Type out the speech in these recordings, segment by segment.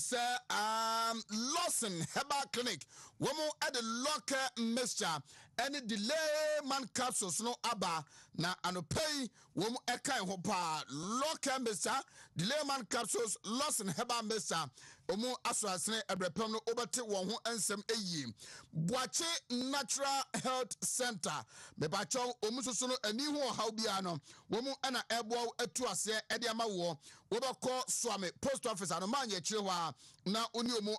say Lawson Herbal Clinic. Woman at the local mixture. Any delay man capsules no aba na anopay woman ekai hopa local mixture. Delay man capsules Lawson Herbal mixture. Omu aswasne ebrepem no obete won ho ensem eyi. Boache Natural Health Center. Mebacho omu soso no ani ho haw bia no. Womu ana ebo etu ase ede ama wo. Wobako Swame post office anomanye chire wa na oni omu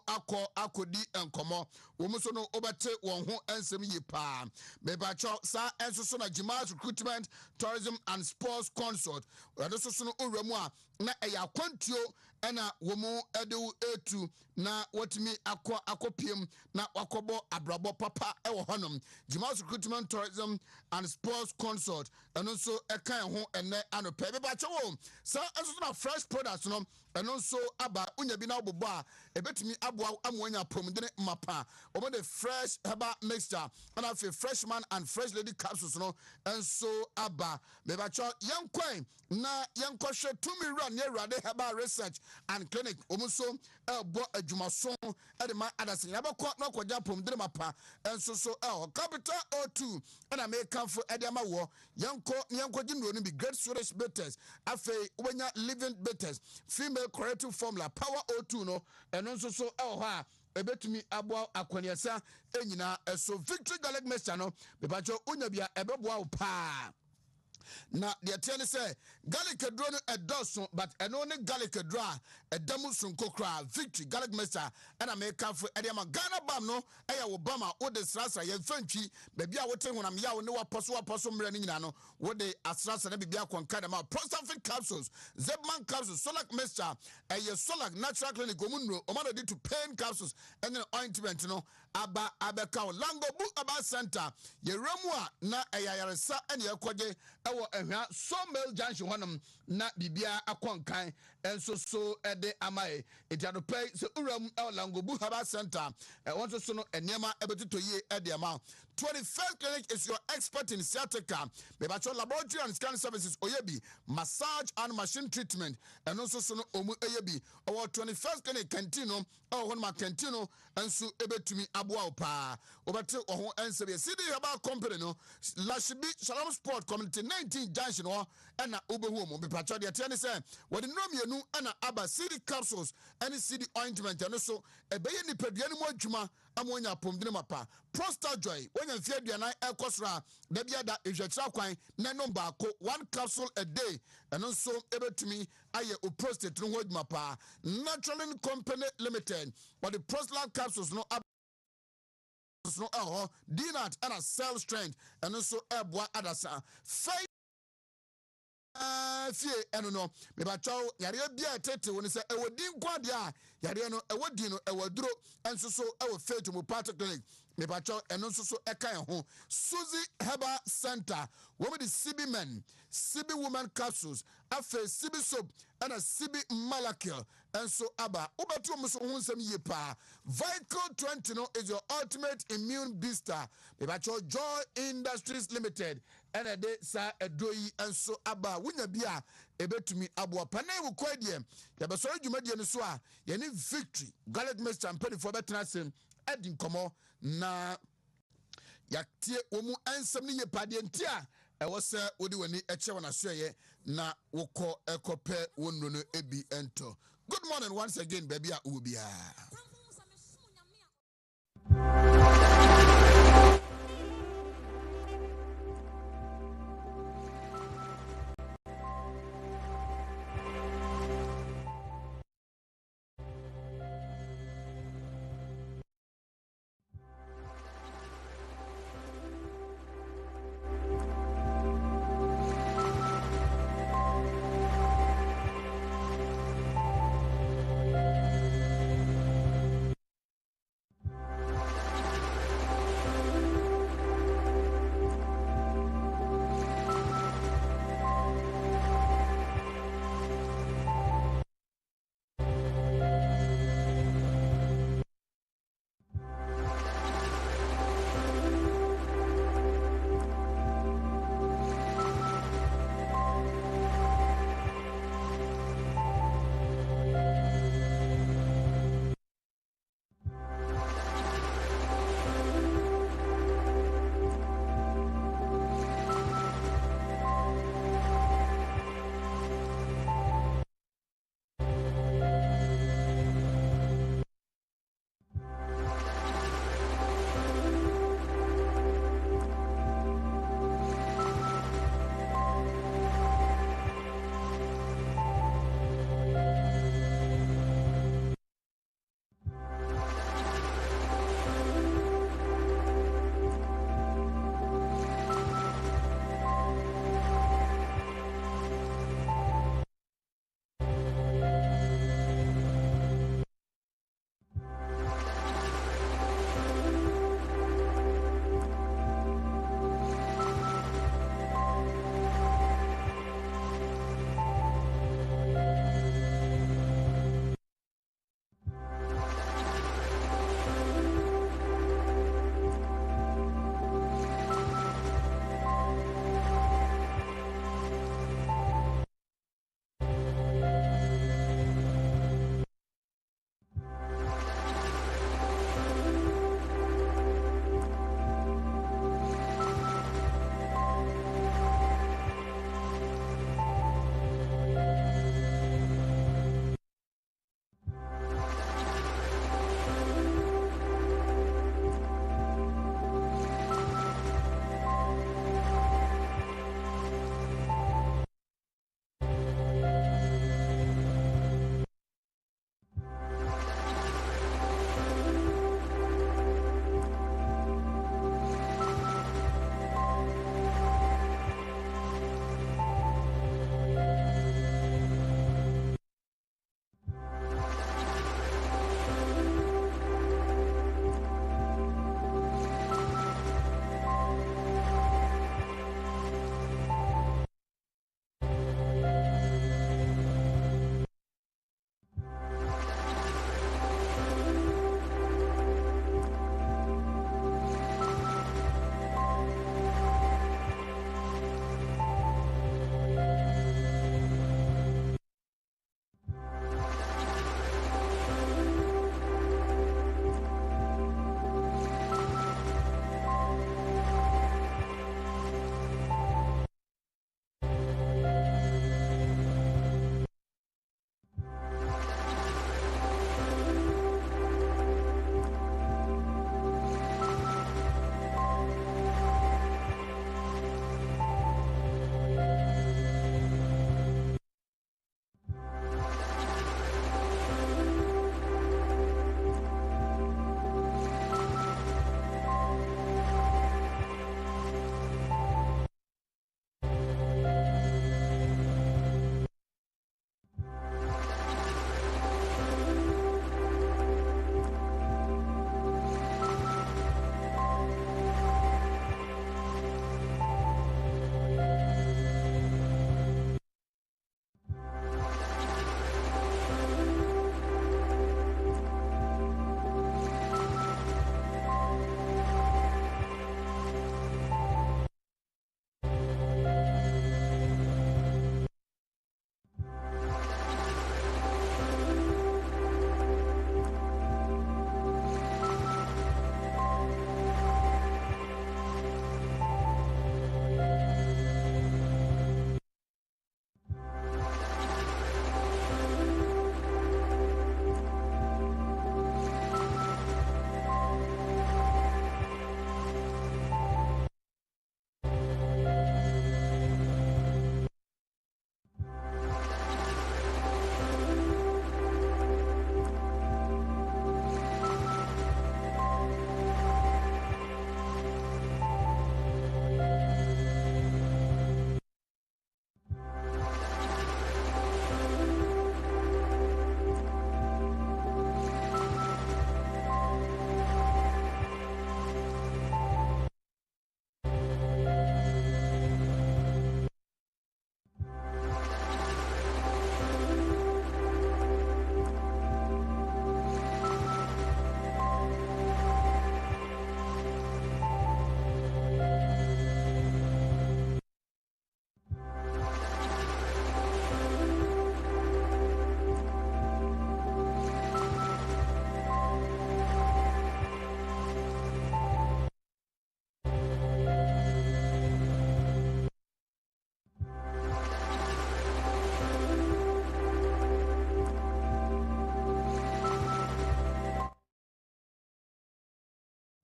akodi enkomo. Womu so no obete won ho ensem yi pa. Mebacho sa enso na Jimas Recruitment Tourism and Sports Consult. Wado so no owramu a na eya kwantuo ena womu edu etu na watimi akopiem na wakobo abrabo papa ewo honom. Jimas Recruitment Tourism and Sports Consult eno so ekan ho ene anope mebacho wo sa enso na fresh products no eno so aba unya bi na obobo a ebetimi aboa amwanya pomdene mapa omo the fresh herbal mixture and afi freshman and fresh lady capsules no enso aba mebacho yankwan na yankwohwe tumi run near Rade Herbal Research and Clinic omuso ebo adwumaso edema adase yabakọ na kwagya pomdene mapa enso so capital O2 and American for edema wo yanko jinro no be great storage bitters afi wenya living bitters female corrective formula power O2 no enso so ho a ebetumi abo akwaniasa enyina eso victory garlic mixture no bebacho unya bia ebeboa wo pa. Na the attorney say garlic adro no edoso but eno ne garlic adro a edamu sunkokra victory garlic mixture and American for ediama Ghana bam no eya wo bama wo de srasa ye fantwi baby a wote honam ya wo ne waposo mre ni nyina no wo de asrasa na bibia kwanka da ma prostate capsules zebman capsules solak mixture eye solak natural clinic omunro omado di to pain capsules and then ointment no abeka lango bu aba center ye remua na eya yaresa ene ekwaje ewo ehwa Sawmill Junction honum na bibia akonkan enso so ede amae etiadopai se uram langobu haba center wonso so no enema ebetito ye ede ama 21st Clinic is your expert in sciatica bebacho laboratory and scan services oyebi massage and machine treatment and also so no omu oyebi our 21st Clinic cantino honma cantino enso ebetumi aboa opa obate ohon ensebe city herbal company no Lashibi Shalom Sport Community 19 Junction or and Ubehu Bepacho the attorney said what the nomianu and Abba city capsules and city ointment and also a bayani pediani mo juma amonya pomdinamapa prostate joy when you fear the night air cosra the biada is a traquine nanomba 1 capsule a day and also able to me I a prostate no mapa Natural Company Limited but the prostate capsules no no dinat and a cell strength and also airboy adasa fake fie eno no me ba chaw yare bia tete woni se e wodi nkwade a yare no e wodi no e waduro enso so e wo faith mu particularly me ba chaw eno nso so e kan ho Suzy Herbal Center wo me the CB men CB woman capsules afa CB soap and a CB malakil enso aba obetu mo so ho nsem ye pa Vital 20 no is your ultimate immune booster me ba chaw Joy Industries Limited and a day sa edoi enso aba wunya bia ebetumi abo panai wo kwadie ya besori dwumadie no so a ye ne victory garlic mixture ampani for betena sem edin komo na yaktie omu ansem ne ye pade ntia ewo se odi wani eche wana soye na wokọ ekope wonno no ebi ento. Good morning once again baby a ubia.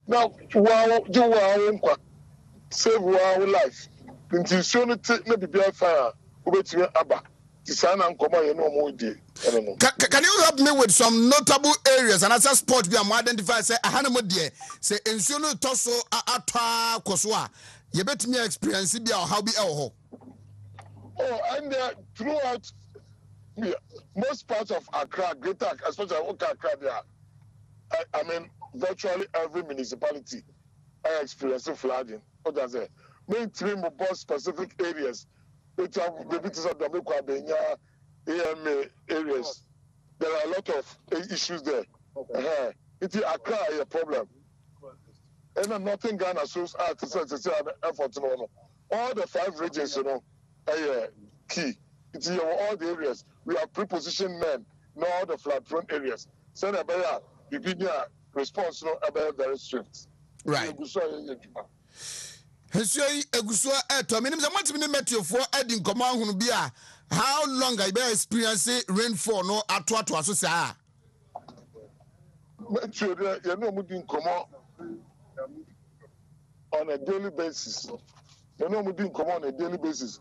Now, wow, you are save our life. Until soon, maybe be a fire. Wait, you abba. The son and come on, no more day. Can you help me with some notable areas and as a sport we am identify say ahanemo de say ensuo no toso atwa koswa ye betimi experience bi how be ho. Oh, and throughout most parts of Accra, Greater Accra, especially Accra, there, I mean, virtually every municipality are experiencing flooding. What does it? Main three more specific areas, which have the bits of the Benya, AMA areas. There are a lot of issues there. Okay. It's Accra a problem. And nothing Ghana shows out to say effort. All the 5 regions, you know, are key. It's all the areas. We have prepositioned men in all the flood-prone areas. So the response, you know, very swift. Right. Hesui egusua eto minim se mantimi met you for adding command hunu bia how long I be experience rainfall no ato aso saa Children, you know, moving command on a daily basis. You know, moving command on a daily basis.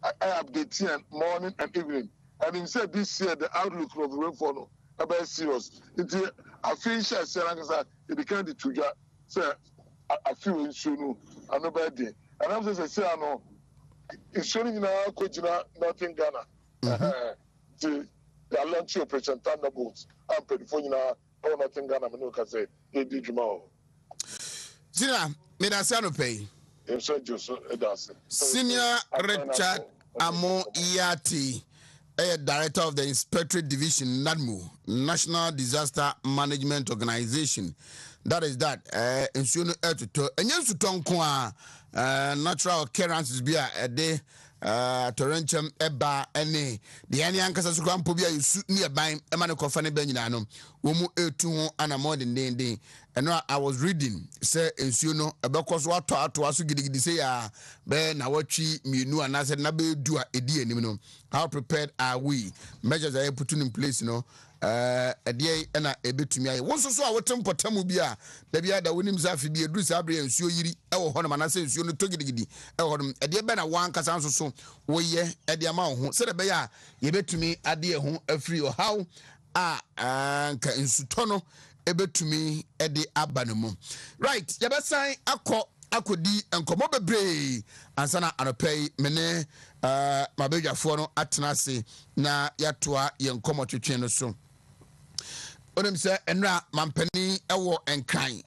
I update here morning and evening. And instead this year the outlook of the rainfall no about serious. It's a fish as it became the trigger. So I feel in Shunu and no bad day. And I'm just saying, no, it's showing in our coach, not in Ghana. The launch operation Thunderbolts. I'm pretty for you now. Oh, not in Ghana. I can say, they did tomorrow. Zina, me da say no pay. Senior Richard Amo Iyati, Director of the Inspectorate Division, NADMO, National Disaster Management Organization. That is that. Ensuno etuto. Enye suton kwa natural occurrences bia ede torrential eba ene de ene ankasa so kwampo bia yusu ne eban ema ne kofa ne ba nyina no wo mu etu ho ana more than den. And I was reading say ensuno ebekoso ato aso gidigidi say ya be na watwi mienu anase na be du a edi anim no. How prepared are we? Measures are put in place, you know. Adie na ebetumi aye won so a wotem potamu bia da bia da wonim zafi bia duru sa bre nsuo yiri e wo hono manase nsuo no togidigidi e wo hono adie be na wan kasa nso so wo ye ade ama wo ho se da be ya ye betumi ade ho afiri o how nka nsuto no ebetumi ede aba no mu right ye besan akodi enkomo bebre ansana anopei mene mabedwafo no atena ase na yatoa ye nkomo twetwe no so onim se enra mampani ewo enkran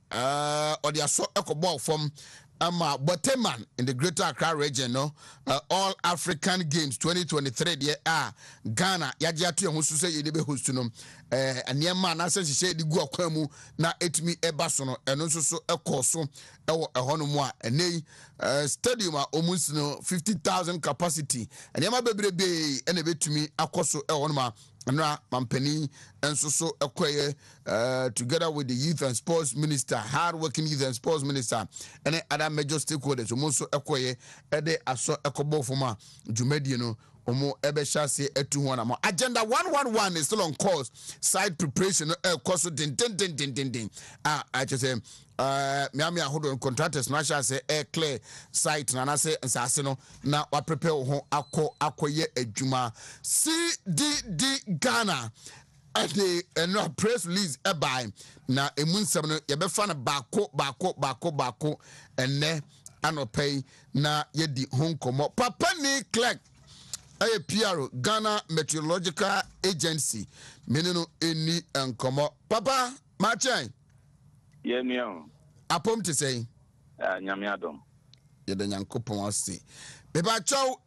odi aso ekobọ fom ama Boteman in the Greater Accra region no All African Games 2023 there Ghana yaje ato ye hosu se ye de be host no aniema na se hye di gu akwa mu na etimi eba so no eno nso so ekoso ewo ehono mu a enei stadium a omusi no 50,000 capacity aniema bebrebe ene betumi akoso ehono ma Andra Mampeni and so Okoye together with the Youth and Sports Minister, hard-working Youth and Sports Minister, and other major stakeholders, Omoso Okoye, Ede Aso Ekobo Fuma, Jumediano, Omo Ebeshase Etuana. Agenda 111 is still on course. Side preparation, course din. I just say, Miami hold on contractors, Nasha say air clear site, Nana say, and Sassino, now I prepare Akoye Ejuma. CDD Ghana. At the press release by na emun sabno ye be fa na bako and ne anopay na ye di honkomo papa ni clerk aye PR Ghana Meteorological Agency menino eni enkomo papa machan ye miam apom te say nyame adom ye de nyankopon ase be ba chow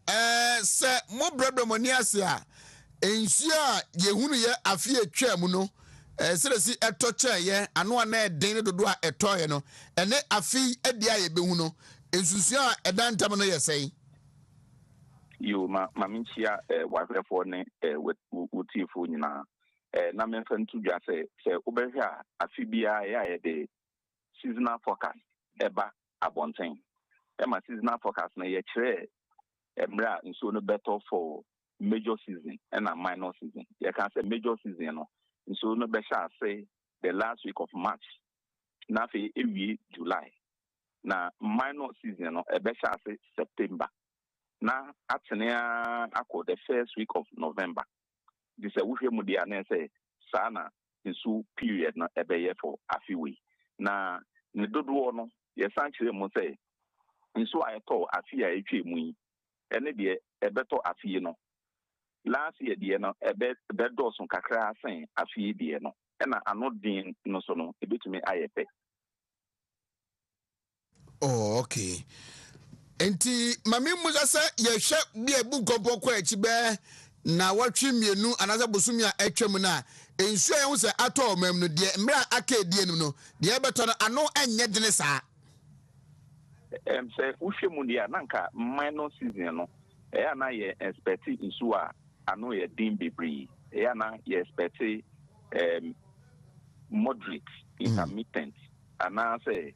se mo brother moni ase a ensia yehunu ye afie atwam no seresi etoche ye ano na eden dodo a etoye no ene afi edia ye behu no ensusia edantam no ye sei you maminchia wafrefo ne wutifo nyina na memfa ntu dwa se obehwa afi bia ya de seasonal forecast eba abonten ma seasonal forecast na ye kire emra nso no better for major season and a minor season. You can say major season, no. So no better say the last week of March na fe ewie July na minor season no ebesha ase September na atene akọ the first week of November this a wohwe mu dia na say sana nsu period na ebeye for afiwe na ne dodo no ye san kire mu say nsu ayeto afi a etwe mu yi ene de ebeto afi no last year de no ebedo so kakra asen afi de no na ano din no so no ebetumi ayepe. Oh, okay. Enti mami muza se yehwe bi ebu kompo kwa echi be na watwe mienu anaza bosumi a etwam na ensu a hu se ato mam no de mra aka die no de ebeto no ano enye dene saa. Say uhwe mu dia nanka minor season no na ye expect nsu a ano ye din bebre na ye expect moderate intermittent and say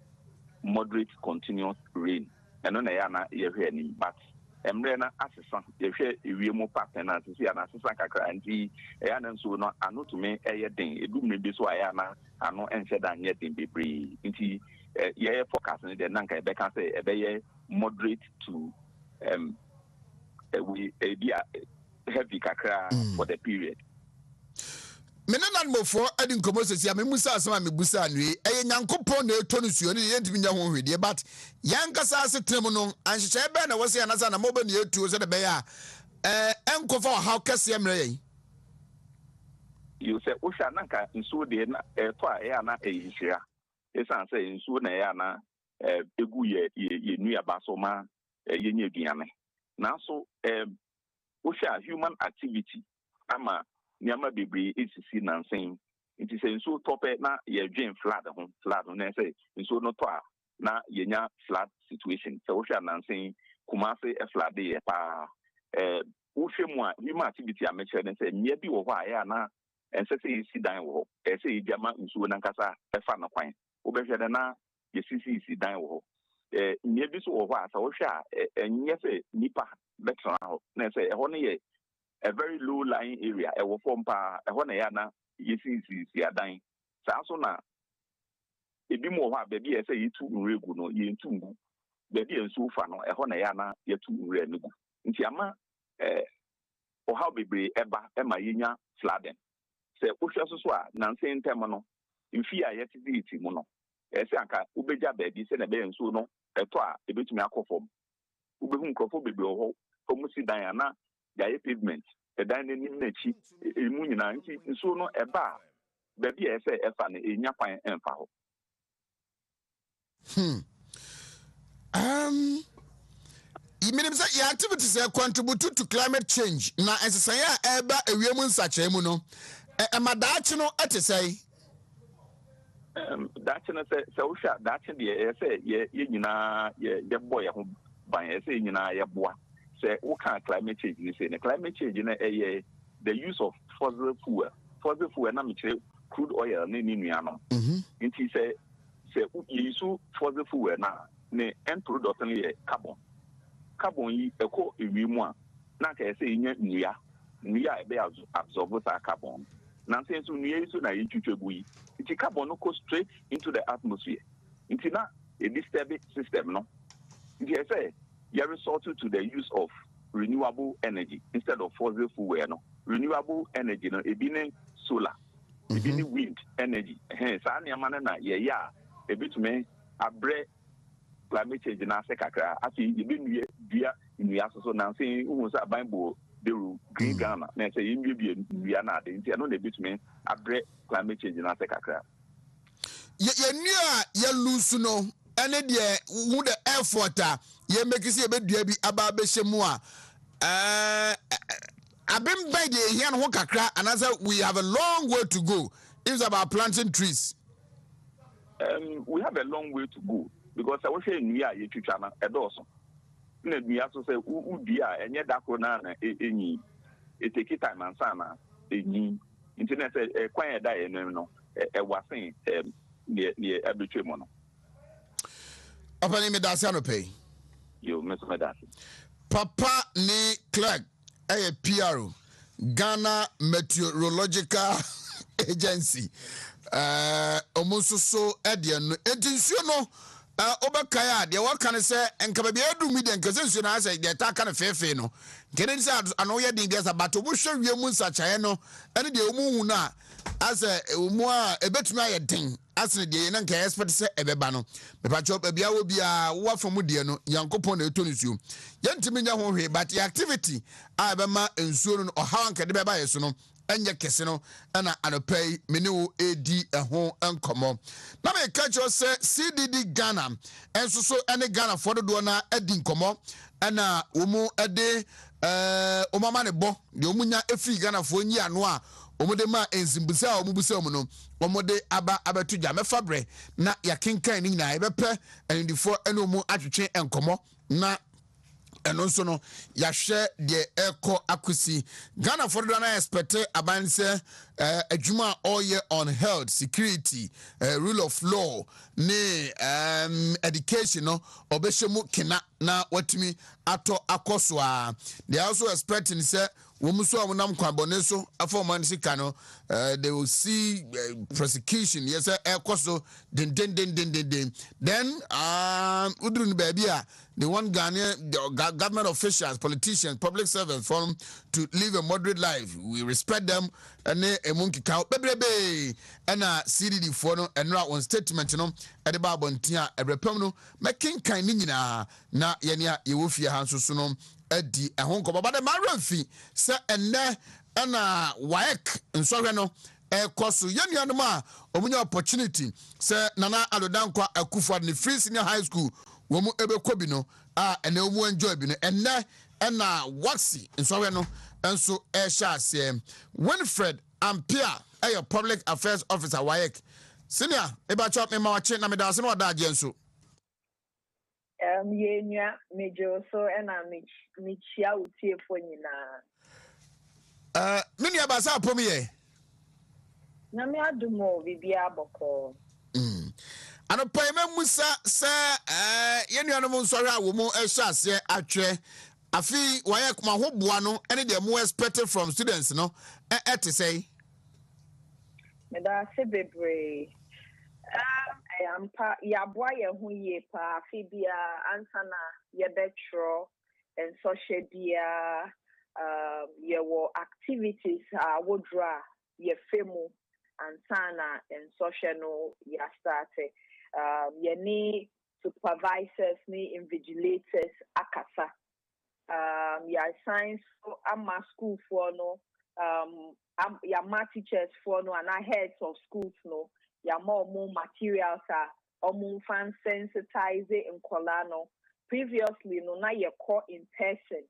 moderate continuous rain eno na na ye hwe ni but emre na asesa ye hwe ewiemu pattern na sisi na asesa kakra anti na nso no ano tumi eye den edumre bi so na ano enhye dan ye den bebre nti ye forecast ni de nanka be kan say ebe moderate to we heavy kakra for the period. Menanan mofo adi nkomo sesi amemusa asema mebusa anwe eye nyankopon na etonu suo ne yentimi nya ho hwede but yankasa asetem no anhyehyɛ ebe na wose anasa na moba ne etuo se de be ya enkofa how kese emre yi you say usha nanka nsuo de na to a na ehihia esan say nsuo na na egu ye nua baso ma ye nya aduane na so usha human activity ama niama bebre esisi nansen nti se nso tope na ye dwen flood na say nso no to a na yenya flood situation se wo hwa nansen kumase flood ye pa wo mu a human activity a mechere ne se nya bi wo ho a ya na ense se isi dan wo se ijama nso na nkasa efa na kwan wo be hwe de na ye isi dan wo nya bi so wo ho a sa wo hwa enye se nipa betra ho na se ho ne ye a very low lying area ewo fompa ehọ na ya na yesi adan saa so na ebi mo ho abebi ese yitu nregu no yentu ngu bebi ensu fa no ehọ na ya na yetu nre nugu nti ama o how bebre eba ema yenya flooding se ohwe so a na nsen tem no mfi a yetiti mu no ese aka ubeja bebi se na be ensu no eto a ebetumi akofom ubehu nkrofo bebre ho komusi dan na yaye pavement edan ni nachi emu nyina nti nso no eba bebi ese efa na enya kwan emfa ho. You mean say your activities contribute to climate change na ensesanya eba ewiemu nsache mu no emadachi no etesai dachi no se usha dachi de ese ye nyina ye boy ho ban ese nyina ye boa say what kind of climate change you say the climate change na the use of fossil fuel na me crude oil na ni nua no nti say you use fossil fuel na ne end product na carbon yi eko ewimu a na ka say nya nua e be absorb that carbon na say so nua yi so na yitwetwegu yi nti carbon no go straight into the atmosphere nti na a disturbing system no nti say you resort to the use of renewable energy instead of fossil fuel no renewable energy no ebine solar ebine wind energy sa na ma na ye ya ebitume abre climate change na se kakra afi ebinu dua nua so na say hu sa bible the green Ghana na say yimwe bi nua na de nti no na ebitume abre climate change na se kakra ye nua ye lose no ene de hu the effort ye make see e be dua bi aba be hyemu a abem by the here no kakra and as we have a long way to go. It's about planting trees. We have a long way to go because I was saying we are you chana edoso na nua so say udua enye dako na enyi e take time and sana enyi internet kwan e da e no e wasen ne abetwe mo no Opani me dasi anope. Yo me dasi. Papa ni Clark PR Ghana Meteorological agency omunso so ede no edinsuo no obekaya de waka ne se enka ba bia du media nka sensuo na asa de ta ka ne fefe no kene se ano ye din dia but obuhwe wiemu nsachaye no ene de omu hu na asa omu a ebetumi aye den asene de na nka expect se ebeba no mepacho bia wo bia wo afamu de no yankopon na etonisuo yentimi nya ho hwe but the activity a ebema ensuo no ohawan ka de beba yeso no enye kese no na anopai mene wo edi eho enkomo na me ka cho se CDD Ghana enso so ene Ghana for do na edi nkomo na omu ede omama ne bo de omunya efri Ghana fo nyi ano a omode ma enzimbusa omubusa mu no omode aba abatuja mefabre na yakenkan ni nyina ebepe endifo ene omu atwetwe enkomo na and also no yahwe de eko akusi Ghana for do na expect abanse adwuma all year on health security rule of law ne education no obeshemu kena na watimi ato akoso a they also expecting say womuso amunam kwabone so afọman sika no they will see prosecution yes ekoso den then udrun baby a the one Ghanaian government officials, politicians, public servants for them to live a moderate life. We respect them and a monkey cow baby and a CDD for no and now on statement no at the Babontia a repomno making kind na yenia yewufia hansuno edi a honko but the marriage fee sir and waek and sorry no koso yenya no ma omunya opportunity sir nana adodankwa Akufo-Addo ni free senior high school womu ebekɔ bi no ene omu enjoy bi no enne na waxi nsowe no enso ehya ase Winfred Ampia your public affairs officer WAEC senior eba chop me ma wache na me da se no da age nso yenua mejo so ena me chia utiefo nyina mini abasa apom ye na me adumo bibia boko anopaima musa se yenuano mo nsori a wo mo ehya ase atwe afi WAEC ma ho boa no ene de mo expected from students no to say me da se bebre ampa ya boa ye ho ye pa afi bia ansana ye betro and social bia ye wo activities wodra ye femu ansana and social no ya starte ye ni supervisors ni invigilators akasa ya science ama school for no ya math teachers for no and heads of schools no ya more materials fan sensitize in kolano previously no na ye call in person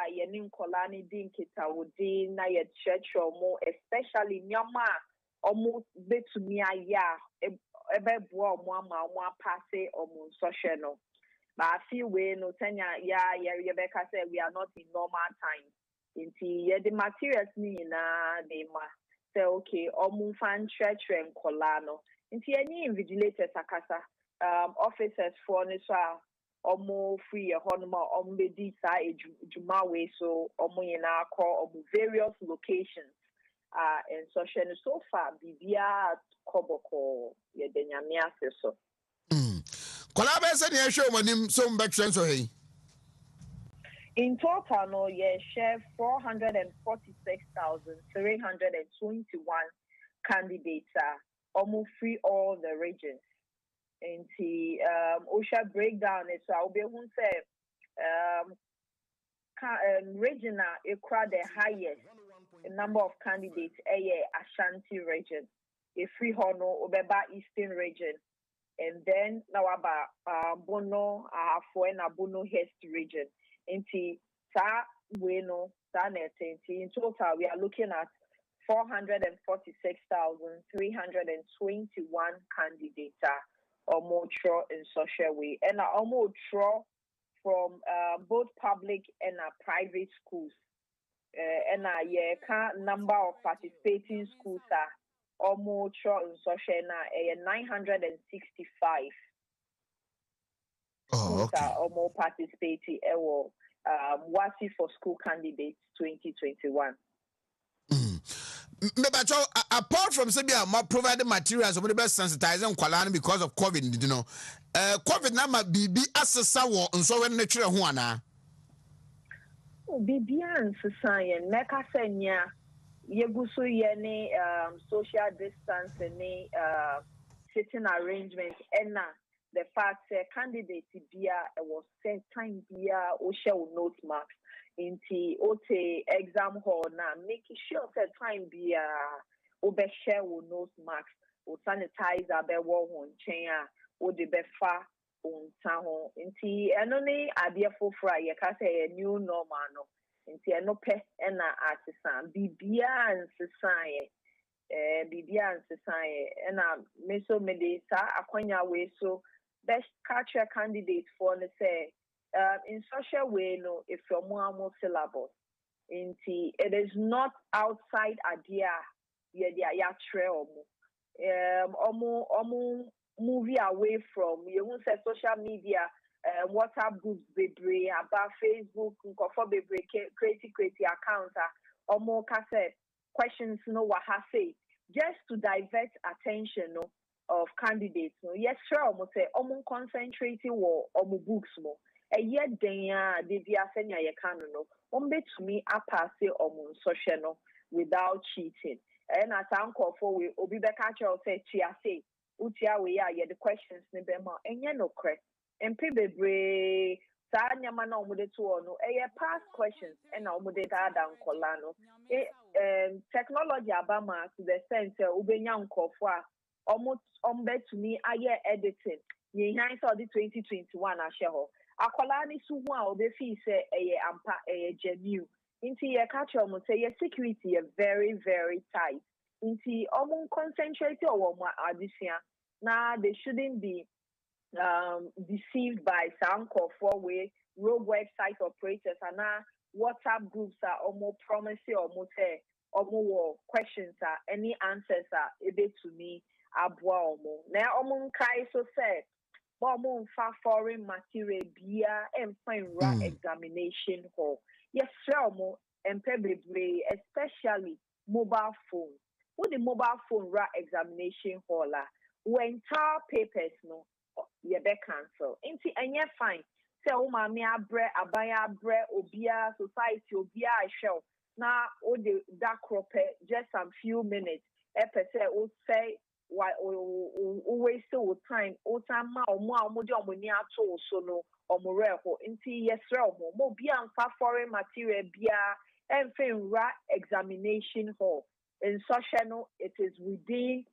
ye ni kolani din kita wodi na ye church mo especially nyama omo betumi aya ebeboa omo ama omo apase omo social no but I feel we no tanya ya beka say we are not in normal time inti ye the materials ni na de ma say okay omo fan church and kolano inti any invigilators akasa officers for ni so omo free honma omo be sa ejuma we so omo yina call omo various locations and social so far bibia koboko ye de nyame ase so kola be se ne ehwe omanim so mbetren so hey in total no ye share 446,321 candidates almost free all the regions and the OSHA breakdown is I'll be who say regional equal the highest number of candidates Ashanti region a free hono obeba eastern region and then now about Bono for na Bono West region inti sa bueno sa netinti in total we are looking at 446,321 candidates or more in social way and almost from both public and private schools and number of participating schools are almost in social na 965 schools are almost participating WASI for school candidates 2021. apart from Sabia, providing materials over the best sensitizing Kualani because of COVID, you know. COVID nama BB assessa wo nso we ne twere ho ana. BB ansesa meka senya yeguso ye ne social distance ne sitting arrangement ena the fact candidate bia was set time bia o share note marks inti ote exam hall na making sure that time bia o be share note marks o sanitizer be wo ho nchen a o de be fa onta ho nti eno ne ade fofora ye ka say new normal no nti eno pe na artisan bibia nsesa ye bibia nsesa ye na me so me de sa akwanya we so best culture candidate for the say in social way no if you're more syllabus nti it is not outside idea ye dia ya trail movie away from you won't say social media WhatsApp groups bebre about Facebook nkofo bebre create account kase questions no what ha say just to divert attention no of candidates no yes sure say concentrating wo books mo eye den a de bia senya ye kan no betumi apase social no without cheating and as nkofo we obi be catch say chia say utia we ya the questions ne be ma enye no kre empe bebre sa nyama na omude to no past questions and na omude da nkola no technology abama to the sense ubenya nkofo a betumi aye editing ye han so the 2021 ahye ho akola ni su hu a obefi se ampa genuine nti ye catch say your security is very very tight nti concentrate on addition now they shouldn't be deceived by some for way rogue website operators and now WhatsApp groups are almost promising almost say questions are any answers are able to me abwa now kai so say fa foreign material bia and find examination hall yes and especially mobile phone with the mobile phone examination hall when tar papers no ye be cancel inti enye fine say o ma me abaya abre obia society obia ahwe na o de dakrope just some few minutes say o say why o waste o time ma o de omoni ato so no omoreho inti yesre mo bia mfa foreign material bia enfin examination hall in social no it is within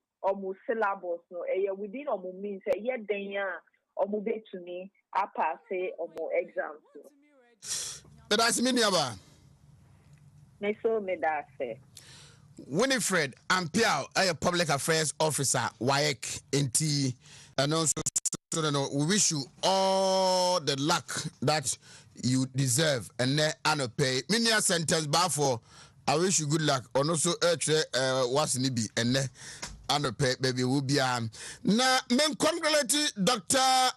syllabus no within means den a betumi apase exams but that's me niaba me so me da say Winifred Ampiao, a public affairs officer, WAEC, NT, and also, we wish you all the luck that you deserve and then pay. Minia sentence bar for I wish you good luck. And also, what's nibi and then pay baby will be now men congratulate Dr.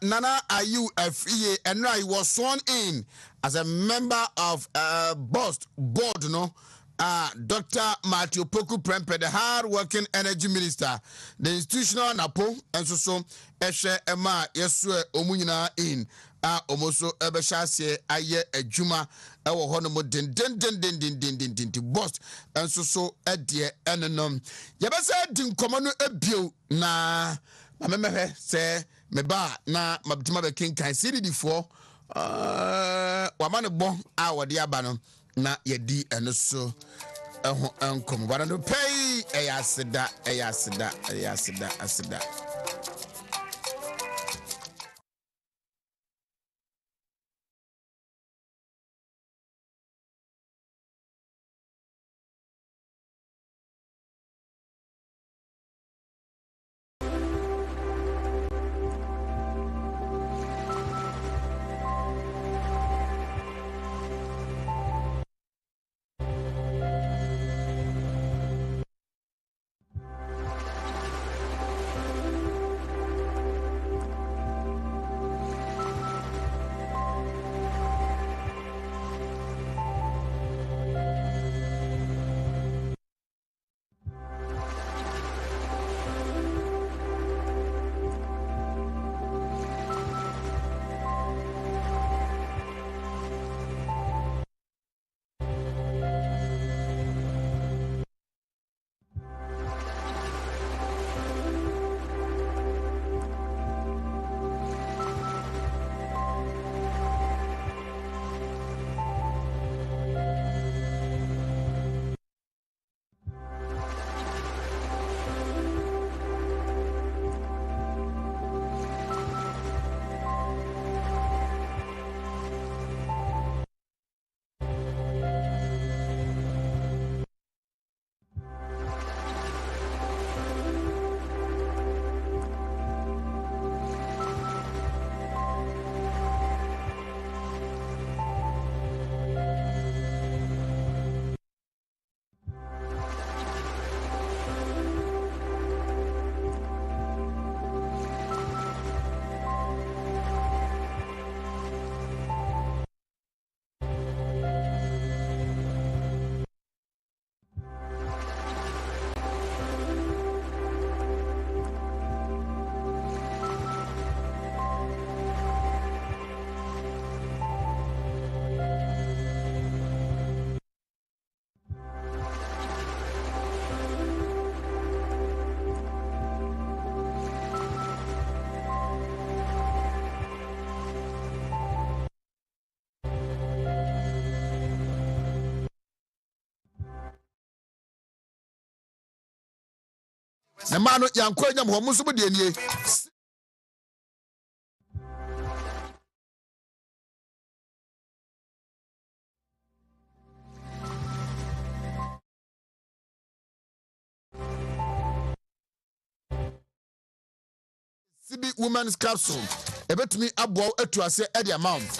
Nana Ayu FEA and I was sworn in as a member of board, no. Dr. Matthew Poku Prempe, the hard-working energy minister, the institutional napo, and so Eshe Emma Yesue Omunina in Omoso Ebeshase Aye Ejuma Ewo Honomo din boss and so Edie Enenom. Yabasa din komano ebio na Mamehe say meba na Mabtima be king can see the four Wamano bon our diabano. Na yedi eno so eho enkom bana no pay eyasida asida na ma no yankɔ nyam ho muso mu de nie CB women's capsule ebetumi abo atu ase e the amount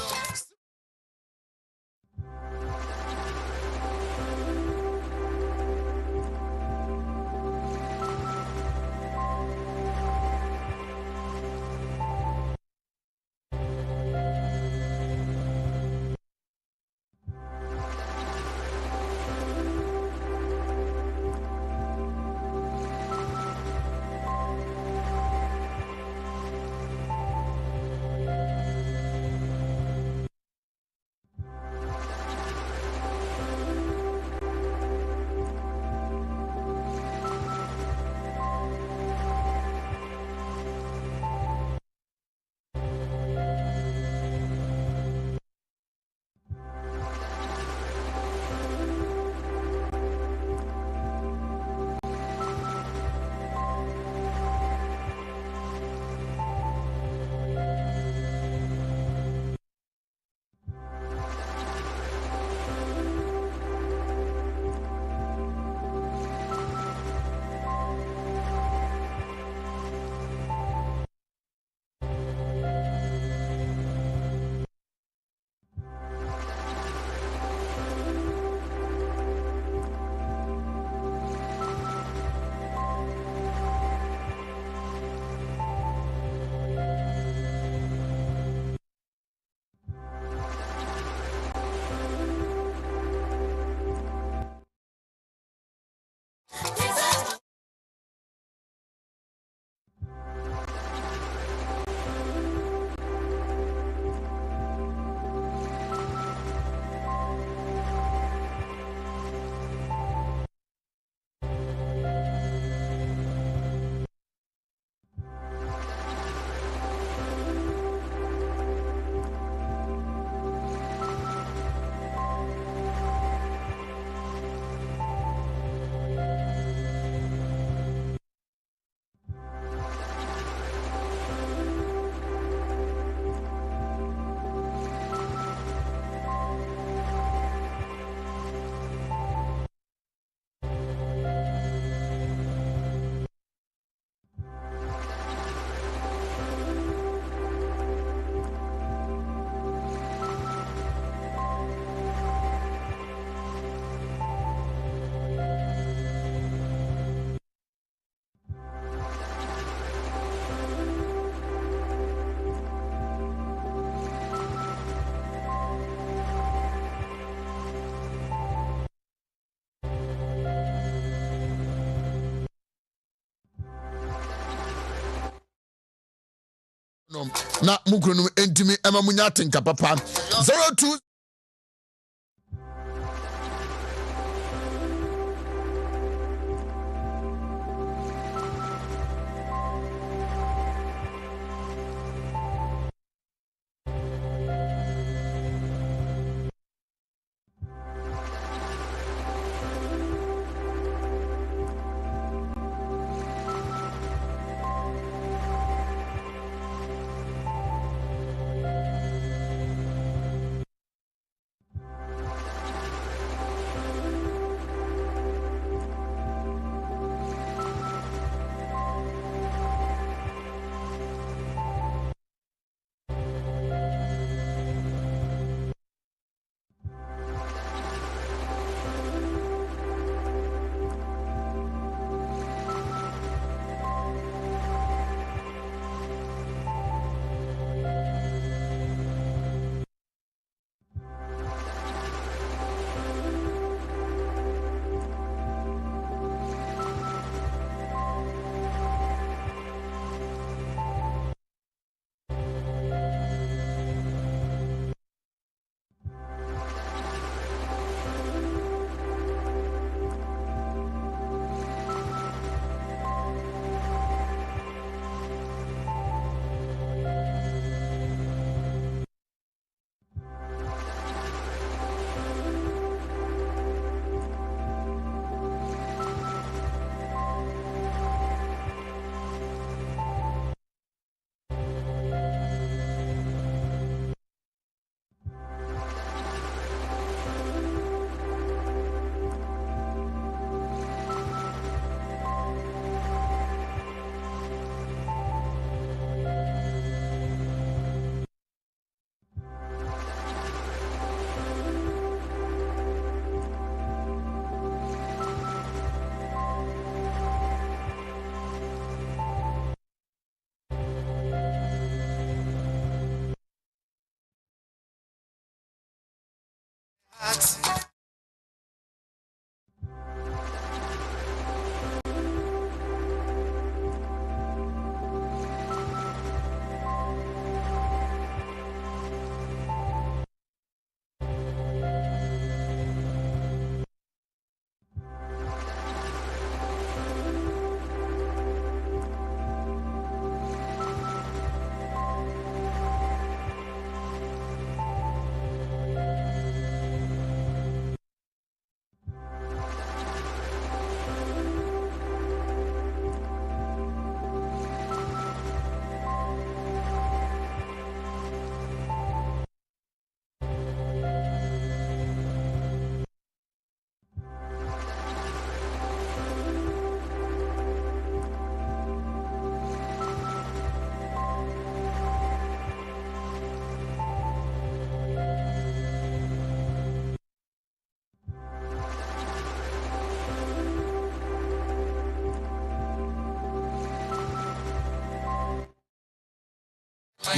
na mukunu entimi ema munya tenka papa 02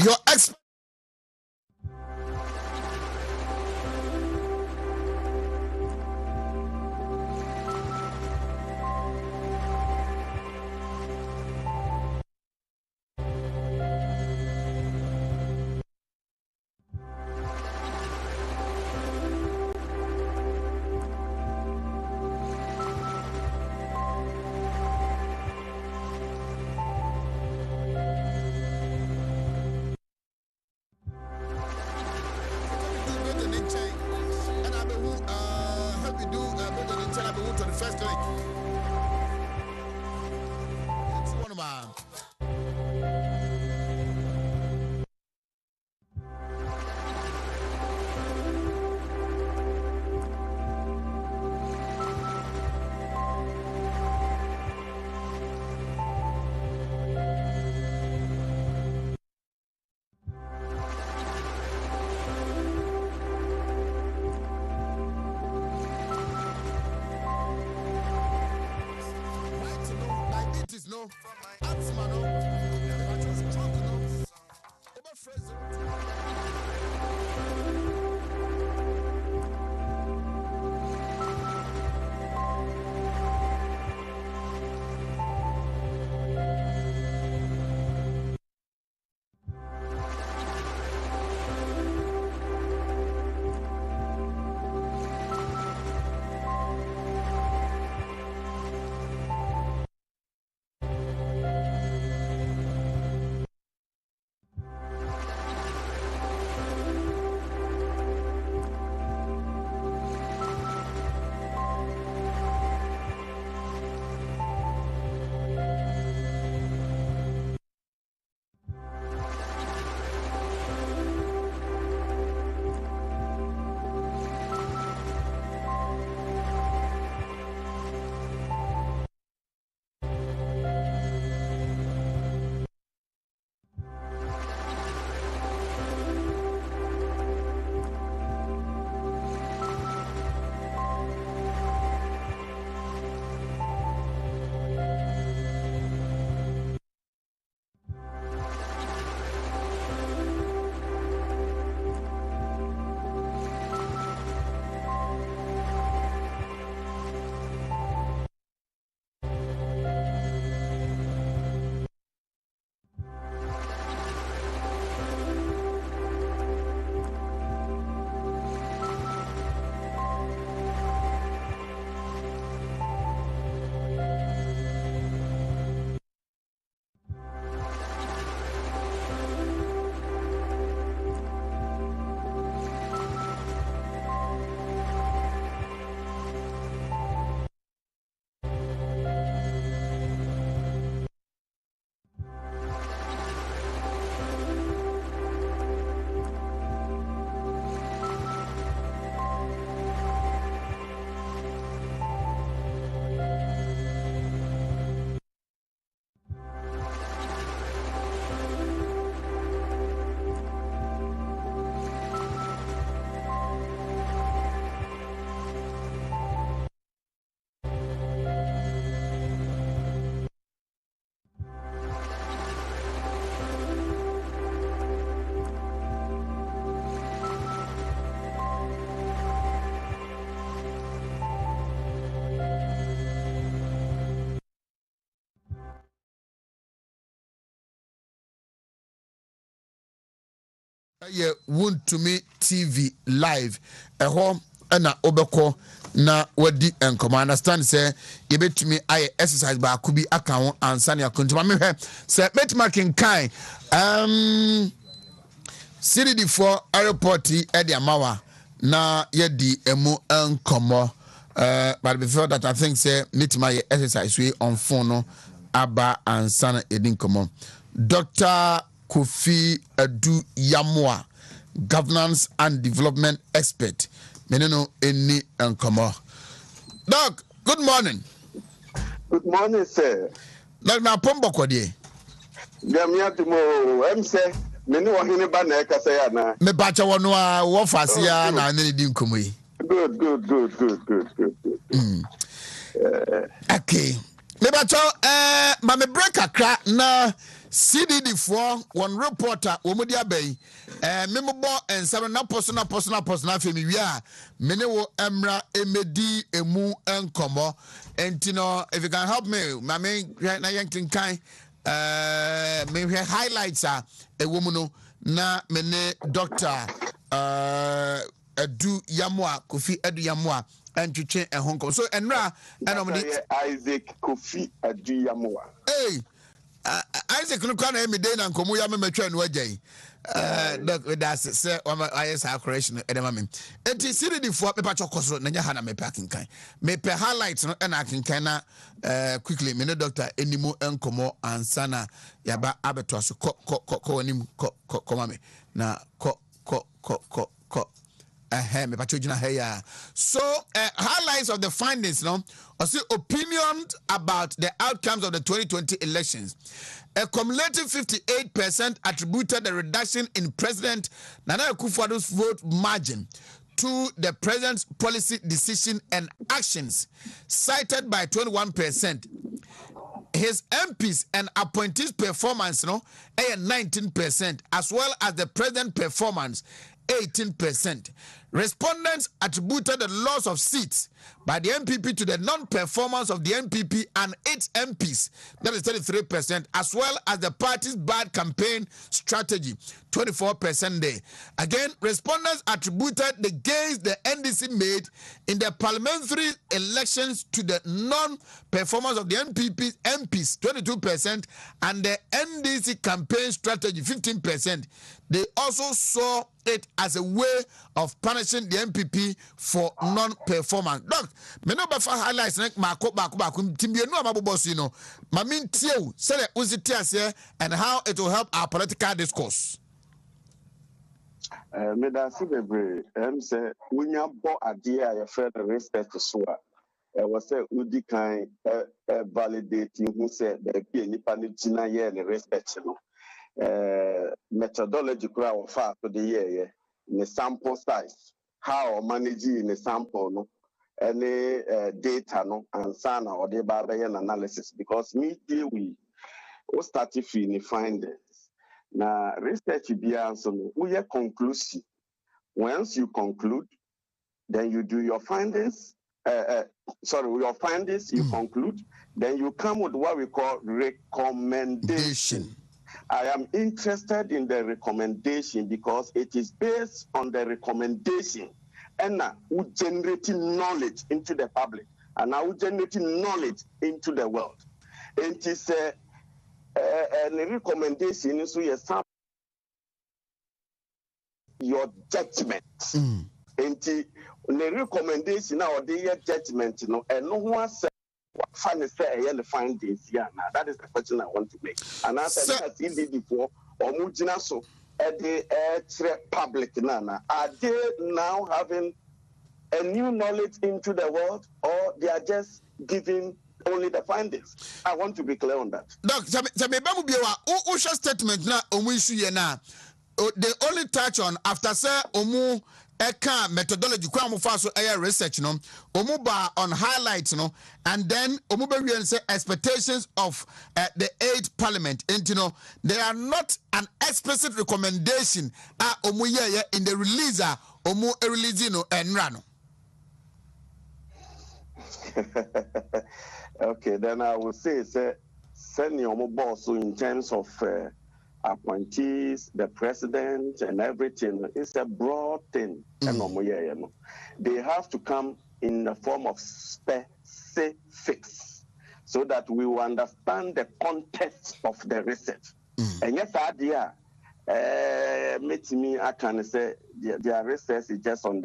Your ex. First click. It's one of my. No, asthma no, but you're strong enough. Over phrase. Yeah, Wontumi TV live. Home na obeko na wadi enkom. I understand say you bet me I exercise ba kubi aka ho ansa na kontuma me hwe say bet marking kind CDD4 airport e de amawa na yedi emu enkomo. But before that, I think say meet my exercise we on phone no aba ansa na edin komo. Dr. Akufo-Addo Yamwa, governance and development expert. Meneno eni enkomo. Doc, good morning. Good morning, sir. Doc na pombo kwodie. Gamiatumo, say, many wahine ba na ekasa ya na. Me bacha wono a wo fasia na ne di nkomo yi. Good. Okay. Me bacha ma me break akra na CDD4 one reporter wo di abai me mo bo ensam na poso na femi wi a me ne wo emra emedi emu enkomo entino if you can help me ma me na yankin kan me highlights a ewo mu no na me ne Dr. Akufo-Addo Yamwa entwetwe ehonko so enra enomdi Akufo-Addo Yamwa. Hey, Isaac no kan na me dey na nkomu ya me matwa no agyan. Look, that's say I correction edema me. Enti CDD4 paper chokoso na nya ha na me packing kan. Me pe highlights no na akenkan na quickly me no doctor enimo enkomo ansana yaba abeto so ko anim ko mame na ko me patrojina here. So highlights of the findings, no? I see opinion about the outcomes of the 2020 elections. A cumulative 58% attributed the reduction in President Nana Akufo-Addo's vote margin to the president's policy decision and actions, cited by 21%. His MPs and appointees performance, 19%, as well as the president performance, 18%. Respondents attributed the loss of seats by the MPP to the non-performance of the MPP and its MPs, that is 33%, as well as the party's bad campaign strategy, 24% there. Again, respondents attributed the gains the NDC made in the parliamentary elections to the non-performance of the MPP's MPs, 22%, and the NDC campaign strategy, 15%. They also saw it as a way of punishing the MPP for non-performance. Look, me no befa highlights like mako timbienu amabobosu you know. Mamin tieu say the uzitiase and how it will help our political discourse. Me da si bebre say wunya bo ade a ye fe the respect so a was say udi kan validating who said the nipa ni tina ye the respect no. Methodology kura of far to the year, the sample size, how managing the sample, no, any data, no, and sana or the barbarian analysis, because we start to find it. Now, research be answer, we are conclusive. Once you conclude, then you do your findings. Your findings, you conclude, then you come with what we call recommendation. I am interested in the recommendation because it is based on the recommendation and we generating knowledge into the public and now we generating knowledge into the world. And it is a recommendation is your judgment. And the recommendation now the judgment, and no one said funny say the findings that is the question I want to make. And as I said before, or mujina so the public nana are they now having a new knowledge into the world or they are just giving only the findings? I want to be clear on that. Doc, Usha statement na omu na they only touch on after say omu eka methodology kwa mufa so air research no omu ba on highlights no and then omu be we say expectations of the 8th parliament and you know there are not an explicit recommendation omu ye in the release omu release no enra no. Okay, then I will say send your boss in terms of appointees, the president, and everything. It's a broad thing. They have to come in the form of specifics so that we will understand the context of the research. And yes, idea. Me, I can say their research is just on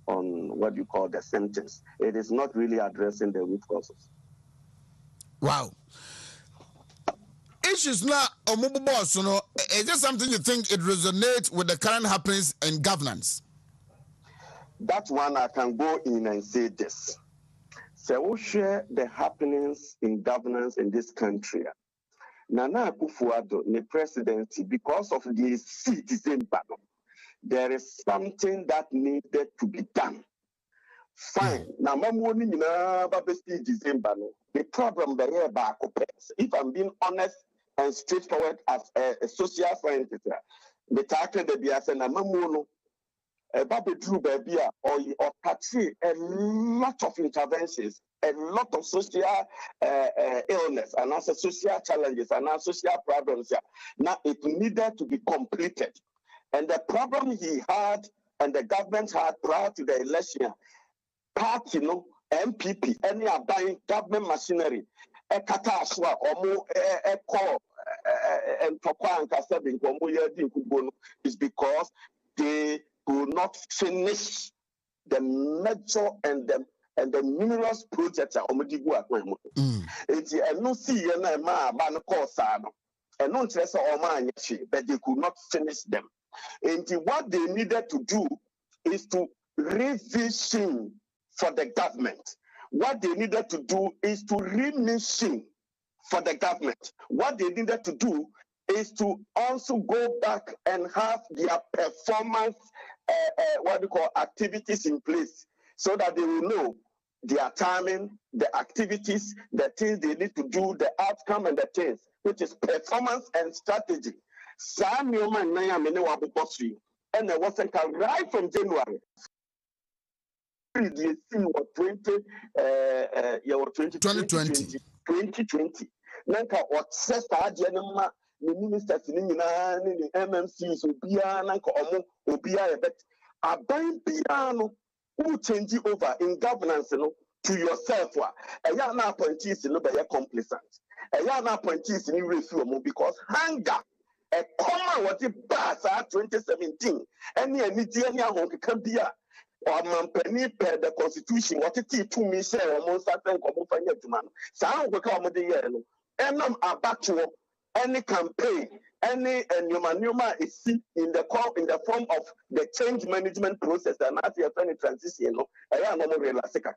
what you call the symptoms. It is not really addressing the root causes. Wow. Issues now, boss, is there something you think it resonates with the current happenings in governance? That one I can go in and say this. So we share the happenings in governance in this country. Nana Akufo-Addo, the presidency, because of the citizen battle, there is something that needed to be done. Fine. Now, the problem there back. If I'm being honest and straightforward as a social scientist, the target the biasa na mamuno baby drew baby or catch a lot of interventions, a lot of social illness and also social challenges and also social problems. Now it needed to be completed. And the problem he had and the government had prior to the election, party, MPP, any buying government machinery, a kataswa, or a call, and is because they could not finish the major and the numerous projects are it's no see and not but they could not finish them. And what they needed to do is to revision for the government. What they needed to do is to remission for the government. What they needed to do is to also go back and have their performance, activities in place so that they will know their timing, the activities, the things they need to do, the outcome and the things, which is performance and strategy. And there wasn't right from January. 2020. Nanka what says the ministers in the MMCs Obia Nanka Obia but aban piano who change over in governance to yourself. A young appointees no be complacent. A young appointees in refuel because hunger a common what it pass 2017 any can be or penny per the constitution, what it is to me, say, or most certain company to man. Sound will come with the year. And I'm back to any campaign, any Numa is in the form of the change management process and as you have any transition, I am no more second.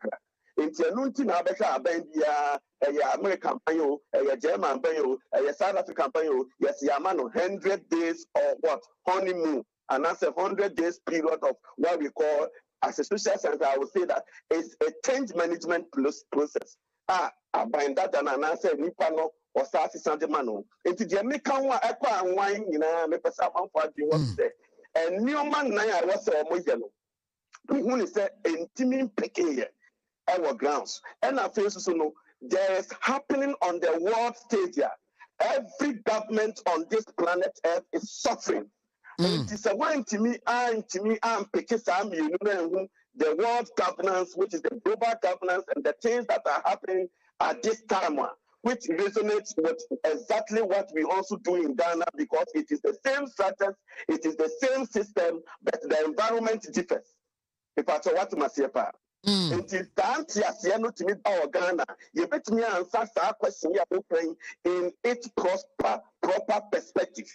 Into a Nuntina Becca Bendia, a American Payo, a German Payo, a South African Payo, yes, Yaman 100 days or what honeymoon, and that's a 100 days period of what we call. As a social science, I would say that it's a change management process. By that, and I said, Nipano or Sasi Santamano. Into the American one, Aqua and wine, make a sound for you want to say. And Newman Naya was a Mojano. Who said, intimate picking our grounds. And I feel so there is happening on the world stage here. Every government on this planet Earth is suffering. It is a one to me, I'm picking some, the world governance, which is the global governance, and the things that are happening at this time, which resonates with exactly what we also do in Ghana, because it is the same strategy, it is the same system, but the environment differs. If I what to Masiepa. It is time to meet our Ghana. You bet me answer that question in its proper perspective.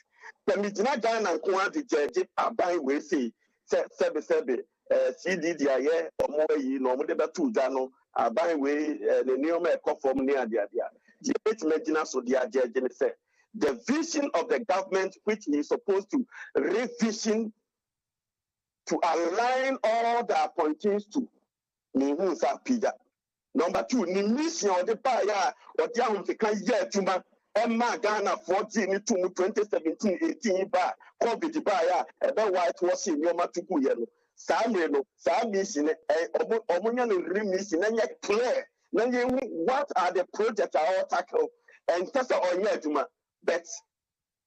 The Midina Ghana and Kuan the judge are buying we see Sebe CDDIA or more normally about 2 Dano are buying way the new from near the idea. The 8 Medina so the judge said the vision of the government which is supposed to revision to align all the appointees to Pija. Number 2, ni mission or the buyer or down to can year to Emma Ghana 14 to 2017-18 bar COVID buyer about whitewashing Yoma to Guyano. Samreno, Samis in Omunian remission and yet clear. What are the projects I all tackle and test on Yaduma? But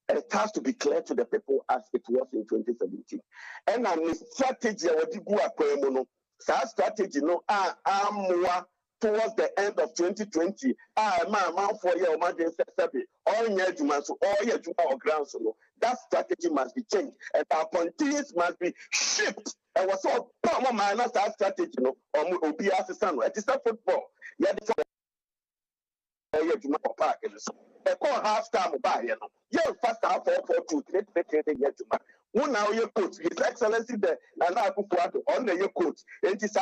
a it has to be clear to the people as it was in 2017. And the strategy of the strategy towards the end of 2020, for your emergency all year or grounds. That strategy must be changed, and our appointees must be shifted. And what's all minus that strategy, or be as a son. It is not football. Yeah, park. A call half time by first half 4-4-2 3 now your coach, His Excellency the Akufo-Addo on the your coach. It is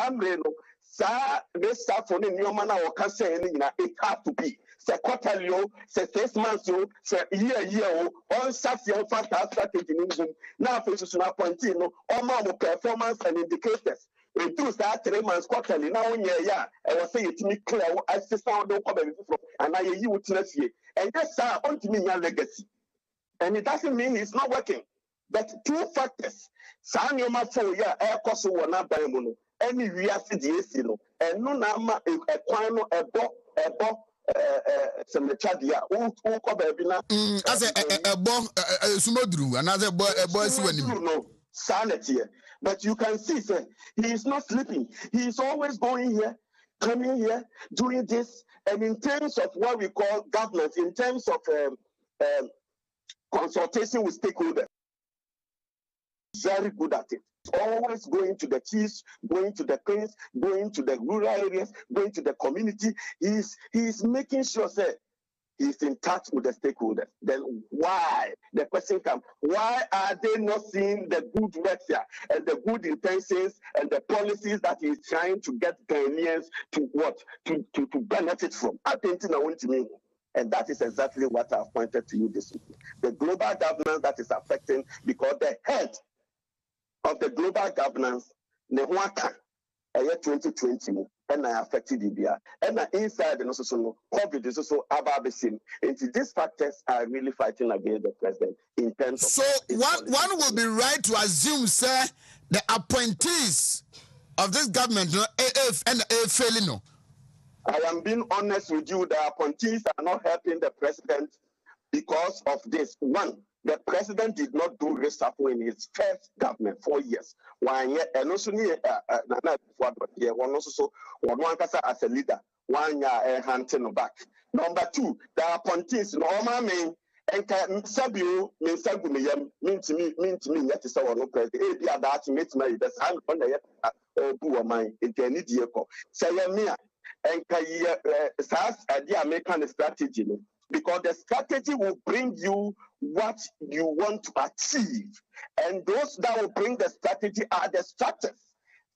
sir, this stuff on in your manner or can say it has to be. Say quarterly, say 6 months, say year, on such your first strategy in England. Now, for you appointing all more performance and indicators. Reduce that 3 months quarterly. Now, yeah, I was saying it me clear. I say sound don't come from, and I you witness here. And yes, sir, on to me your legacy. And it doesn't mean it's not working. But 2 factors. San yoma for ya air cost one by mono. Any reacid and no nama a quino a bo some chadia who cover as a bomb sumodru another boy a boy no sanity. But you can see, sir, he is not sleeping. He is always going here, coming here, doing this. And in terms of what we call governance, in terms of consultation with stakeholders, very good at it. Always going to the chiefs, going to the queens, going to the rural areas, going to the community. He's making sure, sir, he's in touch with the stakeholders. Then why? The question comes, why are they not seeing the good work here and the good intentions and the policies that he's trying to get Ghanaians to what? To benefit from? I think I want to mean. And that is exactly what I've pointed to you this week. The global governance that is affecting, because the head of the global governance, Nehwaka, 2020, and I affected Libya. And inside and also COVID is also about the same. And these factors are really fighting against the president in terms of. So one will be right to assume, sir, the appointees of this government, and failing. No. I am being honest with you. The appointees are not helping the president because of this. One, the president did not do reshuffle in his first government 4 years. One year, and also as a leader, 1 year hunting back. Number two, the appointees, normal mean, and Sabio means Sagumiyam, mean to me, yet is our no president. Be about to meet my best hand on the yet, poor mine, in any vehicle. Say, Mia, and SAS idea American strategy. Because the strategy will bring you what you want to achieve. And those that will bring the strategy are the structures.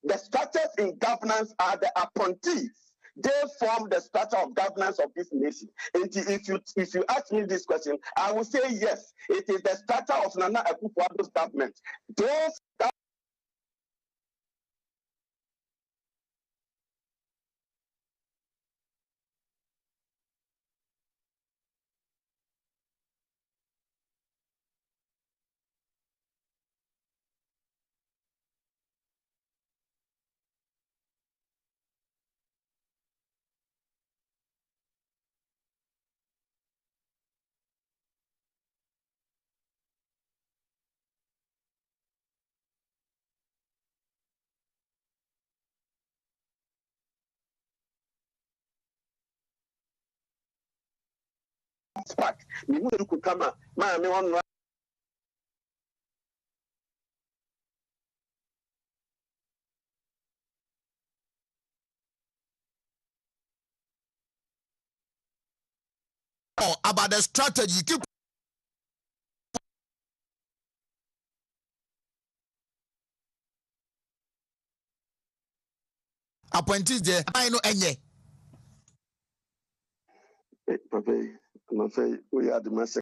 The structures in governance are the appointees. They form the structure of governance of this nation. And if you ask me this question, I will say yes. It is the structure of Nana Akufo-Addo's government. Those spark. Me who could come out, man, me one. About the strategy, keep appointees there. I know any. Papa, I'm say we are the master.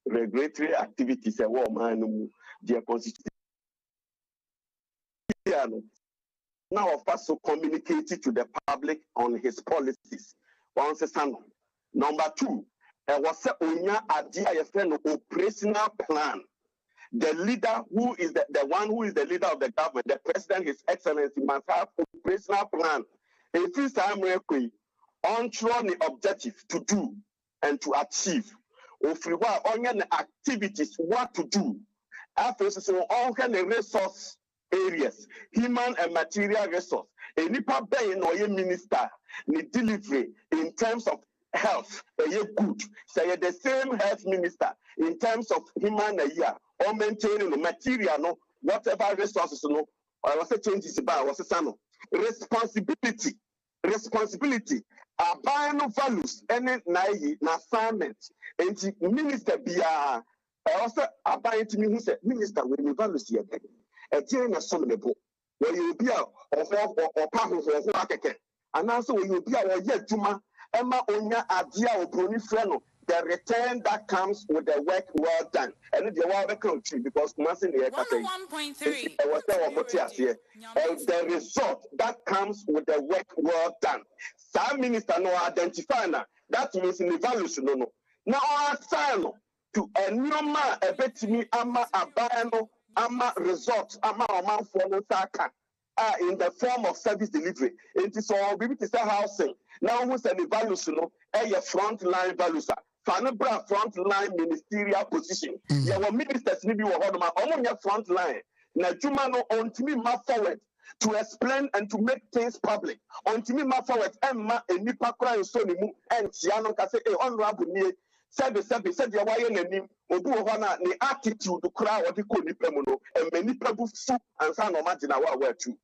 regulatory activities a woman their constitution now of us to communicate to the public on his policies. Once a number 2, was a unya idea operational plan. The leader who is the one who is the leader of the government, the president, His Excellency, must have operational plan. If this time on the objective to do and to achieve. If we want on activities, what to do. After so all kind of resource areas, human and material resource. A nipa bay no minister ni delivery in terms of health, good. Say the same health minister in terms of human or maintaining material no whatever resources no. I was a changes about was a responsibility. Abano values any na assignment. And minister be also abide to me who said minister when you values here. A chain of some level where you be or powerful for market. And also when you be our yet Juma Emma Onya Adia or Bruni Freno. The return that comes with the work well done. And the world country because Masin here the result that comes with the work well done. Some minister no identify na that means in the values no. Now our sign to a normal a bit me ama abano ama result ama man for no saka in the form of service delivery. It is all we to say housing. Now who's the values no a front line values. Fanabra front line ministerial position. Your ministers need to be front line. Na Juma no Wontumi ma forward to explain and to make things public. Wontumi ma forward emma enipa kra nso ni mu entiano ka say honorable nie said the why nanim obu ho na ni attitude kra wodi ko nipa mu no emanipa bu fu ansa no magina wa tu.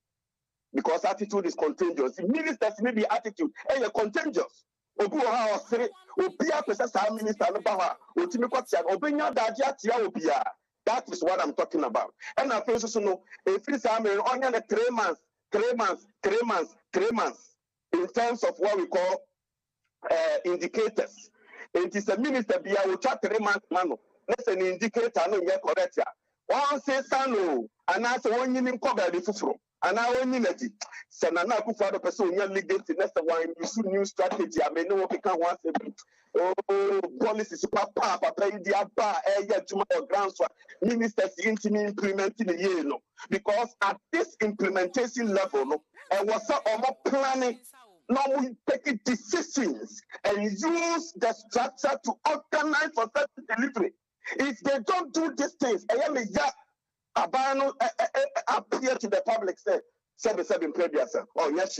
Because attitude is contagious. Ministers need the attitude contagious. Obu ha osere obia pesa sa minister no ba ha otimi kwatia obenya daje atia obia. That is what I'm talking about. And I feel so no if it's only 3 months in terms of what we call indicators. It is a minister be a 3 months man. Let's an indicator no get correct. One say sano and I say one yin cover the fufro. And I only let it. Senana Akufo-Addo person legate next one use new strategy. I may know what can once policies papa India bar to my grandson ministers intimate implementing the year no. Because at this implementation level no and was more planning. Now we take decisions and use the structure to organize for service delivery. If they don't do these things, Abano appear to the public say, oh yes,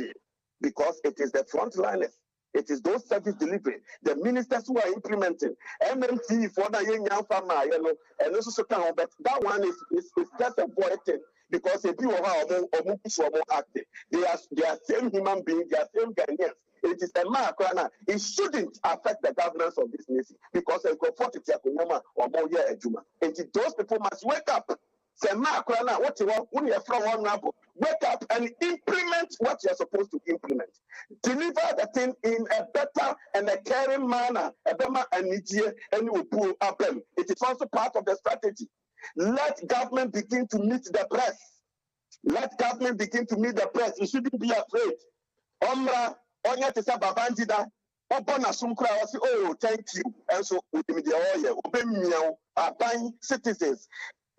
because it is the frontliners, it is those service delivery, the ministers who are implementing MMT for the young farmer, and also but that one is just a boy thing because if you are active, they are same human beings, they are same Ghanaians. It is a mark, it shouldn't affect the governance of this nation because they go 40 or more year a Juma. And those people must wake up. Say, Mark, what you want, when you're from one level, wake up and implement what you're supposed to implement. Deliver the thing in a better and a caring manner. It is also part of the strategy. Let government begin to meet the press. Let government begin to meet the press. You shouldn't be afraid. Omra, Onya Tesa Babandida, Obana Sumkra, oh, thank you. And so, with the oil, citizens.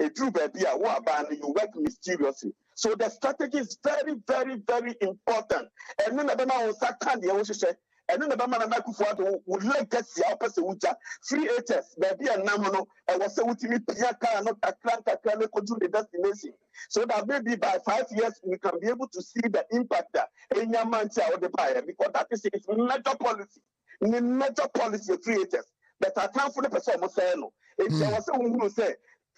A true baby, you work mysteriously. So the strategy is very, very, very important. And then the Bama was that candy, I was say, and then the Bama and Akufo-Addo would like to see our person with free agents, baby and Namono, and was saying to me, Piaka, not Atlanta, could do the destination. So that maybe by 5 years we can be able to see the impact in your mancha or the buyer, because that is its major policy of free agents. But I can't for the person was saying, if there was someone who say,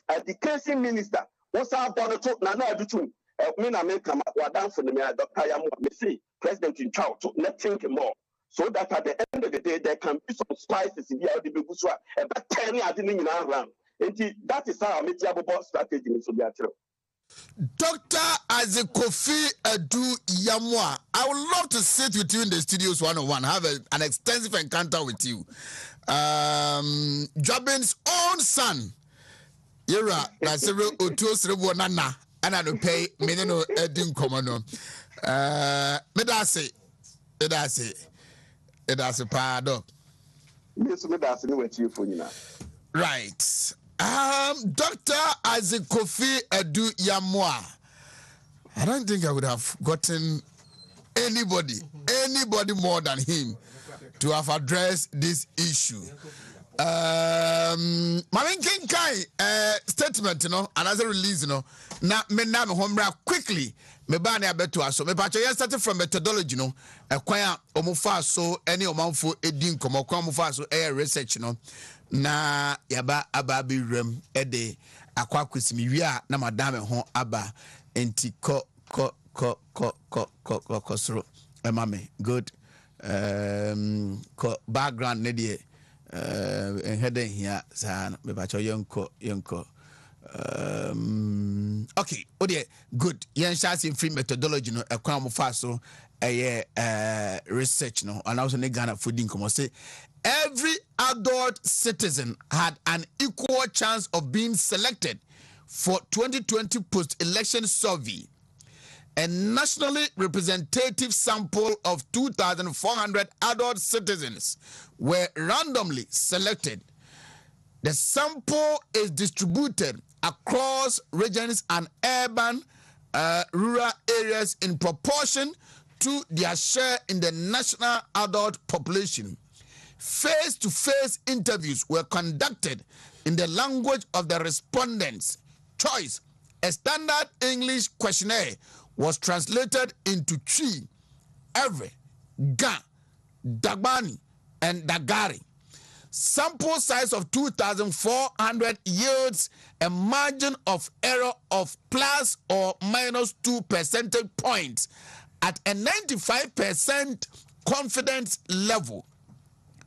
education minister, what's our bonnet talk now? Between me and me come down for the Dr. Yamu, me see President in charge to not think more. So that at the end of the day, there can be some spices in the Aldibuswa, but 10 I didn't around. And that is how I made the strategy in Sobiatro. Dr. Akufo-Addo Yamwa, I would love to sit with you in the studios one-on-one, have an extensive encounter with you. Jobin's own son. Yera, na several otuo nana, and I don't pay minino edin common. Medase, pardon. Yes, Medase, no tea for you. Right. Dr. Akufo-Addo Yamwa. I don't think I would have gotten anybody more than him to have addressed this issue. Mamin Kinkai statement, and as a release, na menam homra quickly. Me bani abeto aso. Me pacho started from methodology, kwaya omufa so any omanfo edin komo kwa omufa so research na yaba ababi rem ede akwa kwesimi wi a na madame ho aba enti ko soro emame good ko background ne de headen here sa me pacho yenko okay odie good yen shasi free methodology no ekwan mo fa so research no and also ne Ghana fooding come say every adult citizen had an equal chance of being selected for 2020 post-election survey. A nationally representative sample of 2,400 adult citizens were randomly selected. The sample is distributed across regions and urban, rural areas in proportion to their share in the national adult population. Face-to-face interviews were conducted in the language of the respondents' choice. A standard English questionnaire was translated into Twi, Ewe, Ga, Dagbani, and Dagari. Sample size of 2,400 yields a margin of error of plus or minus 2 percentage points at a 95% confidence level.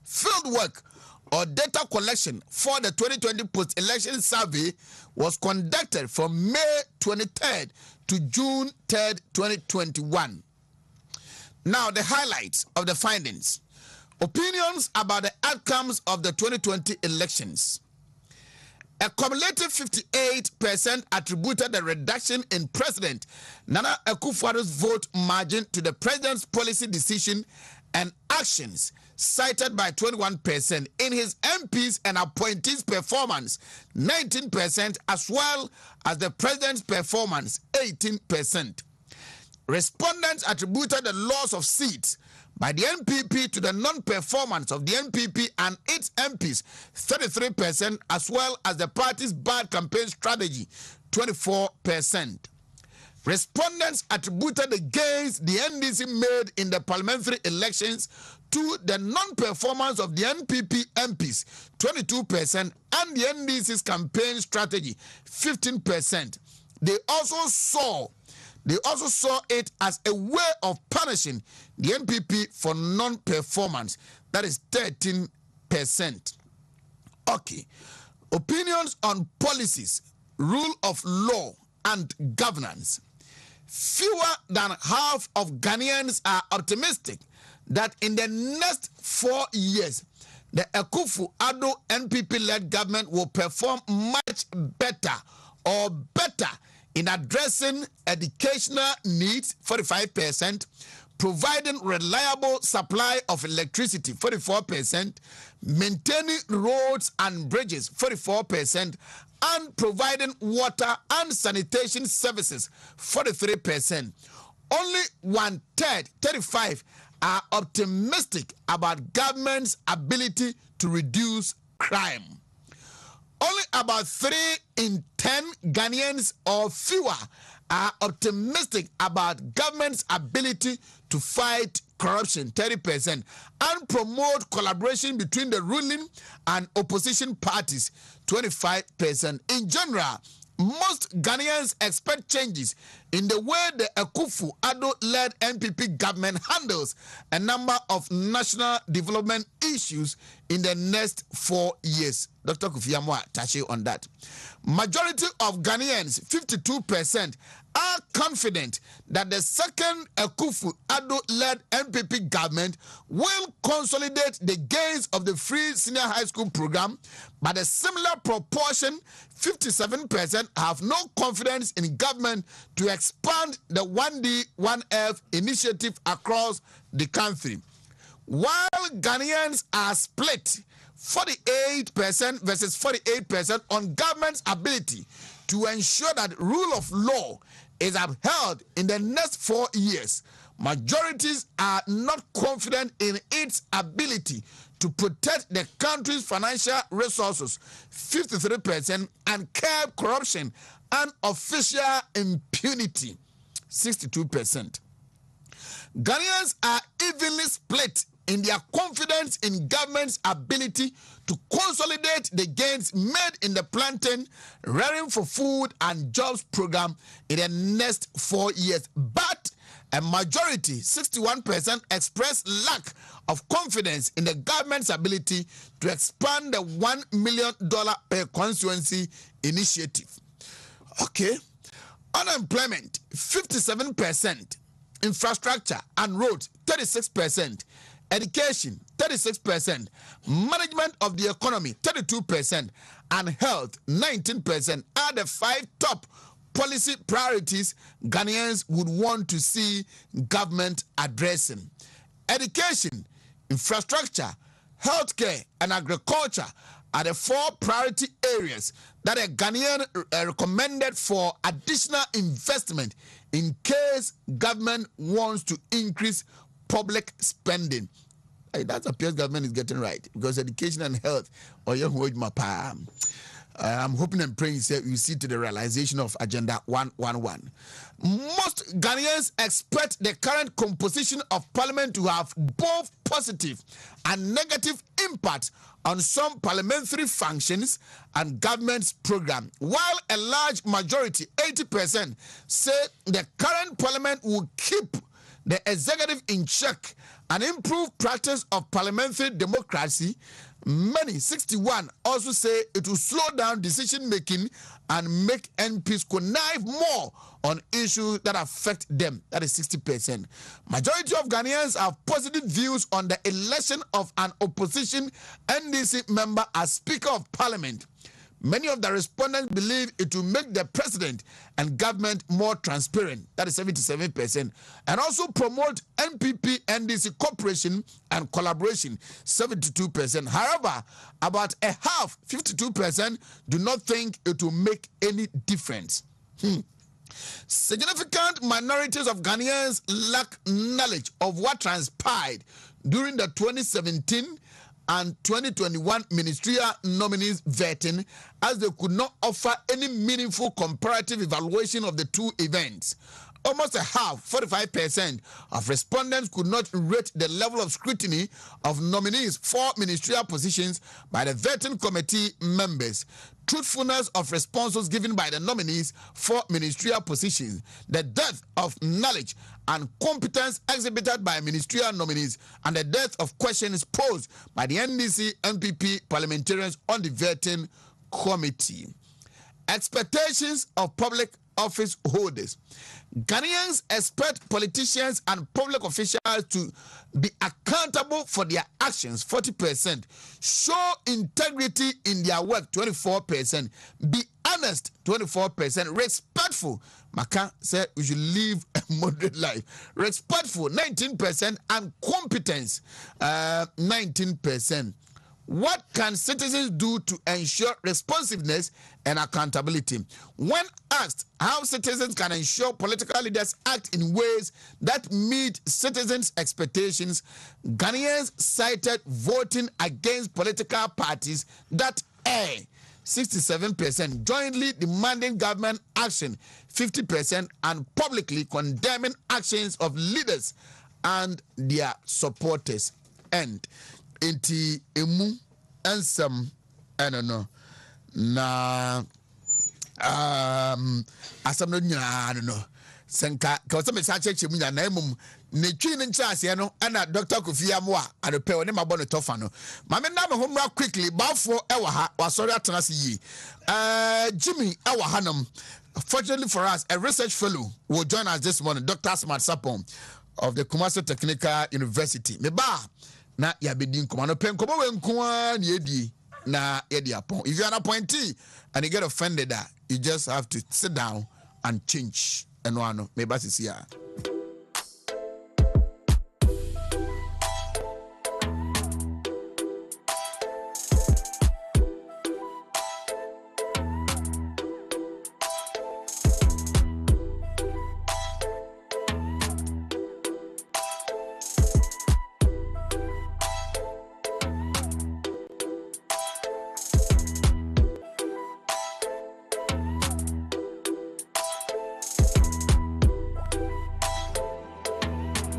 Field work or data collection for the 2020 post-election survey was conducted from May 23rd to June 3rd, 2021. Now, the highlights of the findings. Opinions about the outcomes of the 2020 elections. A cumulative 58% attributed the reduction in President Nana Akufo-Addo's vote margin to the president's policy decision and actions, cited by 21% in his MPs and appointees' performance, 19%, as well as the president's performance, 18%. Respondents attributed the loss of seats by the NPP to the non-performance of the NPP and its MPs, 33%, as well as the party's bad campaign strategy, 24%. Respondents attributed the gains the NDC made in the parliamentary elections to the non-performance of the NPP MPs, 22%, and the NDC's campaign strategy, 15%. They also saw it as a way of punishing the NPP for non-performance. That is 13%. Okay. Opinions on policies, rule of law, and governance. Fewer than half of Ghanaians are optimistic that in the next 4 years, the Akufo-Addo NPP-led government will perform much better in addressing educational needs, 45%, providing reliable supply of electricity, 44%, maintaining roads and bridges, 44%, and providing water and sanitation services, 43%. Only 1/3, 35%, are optimistic about government's ability to reduce crime. Only about 3 in 10 Ghanaians or fewer are optimistic about government's ability to fight corruption, 30%, and promote collaboration between the ruling and opposition parties, 25%. In general, most Ghanaians expect changes in the way the Akufo-Addo-led NPP government handles a number of national development issues in the next 4 years. Dr. Kofi Amwa touched on that. Majority of Ghanaians, 52%, are confident that the second Akufo-Addo-led NPP government will consolidate the gains of the free senior high school program, but a similar proportion, 57%, have no confidence in government to expand the 1D, 1F initiative across the country. While Ghanaians are split 48% versus 48% on government's ability to ensure that rule of law is upheld in the next 4 years, majorities are not confident in its ability to protect the country's financial resources, 53%, and curb corruption and official impunity, 62%. Ghanaians are evenly split in their confidence in government's ability to consolidate the gains made in the plantain, rearing for food and jobs program in the next 4 years. But a majority, 61%, express lack of confidence in the government's ability to expand the $1 million per constituency initiative. Okay. Unemployment, 57%. Infrastructure and roads, 36%. Education, 36%. Management of the economy, 32%. And health, 19%. Are the 5 top policy priorities Ghanaians would want to see government addressing. Education, infrastructure, healthcare, and agriculture are the 4 priority areas that a Ghanaian recommended for additional investment in case government wants to increase public spending. That appears government is getting right, because education and health, I'm hoping and praying you see to the realization of Agenda 111. Most Ghanaians expect the current composition of parliament to have both positive and negative impact on some parliamentary functions and government's program, while a large majority, 80%, say the current parliament will keep the executive in check and improve practice of parliamentary democracy. Many, 61, also say it will slow down decision making and make MPs connive more on issues that affect them. That is 60%. Majority of Ghanaians have positive views on the election of an opposition NDC member as Speaker of Parliament. Many of the respondents believe it will make the president and government more transparent. That is 77%. And also promote NPP NDC cooperation and collaboration, 72%. However, about a half, 52%, do not think it will make any difference. Significant minorities of Ghanaians lack knowledge of what transpired during the 2017 and 2021 ministerial nominees vetting, as they could not offer any meaningful comparative evaluation of the 2 events. Almost a half, 45%, of respondents could not rate the level of scrutiny of nominees for ministerial positions by the vetting committee members, truthfulness of responses given by the nominees for ministerial positions, the depth of knowledge and competence exhibited by ministerial nominees, and the depth of questions posed by the NDC NPP parliamentarians on the vetting committee. Expectations of public office holders. Ghanaians expect politicians and public officials to be accountable for their actions, 40%. Show integrity in their work, 24%. Be honest, 24%. Respectful. Maka said we should live a moderate life. Respectful, 19%. And competence, 19%. What can citizens do to ensure responsiveness and accountability? When asked how citizens can ensure political leaders act in ways that meet citizens' expectations, Ghanaians cited voting against political parties that 67%, jointly demanding government action, 50%, and publicly condemning actions of leaders and their supporters. And enti emu ensem eno na asam no nyina no senka ka o se me sa cheche mu nya na emum ne twi ne nkyase no ana Dr. Akufo-Addo a adope oni mabɔ ne tofa no ma me na me homra quickly bafo ewa ha wasori atena se yi Jimmy ewa hanam. Fortunately for us, a research fellow will join us this morning, Dr. Smart Sapon of the Kumasi Technical University. Meba na yabedin komano pen kobo wenkwa ni edi na edi apon. If you are an appointee and you get offended, you just have to sit down and change. And one meba sisi ya.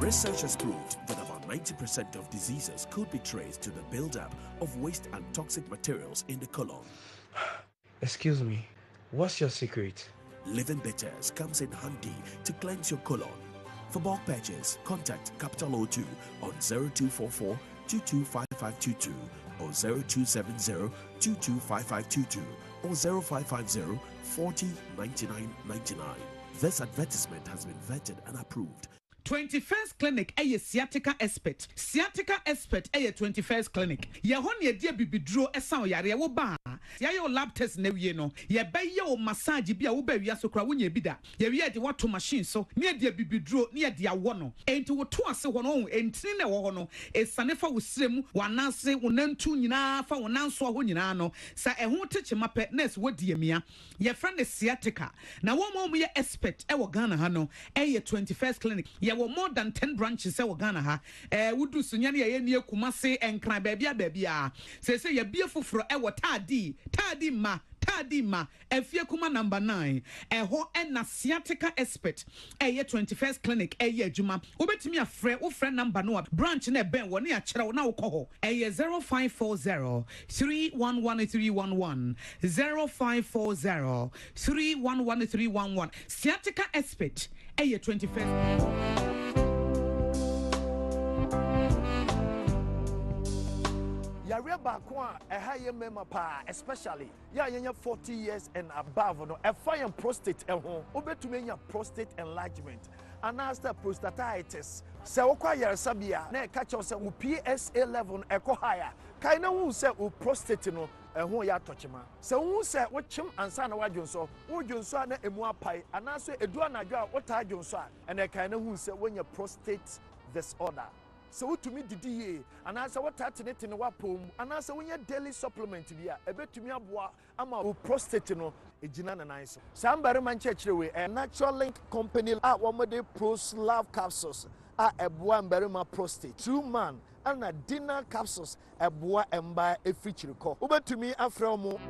Research has proved that about 90% of diseases could be traced to the buildup of waste and toxic materials in the colon. Excuse me, what's your secret? Living Bitters comes in handy to cleanse your colon. For bulk purchase, contact Capital O2 on 0244 225522 or 0270 225522 or 0550 40 9999. This advertisement has been vetted and approved. 21st clinic a sciatica expert 21st clinic ye hon ye dia bibidro esan yare wo ba ya yo lab test na wie no ye be ye o massage bi a wo ba wi asokra wo nya bi da ye wi de wato machine so ne dia bibidro ne dia wo no enti wo to ase ho no entini na wo ho no esane fa wo sirem wananse wo nantu nyina fa wo nanso ho nyina no sa ehun teche mape nurse wo die mia ye friend sciatica na wo mo ye expert e wo Ghana ha no e 21st clinic ye were more than 10 branches in Ghana ha wudu sunyane ye nie Kumasi enkran baabi say ye bia foforo e wo tadi ma efie kuma number 9 ho na sciatica expert 21st clinic adwuma obetimi afre wo frɛ number no branch na ben wo ne a kyerɛ wo na wo kɔ ho 0540 311311 0540 311311 sciatica expert 21st. Yare bakwa a member pa especially ya 40 years and above no a fire prostate obetumi prostate enlargement and after prostatitis se okwa yare sabia na catch us PSA level echo higher kaina hu se prostate no ehun ya tochima se hu se wo chim ansa na wadwonso wodwonso na emu apai anaso edu anadwo a wota adwonso a ene kaina hu se wonya prostate disorder. So to me didi and answer what tatinate in wapom and answer when your daily supplement via a bit to me aboa ama prostate no a jinana nice. Somebody man church way a natural link company at 1 day pros love capsules at a boa and berima prostate 2 man and a dinner capsules a boa and buy a feature call over to me after more.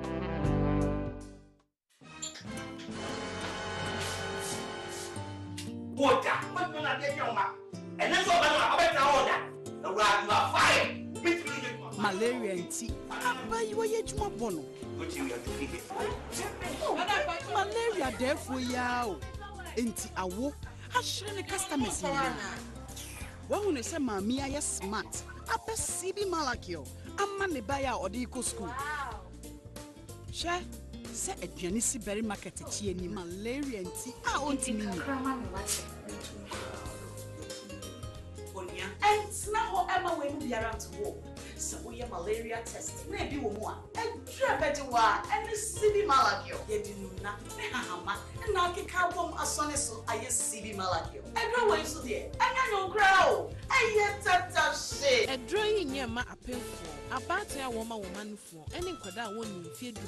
Water, what will I get your mouth? And that's all about the are fired. Malaria and tea. You are yet more bono. Malaria, therefore, yaw. Ain't I walk? I shouldn't a customers. One say, Mammy, I am smart. Upper CB Malakio. I'm money buyer or the eco school. Share. Say a Janisi berry market any malaria and tea. I want to mean. And now Emma will be around to walk. So we have malaria test. Maybe one. And better one. And the CB Malakio. You do not. And now can come as soon as I CB Malakio. And no way so there. And I don't grow. And yet that shit. A drawing your ma appeal for. About a woman for. Any quada one feed me.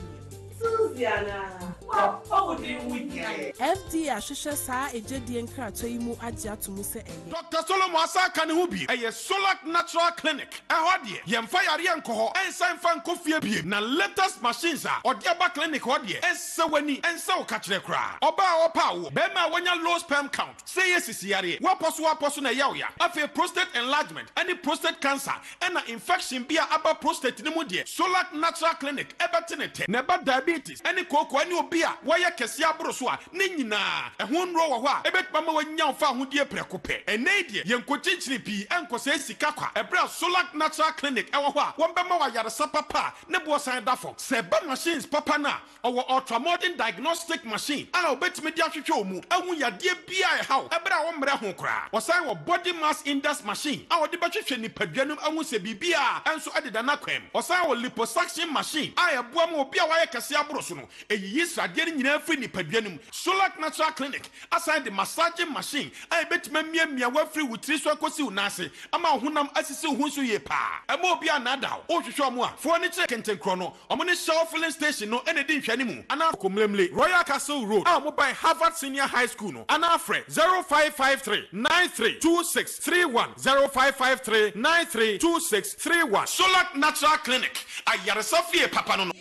Susiana, what would you with FD Ashisha sa ejedi enkrato imu agia to muse enye. Dr. Solomon Asa Kanehubi, a Solak Natural Clinic. A hodie, Yemfire Yanko, and San Francofia Bie, na latest machines or Diaba Clinic hodie, and so when and so catch the cry. Oba or power, Bema when your low sperm count. Say yes, Sierra, waposu na yawya, after prostate enlargement, any prostate cancer, and an infection be about prostate nimudie. Solak Natural Clinic, Ebertinete, never diabetes any koko any obia waya kesia brosua ninyina ehun ro wo ho a ebetuma wanya fa hodie prekope enedie yenkochinchini pi enkose sika kwa ebra Solak Natural Clinic ewo ho a wombema wa yaresa papa ne bo san dafo seba machines papa na owo ultramodern diagnostic machine a obetumi dia hwehwe omu ehun yade bia ehaw ebra wo mre ho kra wosan wo body mass index machine a wode behwehwe nipadwanum ehun se bibia enso adeda na kwem wosan wo liposuction machine a eboa ma obi a waye kese abroso no eyiyi srade ni nyina afri nipadwanum Solak Natural Clinic aside the massaging machine a ebetuma miamia wafri wutri so akosi unase ama honam asisi hunso ye pa ema obi anada o hwehwe omo a fo ni kire kenten kro no omo ni Shell filling station no ene di nhwane mu ana komlemle Royal Castle Road a mo by Harvard Senior High School no ana frɛ 0553 932631 0553 932631 Solak Natural Clinic ayare safie papa no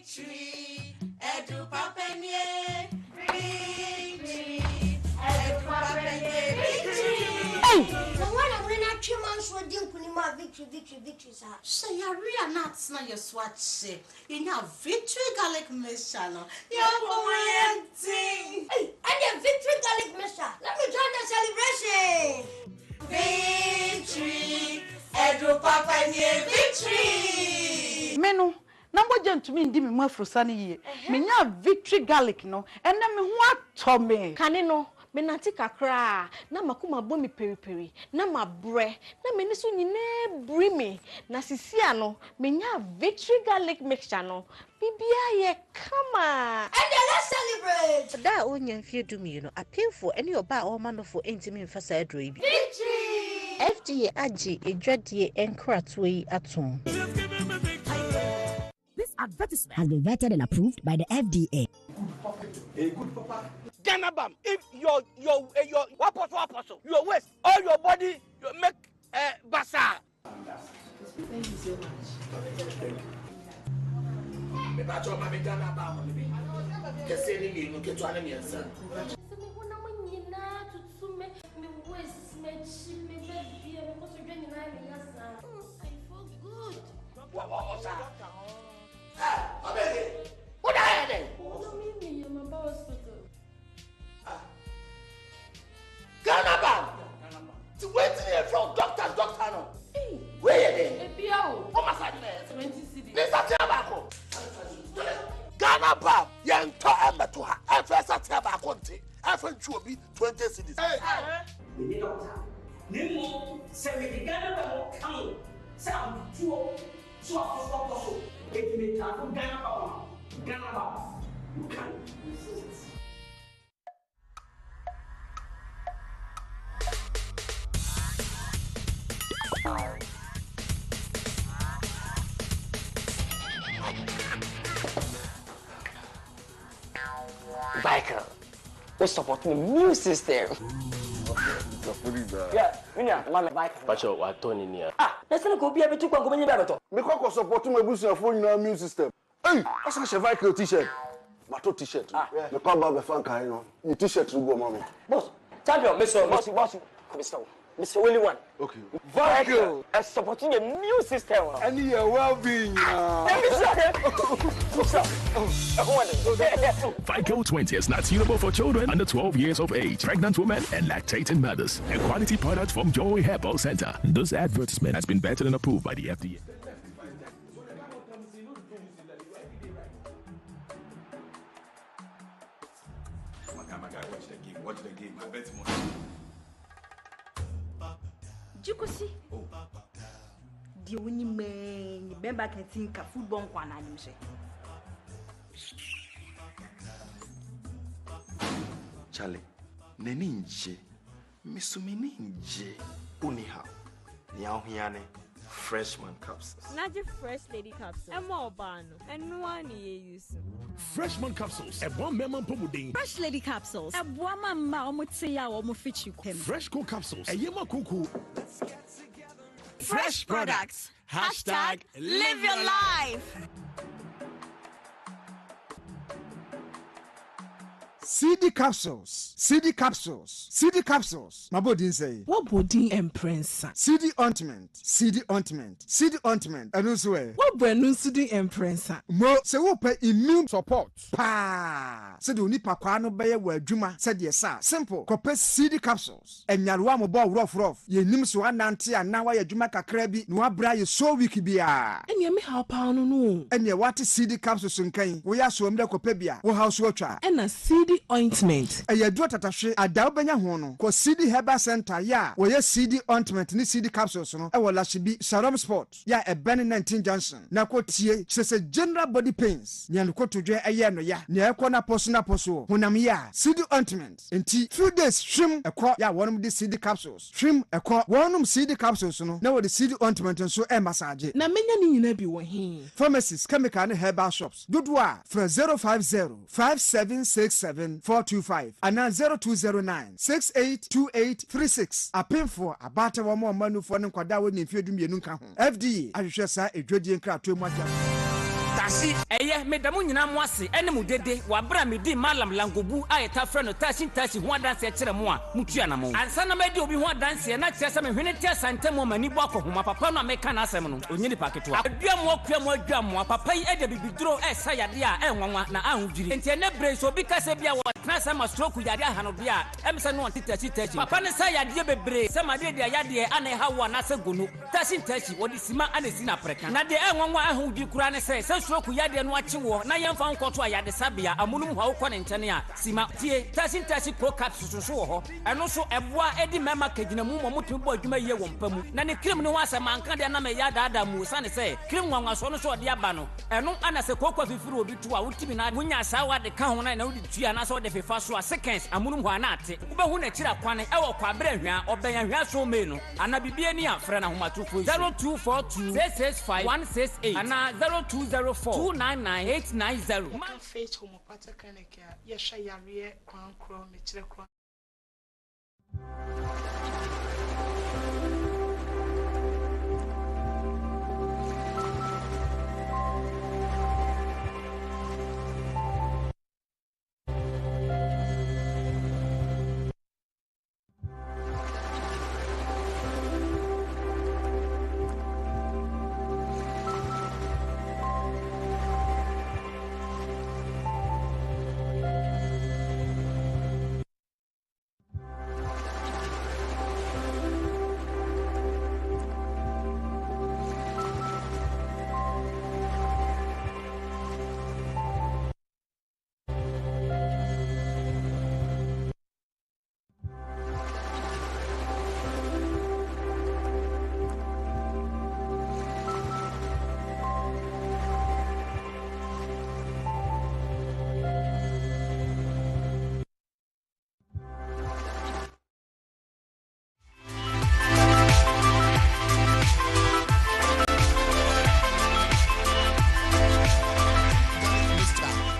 Victory, edu papenie. Victory, edu papenie. Victory. Hey, no one I'm going to months for doing victory, sir. Say you are not your swatch. In your victory garlic mixture, no. You're going Hey, and the victory garlic mixture. Let me join the celebration. Victory, edu papenie. Victory. Menu. Number gentlemen ndi me mafrosa ne ye. Menya victory garlic no. Ena me ho atome. Kane no. Me nati kakra na makuma bo mi periperi na mabre na me niso nyine bri me na sisia no menya victory garlic mixture no bibia ye kama and then let's celebrate da onya fie dumi you know appeal for any oba or man for intimi mfasa adro ibi victory FDA agi edwadie enkrato yi atom. This advertisement has been vetted and approved by the FDA. A good papa. Ganabam, if your apostle, your waist, all your body, you make bazaar. Thank you so much. What are you doing? Ganabam! To wait here from doctor no. Where you then? Oh my God, 20 cedis. This is Tiabako. Ganabam! Yanto Ematuha. First Tiabako. Every 20 cedis. Hey! We need doctor. Nemo, say we Ganabam come. Say I'm too. So if you make time from Ganabam, you can resist. Michael, we support the new system. Yeah, Mama Michael. Pacho, what Tony near? Let's not go be able to go in the Me ko support my business for your new system. Hey, I say Michael t-shirt. Mato t-shirt. Me ko ba be fan kai no. Ni t-shirt go mama. Boss, champion, Mr. Mr. Willie one. Okay. Michael, supporting a new system. And your well-being. FICO 20 is not suitable for children under 12 years of age, pregnant women, and lactating mothers. A quality product from Joy Herbal Center. This advertisement has been vetted and approved by the FDA. Watch the game. I bet more. Jikosi. Oh. The only man, remember can think of football one and say. Charlie, neninje, misumininje, uniha, nyauhiane, freshman capsules. Naji fresh lady capsules. Emo obano, and one ye use. Freshman capsules. A one member pomuding. Fresh lady capsules. A woman ma omutia omufichu. Fresh co capsules. A yema kuku. Fresh products. Hashtag live your life. CD capsules. CD capsules. CD capsules. My body say. What body imprensa? CD ointment. CD ointment. CD ointment. And also what brand CD imprensa? Mo se wo pe immune support. Pa. Se do nipa kwa no be wa adwuma said yes sir. Simple. Kope CD capsules. Enyarewa mo bo rough. Ye nim so anante ana wa adwuma kakra bi no abra ye so week bia. Enya me how pa no. Enya what CD capsules nkan. Wo ya so mde kope bia. Wo house watcha. Ena CD ointment. Eye do tatahwe ada obenya ho no. Ko CD Herbal Center ya. Wo ye CD ointment ni CD capsules no. E wo Lashibi Sharom Sport. Ya e Ben 19 Junction. Na ko tie se general body pains. Nya no ko todwe eye no ya. Na e ko na poso honam ya. CD ointment. Enti 2 days shrim e ko ya wonum di CD capsules. Shrim e ko wonum CD capsules no. Na wo di CD ointment so e massage. Na menya ni nyina bi wo he. Pharmacies, chemical and herbal shops. Dudwa for 050-5767-425 and 0209-682836. A pin for a batter one more manu for an kwadawo ni fiedum yenunka. FDA, I shall say a dreading crowd to my Tashi, medamu nyina mo ase ene mu dede wa bra me di malam langobu ayeta frɛ no tashi ho dance kyerɛ mo a mutua na mo ansa na medi obi ho dance na kyerɛ sɛ me hwene tia sante mo mani bo akɔhoma papa no ameka na asɛm no onye ni paketo adua mo akua mo adua mo papa yi ede bibiduro ɛsa yade a ɛnwanwa na ahudwiri enti ene bre so obi kase bia wo tena sɛ ma stroke yade ahano bia emse no ɔnte tashi papa ne sa yade bebre sɛ ma de yade ana hawo na sɛ gono tashi wodi sima ana si na preka na de ɛnwanwa ahudwi kura ne sɛ stroke yade no achiwo na yemfa nkoto ayade sabia amunum hwa ukɔ ne nkyene a sima tie tashi pro capsules so ho ɛno so ɛboa edi mema kagina mu mo mutum bo adwuma yie wɔ mpamu na ne cream ne ho asɛm anka de na me yada mu sane sɛ cream nwanwa so no so ɔde aba no ɛno ana sɛ kokɔ fifiri obi to a wotimi na munya sawa de ka ho na wodi tua na so de fefa so a seconds amunum hwa na ate wobɛhu na kyira kwane ɛwɔ kwa bra hwa ɔbɛnya hwa so me no ana bibie ni afrɛ na homatofo 0242 665 168 ana 0204 299-890. Man face homeopathic clinic. Yes, I am here. Crown, Mitchell.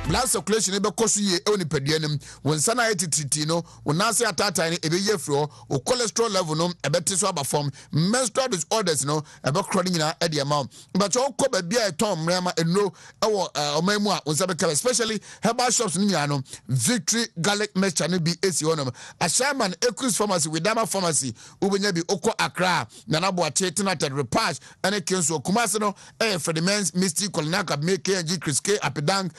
blood circulation ebe koso ye e onipadua nim wonsa na yetititi no wonase atata ne ebe ye fro o cholesterol level no ebe te so aba form menstrual disorders no ebe crowding na e de amount but o ko ba bia eton mrema eno e wo omamu a wonsa be kala especially herbal shops ni nya no Victory garlic mixture no bi esi honom a Sherman Equus pharmacy with Dama pharmacy ubenya bi okọ Accra na na bo ate tenated repatch ene kenso Kumasi no for the men's Misty Kolinaka make KNG Chris K Apidang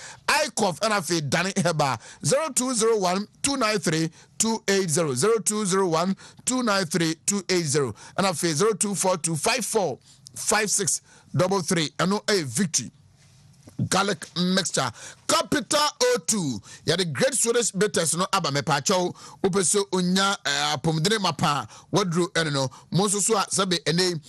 Cough and I feel Danny Heba 0201 293 280 0201 293 280 and I feel 0242 54 5633 and no a victory garlic mixture capital O2 ya the great Swedish bitters no aba me pacho opeso onya apomdene mapa wadru ene no monso so sabe ene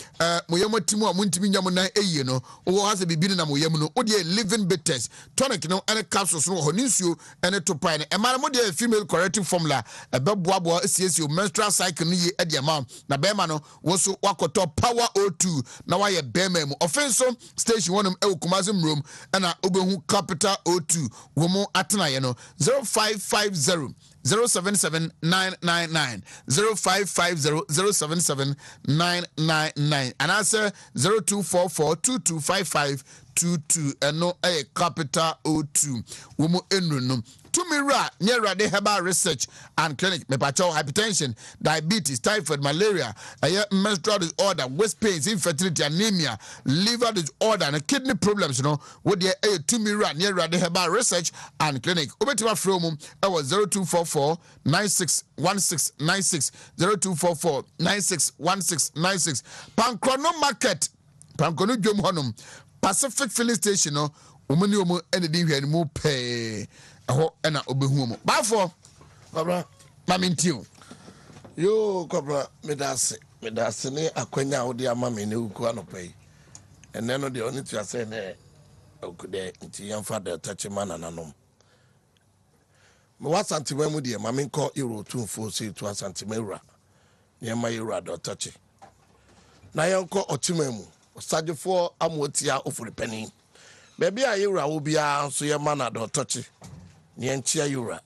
moyamatimu a muntimi nyam nan eye no wo ha se bibini na moyam no ode living bitters tonic no ene capsules no ho ninsuo ene to pai ne emara mo de female corrective formula ebeboabo asiesi menstrual cycle no ye ade ma na bema no wo so wakoto power O2 na waye bema mu offenso station wonum e Kumasi room na obehu capital O2 womo atena ye no 0550 077999 0550 077999 and answer 0244 2255 22 eno a capital O2 womo enunum Tumira near the herbal research and clinic mepacho hypertension, diabetes, typhoid, malaria, menstrual disorder, waist pains, infertility, anemia, liver disorder, and kidney problems, you know, with the Tumira near the herbal research and clinic. Obetima from our 0244 961696 0244 961696 Pancrono Market, Pancrono Jom Honum, Pacific Filling Station, no, woman, you anything here, more pay. Ho ena obehumo bafo Kobra mamintiu yo Kobra medase ne akwanya odi ama me ne uku anopai ene no de oni tua say ne okude nti yamfa de touch man nanom me wasantima mu de ma menko euro 2 say 2 santima euro ne ma euro do touch na yanko otima mu osagefo amotia ofuri pani baby a euro obia so ye man do touch Nientia Yura.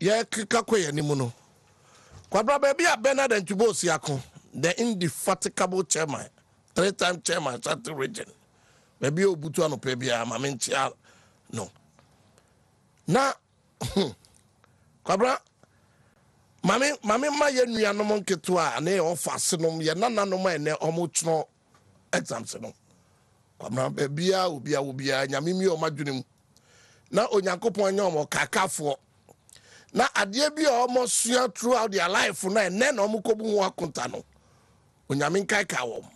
Ye kikakwe ya nimuno. Kwa baby a Bernard and Tubosi Yako, the indefatigable chairman, 3-time chairman, Sati region. Baby Obutuano Pebia, Mamentia, no. Na, Kwabra, Mami, my yen no monkey to a ne or fastenum, ye nana no man, ne almost no exams. Kwabra, Babia, Ubia, Yamimi or Majunim. Na onyankopon nyom kakafo na ade bi almost sua throughout their life na ene na omukobu ho akonta no onyamin kai ka wom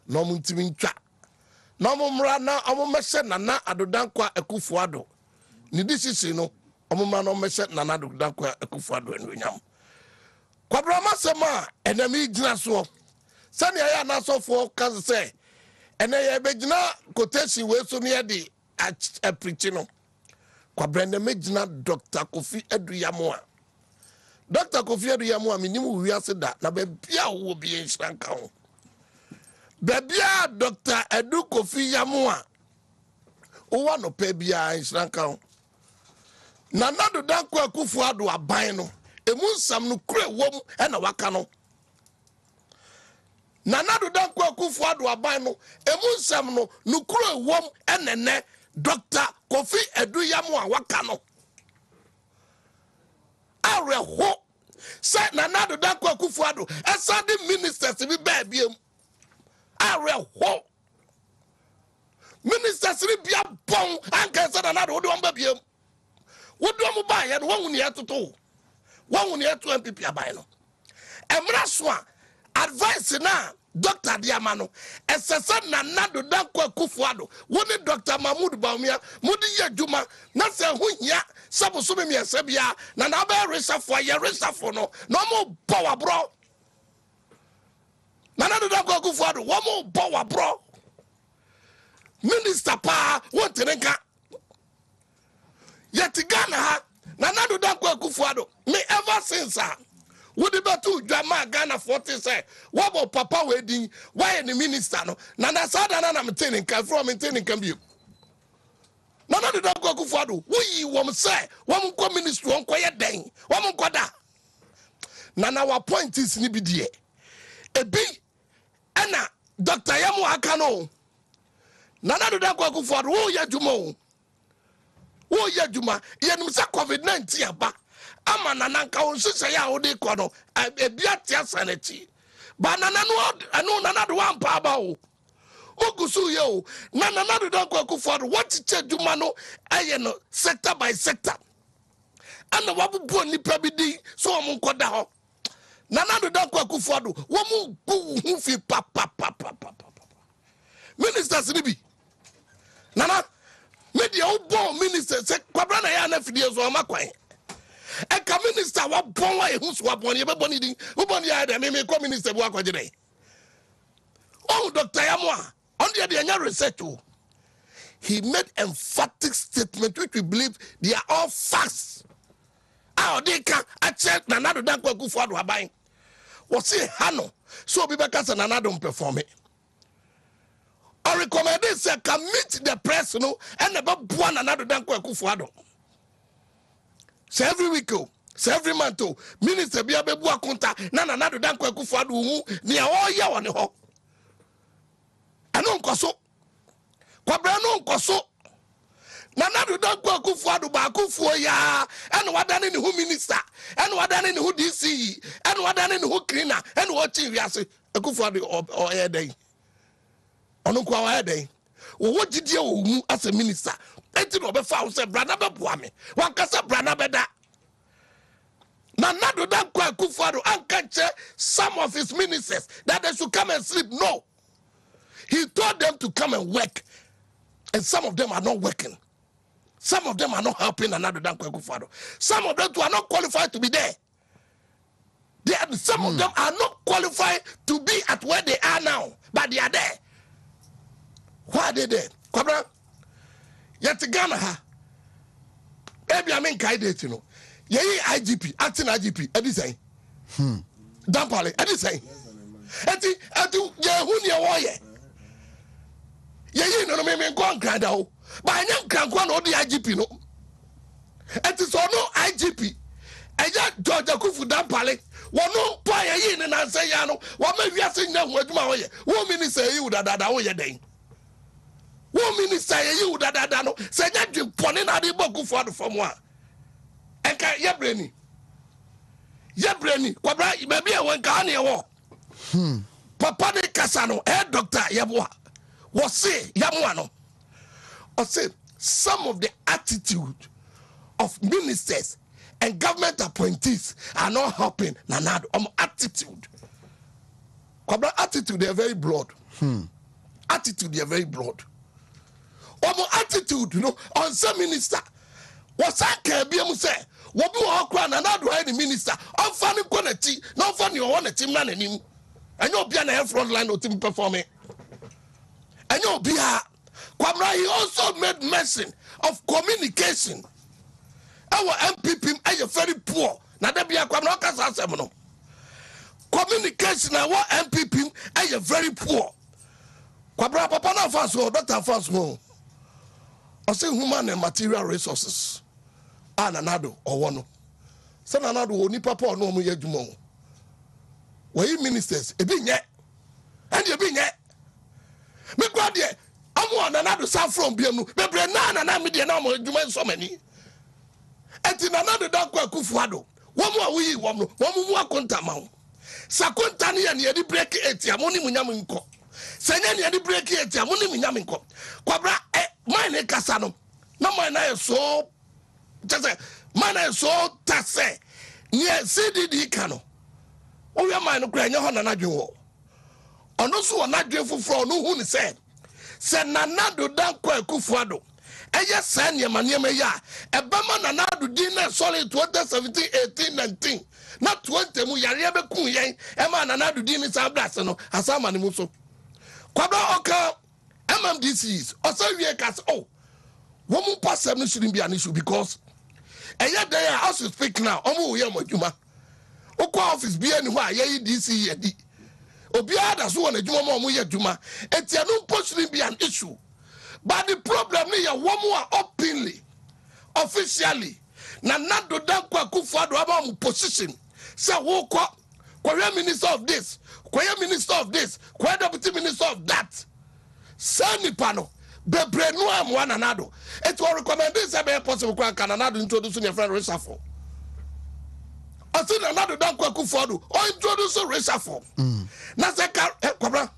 na omuntimi ntwa na omumra na omumese na adodankwa Akufo-Addo ni disisi no omumra na omese na adodankwa Akufo-Addo enyam kwabra masema enemi gina so sani aya na sofo kan se ene ye begina quotation we so ne de a preaching no kwa brenda mejina Dr. Akufo-Addo Yamoa. Dr. Akufo-Addo Yamoa minimu wiase da na bebia wo bi enhranka ho. Bebia Dr. Akufo-Addo Yamoa. O no pe bia enhranka ho. Na nado danko Akufo-Addo aban no. Emu nsam no kure wom e na waka no. Na nado danko Akufo-Addo aban no. Emu nsam no nukure wom enene Dr. Akufo-Addo Yamoa wakano. Are ho. Say na nado danko Akufo-Addo. Esa di ministers bi baabiem. Are ho. Ministers bi bia bon anka esa na nado wo baabiem. Wo do mo ba ye no wo huni etoto. Wo huni eto MPP aban no. Emra so a advice na Dr. Diamano, SSN na nado danko Akufo-Addo, woni Dr. Mahmoud Baumia, mudi ye juma, na se hunya, sabu sumi mi esebia, na nabe resafo, ye resafo no mo power bro. Na nado danko Akufo-Addo, womo power bro. Minister pa, wontenenka. Yeti Ghana ha, na nado danko Akufo-Addo, me ever since would be to Jama Ghana 40 say, Wabo Papa wedding, why any minister no? Nana Sada and I'm telling from maintaining can be. None of the dog Akufo-Addo, we won't say, one come minister, one quiet day, one quada. Nana, our point is Nibidie. A B, Anna, Dr. Yamu Akano. Nana the dog Akufo-Addo, oh, Yajumo. Oh, Yajuma, Yanumsa COVID-19 aba. Ama nananka onse ya ode kono ebiatia saneti ba nananu anu nanadu wan pa ba o ogusu ye o nanadu danko Akufo-Addo what chejuma no aye no sector by sector ana wabubu nipa bi di so omo nkoda ho nanadu danko Akufo-Addo wo mu gu hu fi pa ministers ni bi nana media obo ministers se kwabra na ya na fidie so amakwan Eka minister wa bon wa ehunsu wa bon ye be boni din wo boni ya de me ko minister bu akwaje dey oh Dr. Yamoa on the anya research he made emphatic statement which we believe they are all facts they can check na nado danko Akufo-Addo aban was say hano so be beka say na nado perform it or recommend say can meet the press no and never bua na nado danko Akufo-Addo. So every week, so every month, minister be abebu akunta na nado danko Akufo-Addo hu ni all ya woni ho. Ano nkoso. Kwabrano nkoso. Nana do dan kwa Akufo-Addo ba Akufo ya and wadane ni who minister and wadane ni who DC and wadane ni who cleaner and what chiwiase Akufo-Addo or heading ono kwa heading wo gidie wo mu as a minister enti no be fa wo se brana be boa me wan kasa brana be da Nana do dan kwa Akufo-Addo anka some of his ministers that they should come and sleep. No, he told them to come and work, and some of them are not working. Some of them are not helping another than Akufo-Addo. Some of them too are not qualified to be there. Some of them are not qualified to be at where they are now, but they are there. Why are they there? Kwabra, yet Ghana ha. Maybe I mean kaide, you know. Ye IGP, acting IGP, Eddie say. Dampale, Eddie say. Eddie, ye warrior. Ye no me go and grind out. But I am Krankwan or the IGP, no. It is no IGP. And yet, George Akufo-Addo, one no pay in and answer Yano, what may we are saying now with my way. 1 minute say you that are your day. 1 minute say you that are no, say that you pointing at the Akufo-Addo from one. And can ye brainy? Ye brainy, Quabra, maybe I went Ghana war. Papa de Casano, doctor Yabwa, was say Yamuano. Or say some of the attitude of ministers and government appointees are not helping Nanado. Attitude. Attitude, they are very broad. Attitude, they are very broad. Attitude, you know, on some minister. What's that can be say? What do you cry Nanado any minister? I'm funny quality, not funny or one a team man and you'll be an air front line or team performing. And you'll be Kwabra, he also made mention of communication. Our MPP are very poor. Now there be a Kwabra communication. Our MPP are very poor. Kwabra, Papa na fast go, Dr. Fast go. I say human and material resources. Nanado or one. So Nanado oni papa no mu yejumo. We ministers e be nye. And you be nye. Me kwa de amu Nanado sa from biemu. Bebre na me de na mo adwuma so mani. Enti Nanado da kwa Akufo-Addo. Wo mu awi wo mu mu akonta ma wo. Sakonta ne ye de break etia mo ni munyam nko. Senya ne de break etia mo ni munyam nko. Kwabra mine kasa no. Na mine na so just mine is so tase. Near CDD kano. O ya mine kra nya ho Nanado wo. Ono so Nanado fufro no hu ni say. Se Nanado dan kwa Akufo-Addo. Eye san ye maniema ya. Ebama Nanado din na solid 2017, 18, 19. Na 20 mu yare be kun yen. Ema Nanado din ni sa blase no. Asama ni mu so. Kwabra oka MMDCs. Osa wie kas oh. Womu pasem no shouldn't be an issue because eye there as you speak now. Omo wo ye madwuma. Okwa office bi ani ho a ye DC ye di. Obia da so na adwuma ma omo ye adwuma. Etia no shouldn't be an issue. But the problem is that women openly, officially, Nanado dan kwa Akufo-Addo about mu position. Say who kwa minister of this, kwa minister of this, kwa deputy minister of that. Say ni pano, bebre no am one Nanado. It will recommend this be possible kwa Nanado introduce your friend reshuffle. I see Nanado dan kwa Akufo-Addo or introduce reshuffle. Na say kwabra.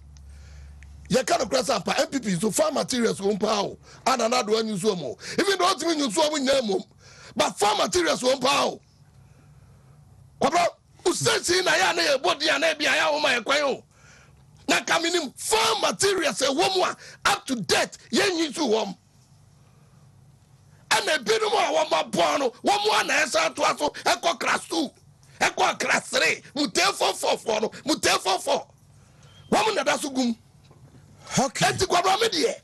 You can't press up MPP so farm materials won't power and another one you so more. Even though it's when you so name, but farm materials won't power. Kwabra, who says in a body and a bia my acquire. Now coming in farm materials a woman up to death, yen you to one. And a bit more one more one answer to us, echo class 2, echo class 3, mutel 4, mutel 4. Woman that's a okay. Eti kwa bra medie.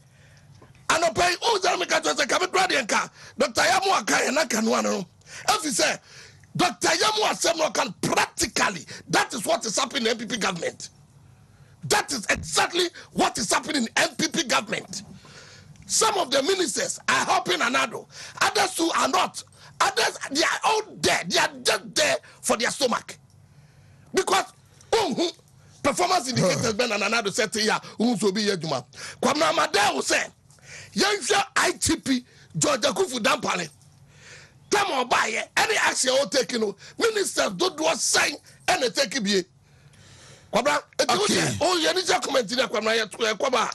Anopai o zara me ka to se ka me brade nka. Dr. Yamu aka na kanwa no. If say Dr. Yamu asem no can practically that is what is happening in MPP government. That is exactly what is happening in MPP government. Some of the ministers are helping Nanado. Others who are not. Others they are all there. They are just there for their stomach. Because performance indicators ben Nanado said here who so be yejuma. Kwamna Mada will say yɛnhwɛ ITP George Akufo-Addo dampale tama ɔbaayɛ ɛne action a ɔtake no ministers dodoɔ sɛn ɛna take bie kwabra ɛti wo sɛ ɔyɛ ne gya comment ne akwamna yɛ kwaba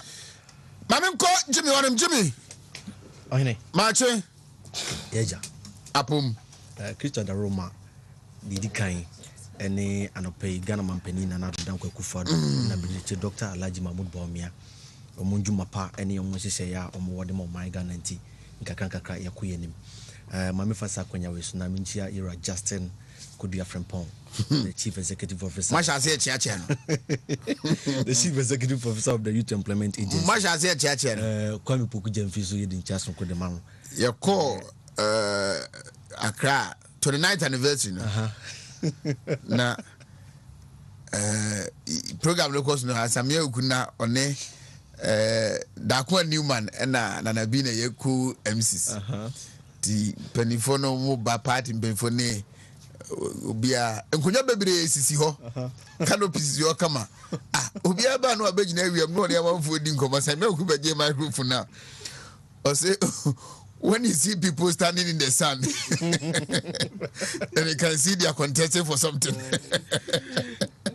mame nkɔ Jimmy wɔnem Jimmy ɔhene maakye yɛgya apom Kristo da Roma didi kan ɛne anɔpɛ Ghana mampani Nana Addo Dankwa Akufo-Addo na bɛdete Dr. Alhaji Mahmoud Bawumia ɔmo ndwuma pa ɛne ɔmo hyehyɛ a ɔmo wɔde ma ɔman Ghana nti nkakra yɛkɔ yɛnim mame fa sa kwanya we so na menchia era Justin Kodua Frempong the chief executive officer Masha say chia no the chief executive officer of the Youth Employment Agency Masha say chia no Kwame Poku Jamfi so yedi ncha so ko de ma no ye call Accra 29th anniversary no na program locals no asamia ukuna one Dakwa Newman na Nanabi na yeku MCs di penifo no mo ba party penifo ne obia enkonya bebre sisi ho canopy sisi ho kama obia ba no abegina wiam no ne amanfo di nkoma sai me ku beje microphone now or say when you see people standing in the sun and you can see they are contesting for something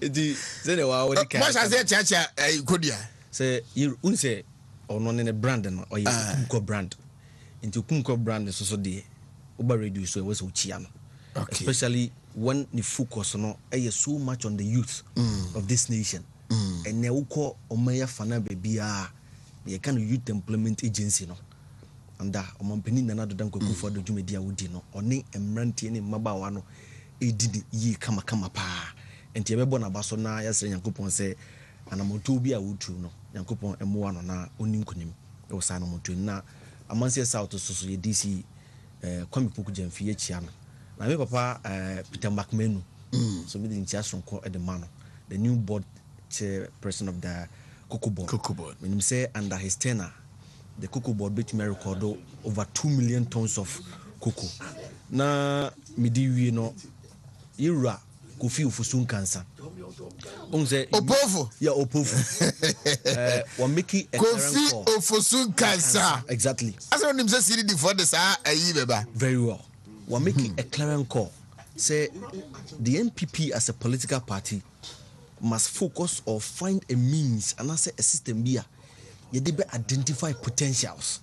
the say wa what can Masha say chacha Kodua say you unse ono ne brand no or you brand into Kumko brand so de Uber radio so was uchia no especially when the focus no so much on the youth of this nation and ne uko omaya fana bebia ye kind of youth employment agency no and that omampani Nana Addo Dankwa Akufo-Addo dwumedi a wodi no one emrantie ne mmabawa no edidi yi kama pa enti ebebo na baso na yasre Nyankopon se anamoto bi a wotu no Nyankopon emoa no na oni nkonim e wo sa na moto na amanse south so ye DC Kwame Poku Jamfi ye chia no na me papa Peter Macmenu so me din chia sonko e de man the new board chairperson of the Cocoa Board meaning say under his tenure the Cocoa Board may record over 2 million tons of cocoa na midi no ira Kofi Ofosun cancer Opofu yeah Opofu we're making a Kofi Ofosun cancer exactly as when him say CD for this beba very well we're making a clarion call say the NPP as a political party must focus or find a means and answer a system here you be identify potentials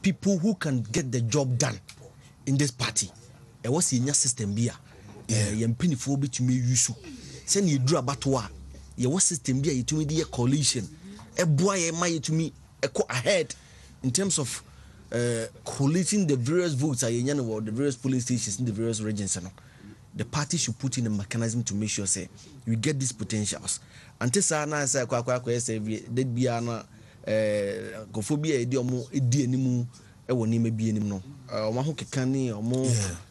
people who can get the job done in this party e was in your system here yɛn mpanyinfoɔ betumi use sɛ ne yɛduru abato a yɛwɔ system bi a yɛtumi de yɛ coalition ɛboa yɛ ma yɛtumi ɛkɔ ahead in terms of collating the various votes a yɛnya no the various polling stations in the various regions no the party should put in a mechanism to make sure say we get these potentials until saa na sɛ akɔ sɛ that bia na nkɔfoɔ bi a yɛde ɔmo edi animu ɛwɔ nneɛma bi anim no ɔmo ho keka ne ɔmo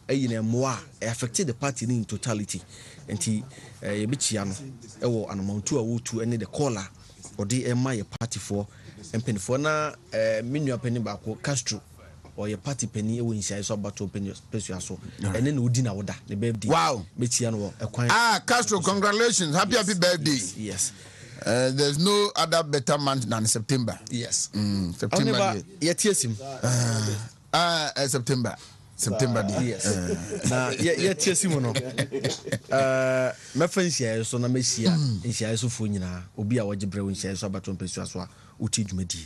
ɛyi na mmoa affected the party in totality nti yɛbɛkyia no ɛwɔ anamantu a wotu ɛne the caller ɔde ɛma yɛ party for mpanyinfoɔ na me nua panyin baako Castro ɔyɛ party panyin ɛwɔ nhyia so abato panyin pesua so ɛne na odi na woda ne birthday wow bɛkyia no wɔ ɛkwan Castro congratulations happy birthday yes. There's no other better month than September. Yes. September. September. Yes. Na yetiesim no. Mefa nhia so na mehia nhia so fo nyina obi a wagibre wo nhia so abato mpesua so a uti dwumadi.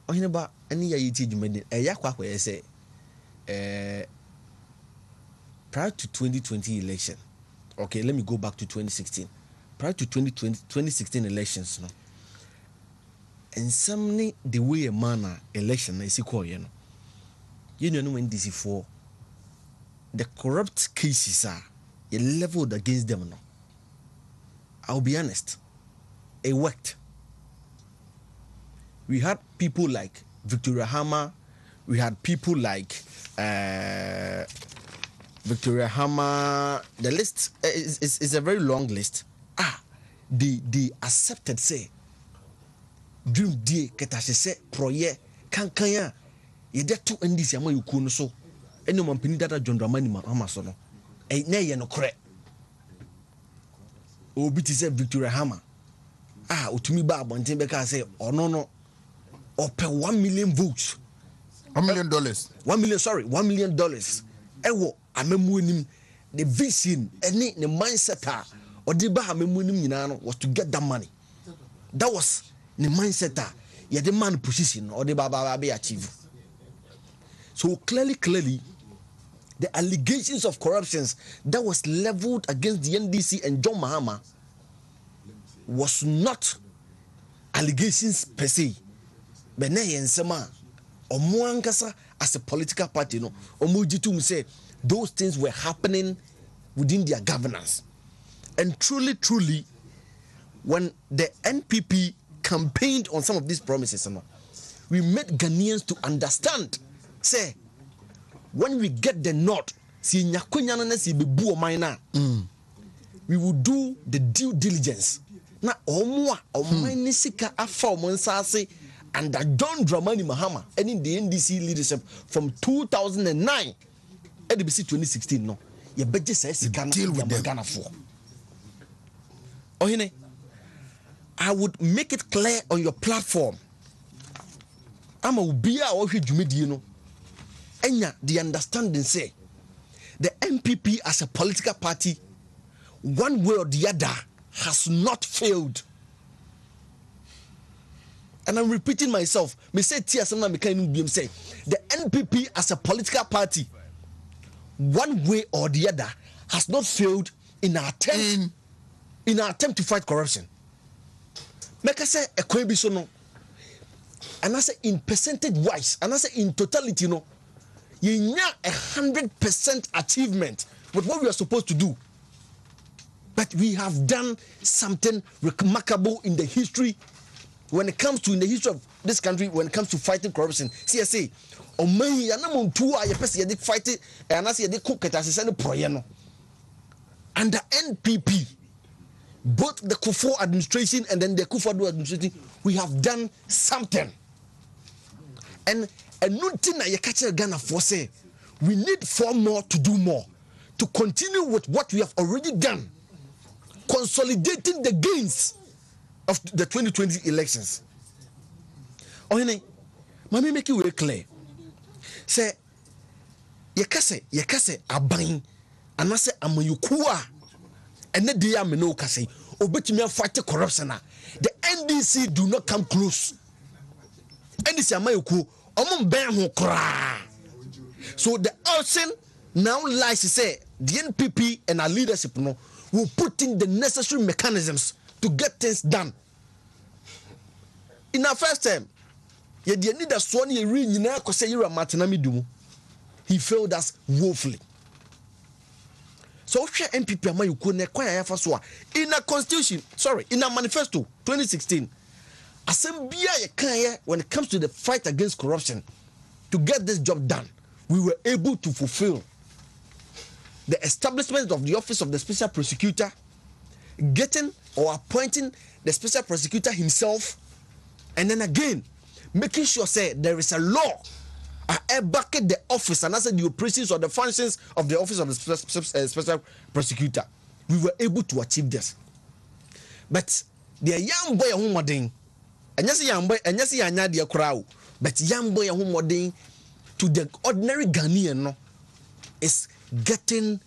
Ohine ba ani ya yiti dwumadi yakwa yese prior to 2020 election. Okay, let me go back to 2016. Prior to 2016 elections, no, and some the way a manner election is equal, you know when this is for the corrupt cases are leveled against them. No, I'll be honest, it worked. We had people like Victoria Hammer, we had people like Victoria Hammer. The list is a very long list. They accepted say dream day ketache say proye kankanya ye de to ndisi ama yuku no so ene mampini data John Dramani Mahama so no na ye no kore obi ti say Victoria Hammer otumi ba abonten be ka say ono no or per $1 million votes. $1 million. $1 million. Ewo amemunim the vision any the mindset or the ba amemunim was to get that money. That was the mindset. Yeah, the man position or the baba be achieve. So clearly, the allegations of corruptions that was leveled against the NDC and John Mahama was not allegations per se. But now, as a political party, no, say those things were happening within their governance. And truly, when the NPP campaigned on some of these promises, we made Ghanaians to understand, say, when we get the nod, we will do the due diligence. Na omwa nisika afa omonsase under John Dramani Mahama and in the NDC leadership from 2009 EDBC 2016 no ye beje say deal with Ghana for. Ohine, I would make it clear on your platform. Ama ubia o hwe dwumedie no enya the understanding say the NPP as a political party one way or the other has not failed. And I'm repeating myself. Me say say the NPP as a political party one way or the other has not failed in our attempt to fight corruption. Make I say a kwebi so no. And I say in percentage wise, and I say in totality no. You 100% achievement with what we are supposed to do. But we have done something remarkable in the history when it comes to in the history of this country when it comes to fighting corruption. CSA o mai anamon tu a yepese ye fight and as ye cook it as no proye no. Under NPP, both the Akufo administration and then the Akufo-Addo administration, we have done something. And nothing na ye catch Ghana for say we need 4 more to do more to continue with what we have already done, consolidating the gains of the 2020 elections. Ohene, mami make it very clear. Say ye kase aban anase amayukua ene dey am no kase obetumi fight corruption. The NDC do not come close. NDC amayuku omon ben ho kra. So the option now lies to say the NPP and our leadership no will put in the necessary mechanisms to get things done. In our first term, he failed us woefully. So NPP in a constitution, in a manifesto 2016, when it comes to the fight against corruption, to get this job done, we were able to fulfill the establishment of the office of the special prosecutor, getting or appointing the special prosecutor himself, and then again making sure say there is a law backing the office and as the operations or the functions of the office of the special prosecutor. We were able to achieve this. But the young boy who modern, and yes, young boy, and yes, young crowd, but young boy who modern to the ordinary Ghanaian no, is getting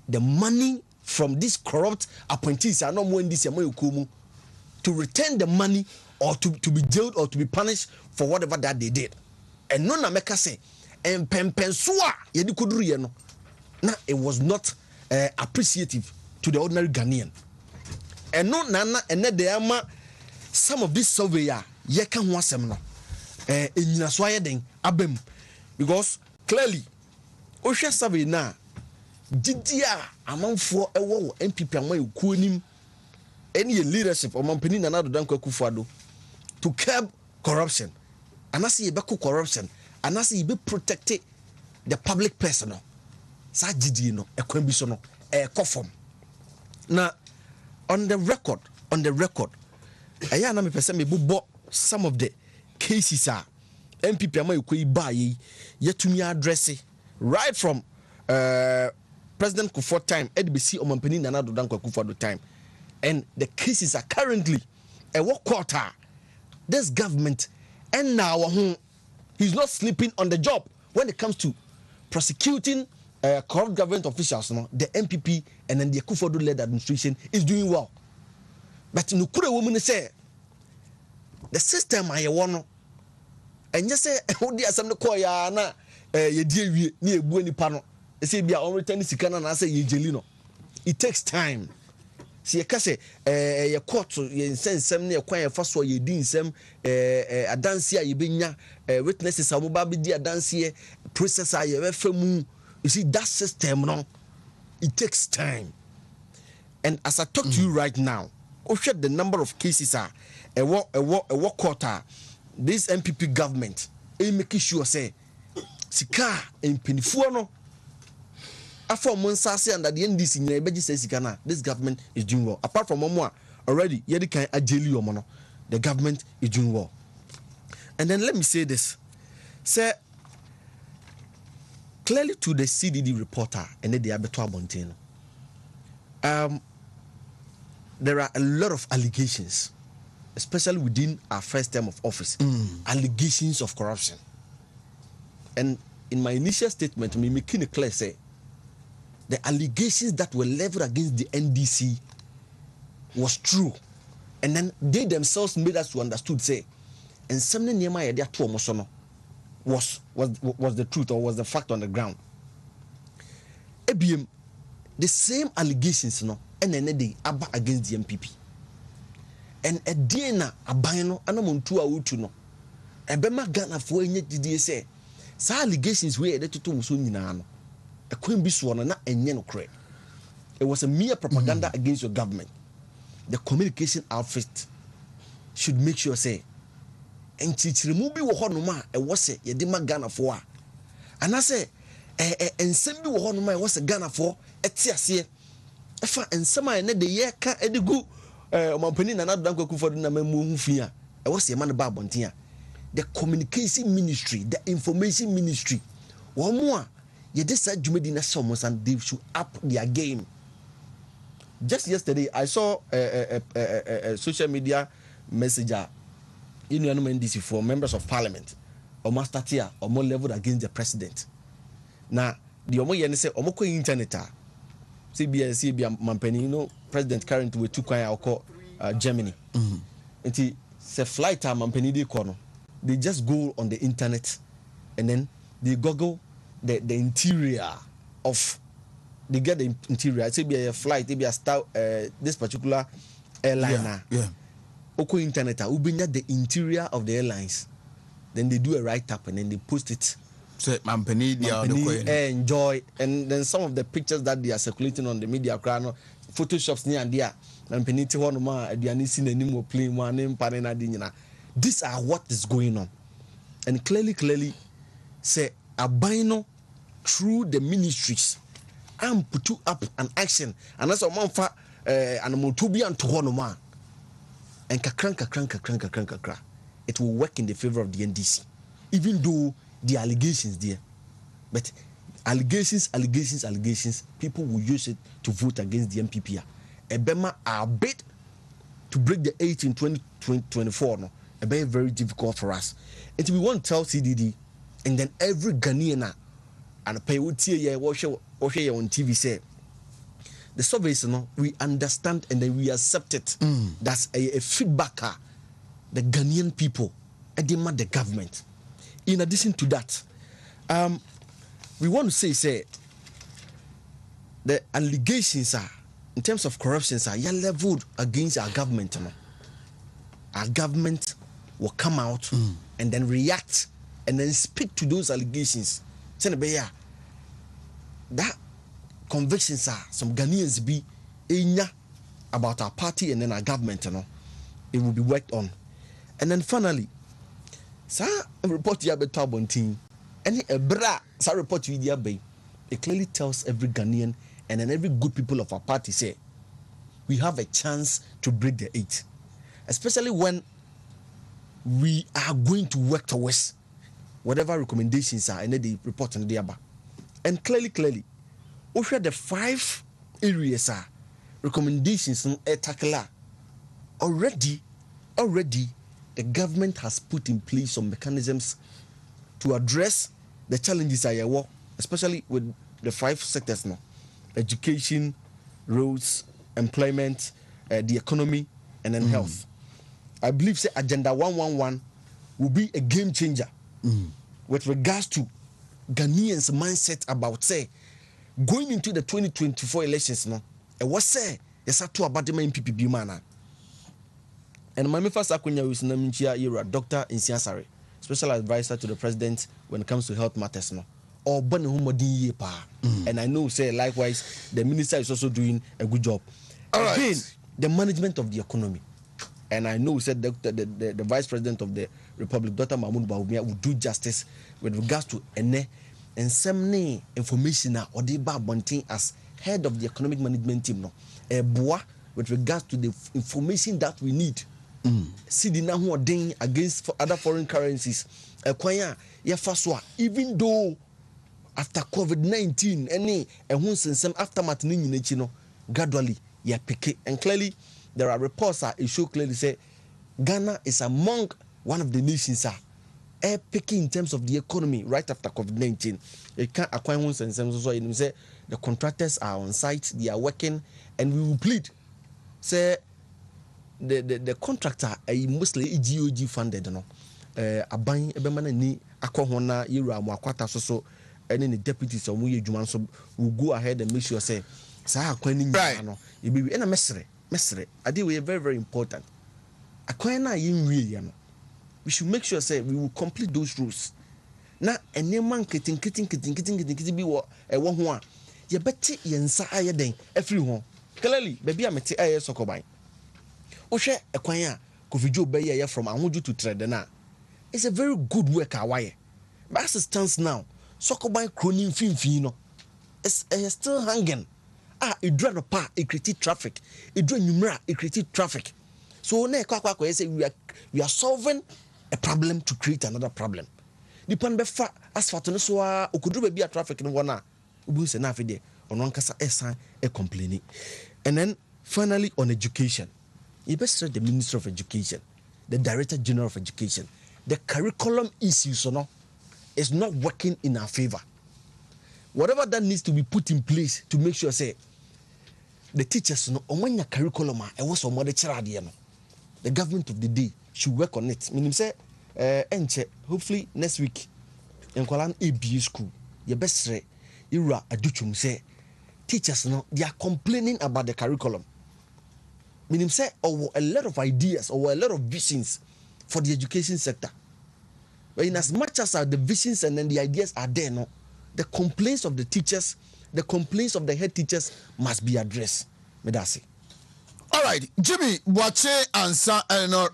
the money from these corrupt appointees are not more in this to return the money or to be jailed or to be punished for whatever that they did. And no na meka say and pempensua yedi koduru no na it was not appreciative to the ordinary Ghanaian. And no nana and de ama some of this surveyor ye kan ho asem no enyina so ayeden abem because clearly ohwe survey na didia amanfo ewo NPP amaye kuonim any leadership or mampani na do danko Akufo-Addo to curb corruption and as ye be corruption and as ye be protect the public personnel sa gidi no ekwan bi so no kofom na on the record aya na me pese me bobo some of the cases are MPP amaye koi ba ye yetumi address right from President Akufo time EDBC omampani na do danko Akufo-Addo time. And the cases are currently a work quarter. This government And now he's not sleeping on the job when it comes to prosecuting corrupt government officials. No, the MPP and then the Akufo-Addo led administration is doing well. But no kure woman say the system I want, and just say who the assembly call ya na ye die wie na ebu nipa no. They say be on return sikana na say ye jelino. It takes time. See, you can say, your court, you send some near quiet first or you did some a dance here, you been witnesses, a mobile be a dance here, processor, you see, that system, no, it takes time. And as I talk to you right now, the number of cases are a work quarter, this MPP government, making sure say, Sika in Pinifuano. After Monsasi and at the NDC in Ebeji says this government is doing well. Apart from Momoa, already Yedikan Ajeli Omono, the government is doing well. And then let me say this. Say clearly to the CDD reporter and the Abetua Montano. There are a lot of allegations, especially within our first term of office. Allegations of corruption. And in my initial statement, me making it clear say the allegations that were leveled against the NDC was true. And then they themselves made us to understood, say, and something near my idea to Omosono was the truth or was the fact on the ground. ABM, the same allegations, no, and then they aba against the MPP. And a DNA abano anamuntu awutu no. Ebema Ghana for any did say, sa allegations we edited to Musunina no. A queen be sworn na enye credit. It was a mere propaganda against your government. The communication outfit should make sure say and chichirimu bi wo hono ma e wo se ye de ma Ghana for a. And I say ensem bi wo hono ma e wo se Ghana for eti ase. E fa ensem a ne de ye ka edigu omampani na nadu danko Akufo-Addo na mamu hufia e wo se ma ne ba abonten a. The communication ministry, the information ministry, one more. You decide you made in a summons and they should up their game. Just yesterday, I saw a social media messenger in the NDC for members of parliament, or master tier, or more leveled against the president. Now, the Omo Yen say, Omoko internet, CBS, Mampeni, you know, President current with two call Germany. And he say, flight Mampeni de corner. They just go on the internet and then they Google the interior of, they get the interior. I say be a flight, be a star, this particular airliner. Yeah. Oko internet, ubinya the interior of the airlines. Then they do a write up and then they post it. So Mampeni enjoy, and then some of the pictures that they are circulating on the media crowd, photoshops near and there. Mampeni te one ma aduani si na nim plane ma ne mpane na di nyina. These are what is going on. And clearly say abino through the ministries and put up an action. And that's a man for and motubi and tohonoma. And kakran. It will work in the favor of the NDC. Even though the allegations there. But allegations, people will use it to vote against the MPP. Ebema are bid to break the 8 in 2024. No? Very, very difficult for us. And we want to tell CDD, and then every Ghanaian and pay what watch on TV say the surveys, we understand and then we accept it. That's a feedback. The Ghanaian people and demand the government. In addition to that, we want to say the allegations are in terms of corruption are leveled against our government. Our government will come out and then react and then speak to those allegations. That convictions are some Ghanaians be about our party and then our government, it will be worked on. And then finally, report you about Tabontin, any bra report you bay. It clearly tells every Ghanaian and then every good people of our party say we have a chance to break the 8, especially when we are going to work towards whatever recommendations are and then they report on the aba. And clearly, over the 5 areas are recommendations on tackle already the government has put in place some mechanisms to address the challenges I war, especially with the 5 sectors now: education, roads, employment, the economy, and then health. I believe say Agenda 111 will be a game changer with regards to Ghanaians' mindset about say going into the 2024 elections now. And what say yes to about the MPP man. And my first akunya is Naminchia era Dr. Insiasare, special advisor to the president when it comes to health matters now. Or and I know say likewise the minister is also doing a good job. Again, the management of the economy. And I know said the vice president of the republic, Dr. Mahmoud Bawumia, will do justice with regards to ene and some information or the Bonting as head of the economic management team no with regards to the information that we need. See the now ding against for other foreign currencies. Even though after COVID-19 any some aftermath gradually pick it. And clearly there are reports that show clearly say Ghana is among one of the nations picking in terms of the economy right after COVID-19. You can't acquire one sense so you say the contractors are on site, they are working, and we will plead. Say the contractor mostly GOG funded, you know. Aban ebemana ni akohona yura mu akwata so any the deputies or muye dwuma so will go ahead and make sure say sa akwan ni nyina no e be na mesre ade we very very important. Akwan na yinwie ya no, we should make sure say we will complete those rules. Na enema nketin bi wo ho a ye beti yensa ayeden afiri ho. Clearly baby amete aye sokoban. Ohwe ekwan a Kofijo Beye from Ahuju to Tredena. It's a very good work away. But as it stands now, Sokoban Kronin Finfino is still hanging. It dread a part, it created traffic. It dread numera, it created traffic. So I say we are solving a problem to create another problem. Depend befa asphalt no so okudu be a traffic no wana. Ubu se na afide on one kasa esan e complaining. And then finally on education. You best the Minister of Education, the Director General of Education. The curriculum issues is not working in our favor. Whatever that needs to be put in place to make sure say the teachers when your curriculum was some other child, the government of the day should work on it. Meaning say hopefully next week in Kuala ABA school, your best say Ira Aduchum say teachers they are complaining about the curriculum. Meaning say a lot of ideas or a lot of visions for the education sector. But in as much as the visions and then the ideas are there, the complaints of the teachers, the complaints of the head teachers must be addressed. Medasi. All right, Jimmy Wache Ansa,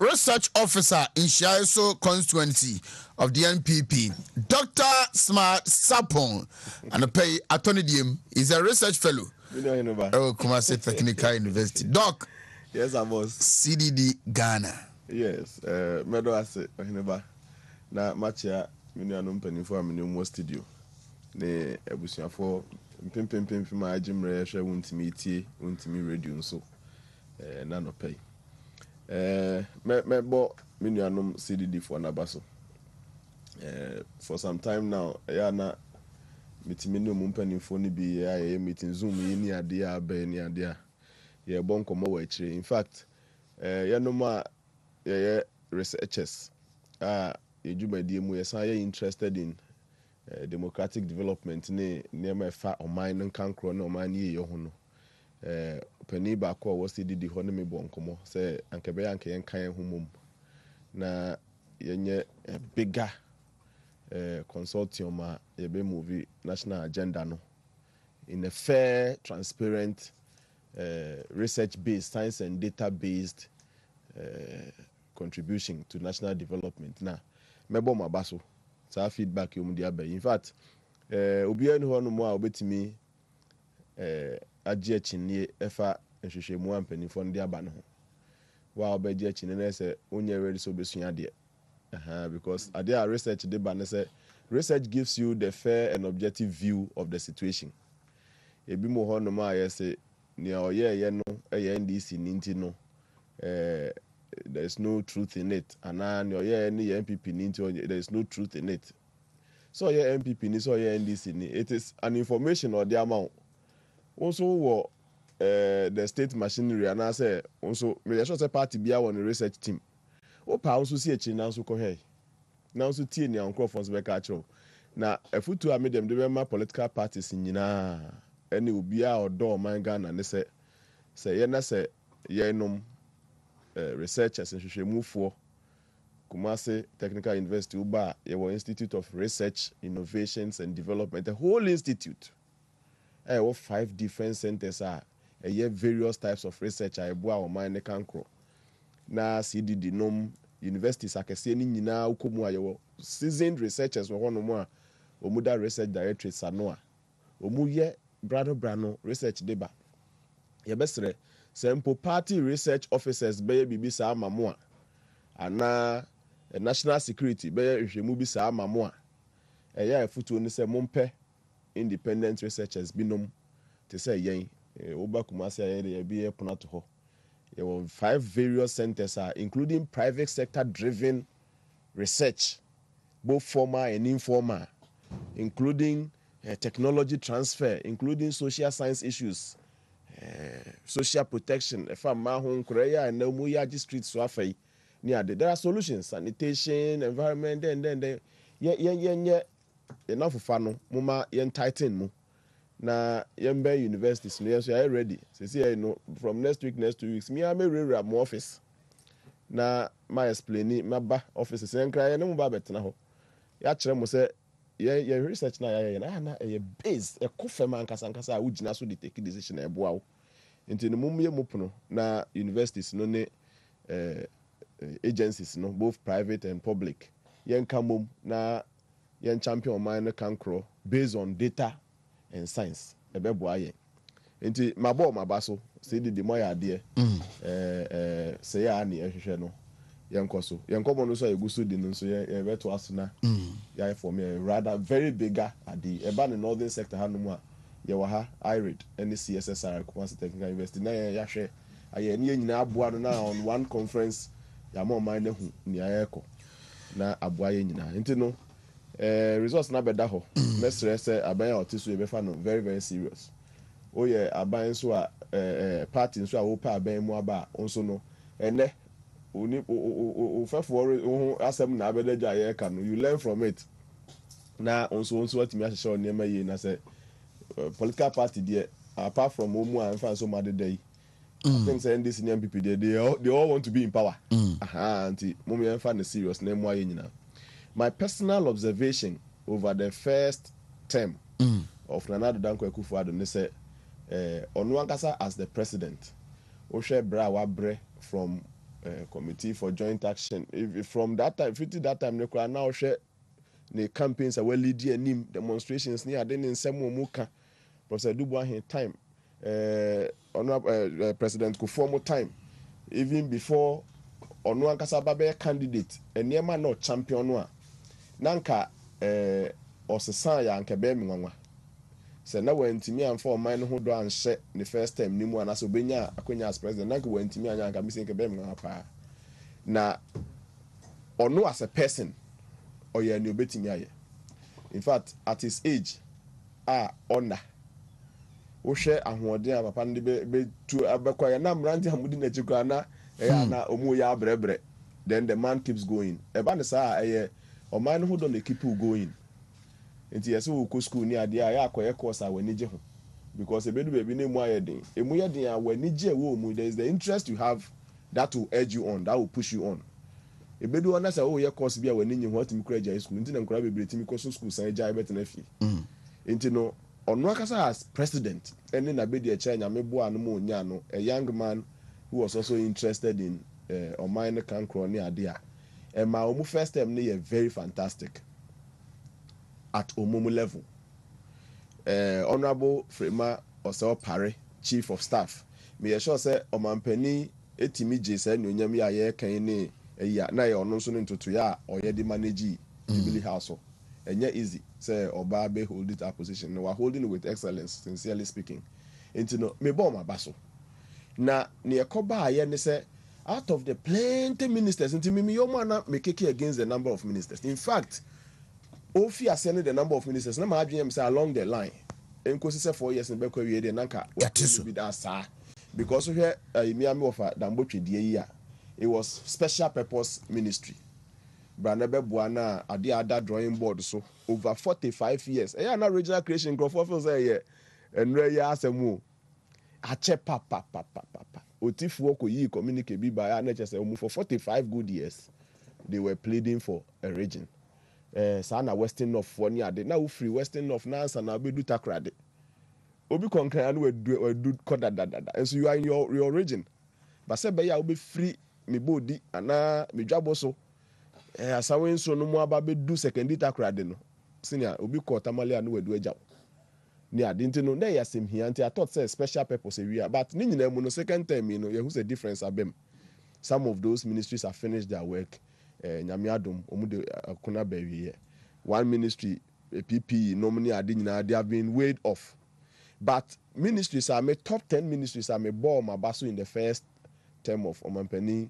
research officer in Shiaso constituency of the NPP, Dr. Smart Sapon, and a pay attorney diem is a research fellow. Oh, Kumasi Technical University. Doc. Yes, I was. CDD Ghana. Yes, Medo Ase, Ohineba. Na Machia, Nonperforming for Minimum Studio. Ne Ebusiafo, Pim, my Jim Reasha, Wontumi radio, so none of pay. Mebo, Minyanum CDD for Nabaso. For some time now, Ayana, Minimum Penny for Nibi, I meeting Zoom, any idea, any idea. Yeah, bon komo wachire. In fact, researchers ejumadi mu yesa interested in democratic development ne ma fa oman nkankro na oman ye ho no. Pani ba ko wo CDD ho ne me bon komo say ankabe anka yen kan ho mum na yenye bigger consortium ma ye be movie national agenda no in a fair, transparent, research-based, science and data-based contribution to national development. Now, mebo mabaso, sa feedback yom dia be. In fact, obiya ni ho no mo a obetimi agye chinye efa nhwehwe mu ampanifo ndi aba no ho. Wa obegye chinye na say onye ready so besua de. Because there research de ba na say research gives you the fair and objective view of the situation. Ebi mo ho no ma ye say ni oye no NDC ninti no there's no truth in it and your any MPP there's no truth in it. So your MPP ni so your NDC ni it is an information or the amount. Also the state machinery and I say also me sure say party be on the research team. O pa also see echi na so ko hey. Na so tie ni ankro for be ka cho. Na efutu a me dem de be political parties nyina any obi a odo man Ghana ne say ye na say ye nom researchers nhwehwemufo Kumasi Technical University Uba your Institute of Research, Innovations and Development, the whole institute. 5 different centers are various types of research I bua mine cancro. Na CDD nom universities akese ni nyina ukomu ayo seasoned researchers were one more omuda research directorate sanoa. Omuye brano research deba. Yebesre sempo party research officers beye bibisa amamoa. Ana national security beye hwemu bi saa amamoa. Eya efutu ni se mompe independent researchers binom te say yen oba Kumasi aye be pona to ho. There were 5 various centers including private sector driven research, both formal and informal, including technology transfer, including social science issues, social protection. If I'm home Korea and Muyaji streets so there are solutions, sanitation, environment, and then enough of fun, mama yen tighten mu. Na yembe universities no yes are ready. Say you know from next 2 weeks me am rewrite my office. Na my explain my ba office say nkra na mu ba betena ho. Ya kire mo say ye research na na base e kofe man kasa a ugina so dey take decision e boa wo. Nti no mum ye mopono na universities no ne agencies no both private and public. Yen kamom na yen champion man cancro based on data and science ebebo aye enti mabo mabaso say the moya ade say ya ni ehwehwe no yenkoso yenkomo no so egusu di no so ye beto asuna ya for me rather very bigger ade eba the northern sector hanumu a ye wa ha irid and CSSR Kumasi Technical University na ya hwe aye ni nyina aboa no na on one conference ya mo man na hu ni ayeko na aboa ye nyina enti no results na beda ho mesre say aban ya otiso e be fa no very very serious o ye aban so a party so a wo pa aban mu aba onso no ene oni o fefo asem na abedaja ye ka no you learn from it na onso watimi ahye o nema ye na say political party there apart from omu and fan so mad day I think say this senior people they all want to be in power anti momi en fan serious na emu aye nyina. My personal observation over the first term of Nana Danko Akufo-Addo ne say Onuankasa as the president Oshe Bra Wabre from Committee for Joint Action if from that time 50 that time ne kwa na Oshe ne campaigns are well lead nim demonstrations ni ade ne nsem mu ka Professor Dubois time President Kufuor time even before Onuankasa babe candidate eniema no champion no nanka osesa ya nke be minwanwa se na wantimi amfa o man ho do anhye the first time ni mu anaso benya akonya as president nanka wantimi anya nka misi nke be minwanwa pa na ono as a person oye ni obetimi aye in fact at his age honor wo hwe ahoɔden a papa no be tu abekwa ya na mranti amudi na chikwa na na omu ya brebre then the man keeps going eba ne saa man who don't keep you going nti yesi wo ko school ni ade a ya akoye course a wani je ho because ebedu baby na mu ayeden emu yeden a wani je wo mu there is the interest you have that will urge you on that will push you on ebedu ona say wo ye course bi a wani nyi ho atimi kura jai school nti na nkura bebre timi ko school san jai bet na fi nti no ono akasa as president eni na be de che nya mebo anu mo nya no a young man who was also interested in mine can crony ade a my omu first time ne very fantastic at omumu level. Honorable Frema Oseo Pare, Chief of Staff. Me sure say omampani etimi je say no nyam ya ye kan ne ya na ye ono so ntoto ya oye di manage Jubilee House. Enya easy say oba be hold it that position. No, we are holding it with excellence, sincerely speaking. Into no me bo ma baso. Na ne ekoba aye ne say out of the plenty ministers, into me, your man make against the number of ministers. In fact, Ofi are sending the number of ministers. Now, my say along the line. And because it's 4 years in Bekwe, the Nanka, what is be that, sir? Because we had Miami of Damboche Dia, it was special purpose ministry. Branabe Buana, Adi Ada drawing board, so over 45 years. Yeah, now regional creation, go for say, and Raya Asemu. Ache papa. Otif Woko Yi communicate be by NHS for 45 good years. They were pleading for a region. Sana Western North 1 year. Now free Western North Nance and I'll be do takrade. Obi concur and we do koda da. And so you are in your region. But say be be free me body and me job also. Asawen so no more be do second takrade no. Senior Obi kota mali and we do a job. I didn't know they are same here. I thought say special purpose area, but no second time who's a difference abem. Some of those ministries have finished their work. Nyamiadum omude kuna bewi. One ministry PP normally they have been weighed off. But ministries are my top 10 ministries are my bomb abasu in the first term of Omampeni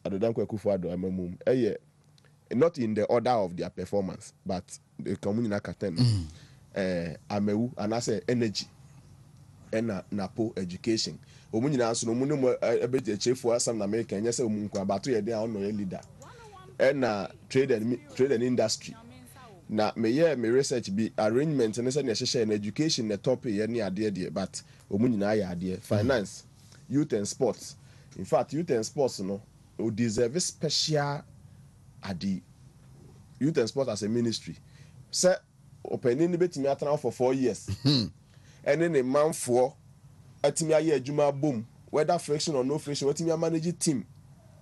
Akufo-Addo amemum. Not in the order of their performance, but the community akaten. Amewu and I say energy and napo education. Omunyina so no mu ebeti chefo asam na America nya say omunku abato ye dey on no leader. And trade and industry. Na me research be arrangement and say na share in education the top ye ni ade dey but omunyina ya ade. Finance, youth and sports. In fact, youth and sports no deserve special ade. Youth and sports as a ministry. Say opening betimi atena for 4 years. And then a man for atimi aye adwuma boom, whether friction or no friction, atimi manage team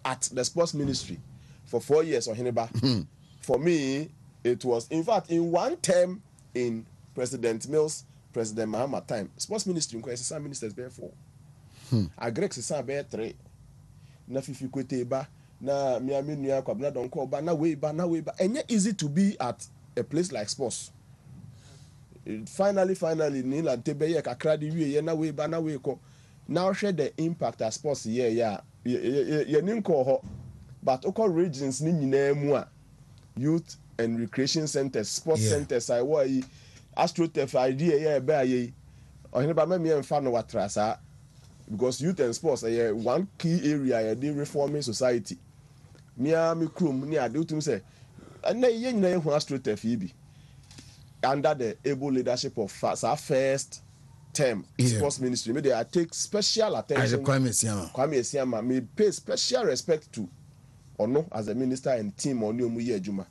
at the sports ministry for 4 years or Heneba. For me, it was in fact in one term in President Mills, President Mahama time, sports ministry inquest some ministers bear 4. Agrek se bear 3. Na fifi kwete ba na miami nua kwabna don call ba na we ba. And easy to be at a place like sports. Finally, Nila Tebeye Kakradi, ye na we bana we ko. Now share the impact as sports, ye ninko, but oko regions ni mua youth and recreation centers, sports centers, I wa AstroTurf idea, bear ye, or never me and fan of watrasa because youth and sports are one key area, the reforming society. Mia mi krum, near do to say, and nay, ye know AstroTurf under the able leadership of our first term sports ministry, maybe I take special attention. Kwame Esiama may pay special respect to Ono as a minister and team on New Muye Juma.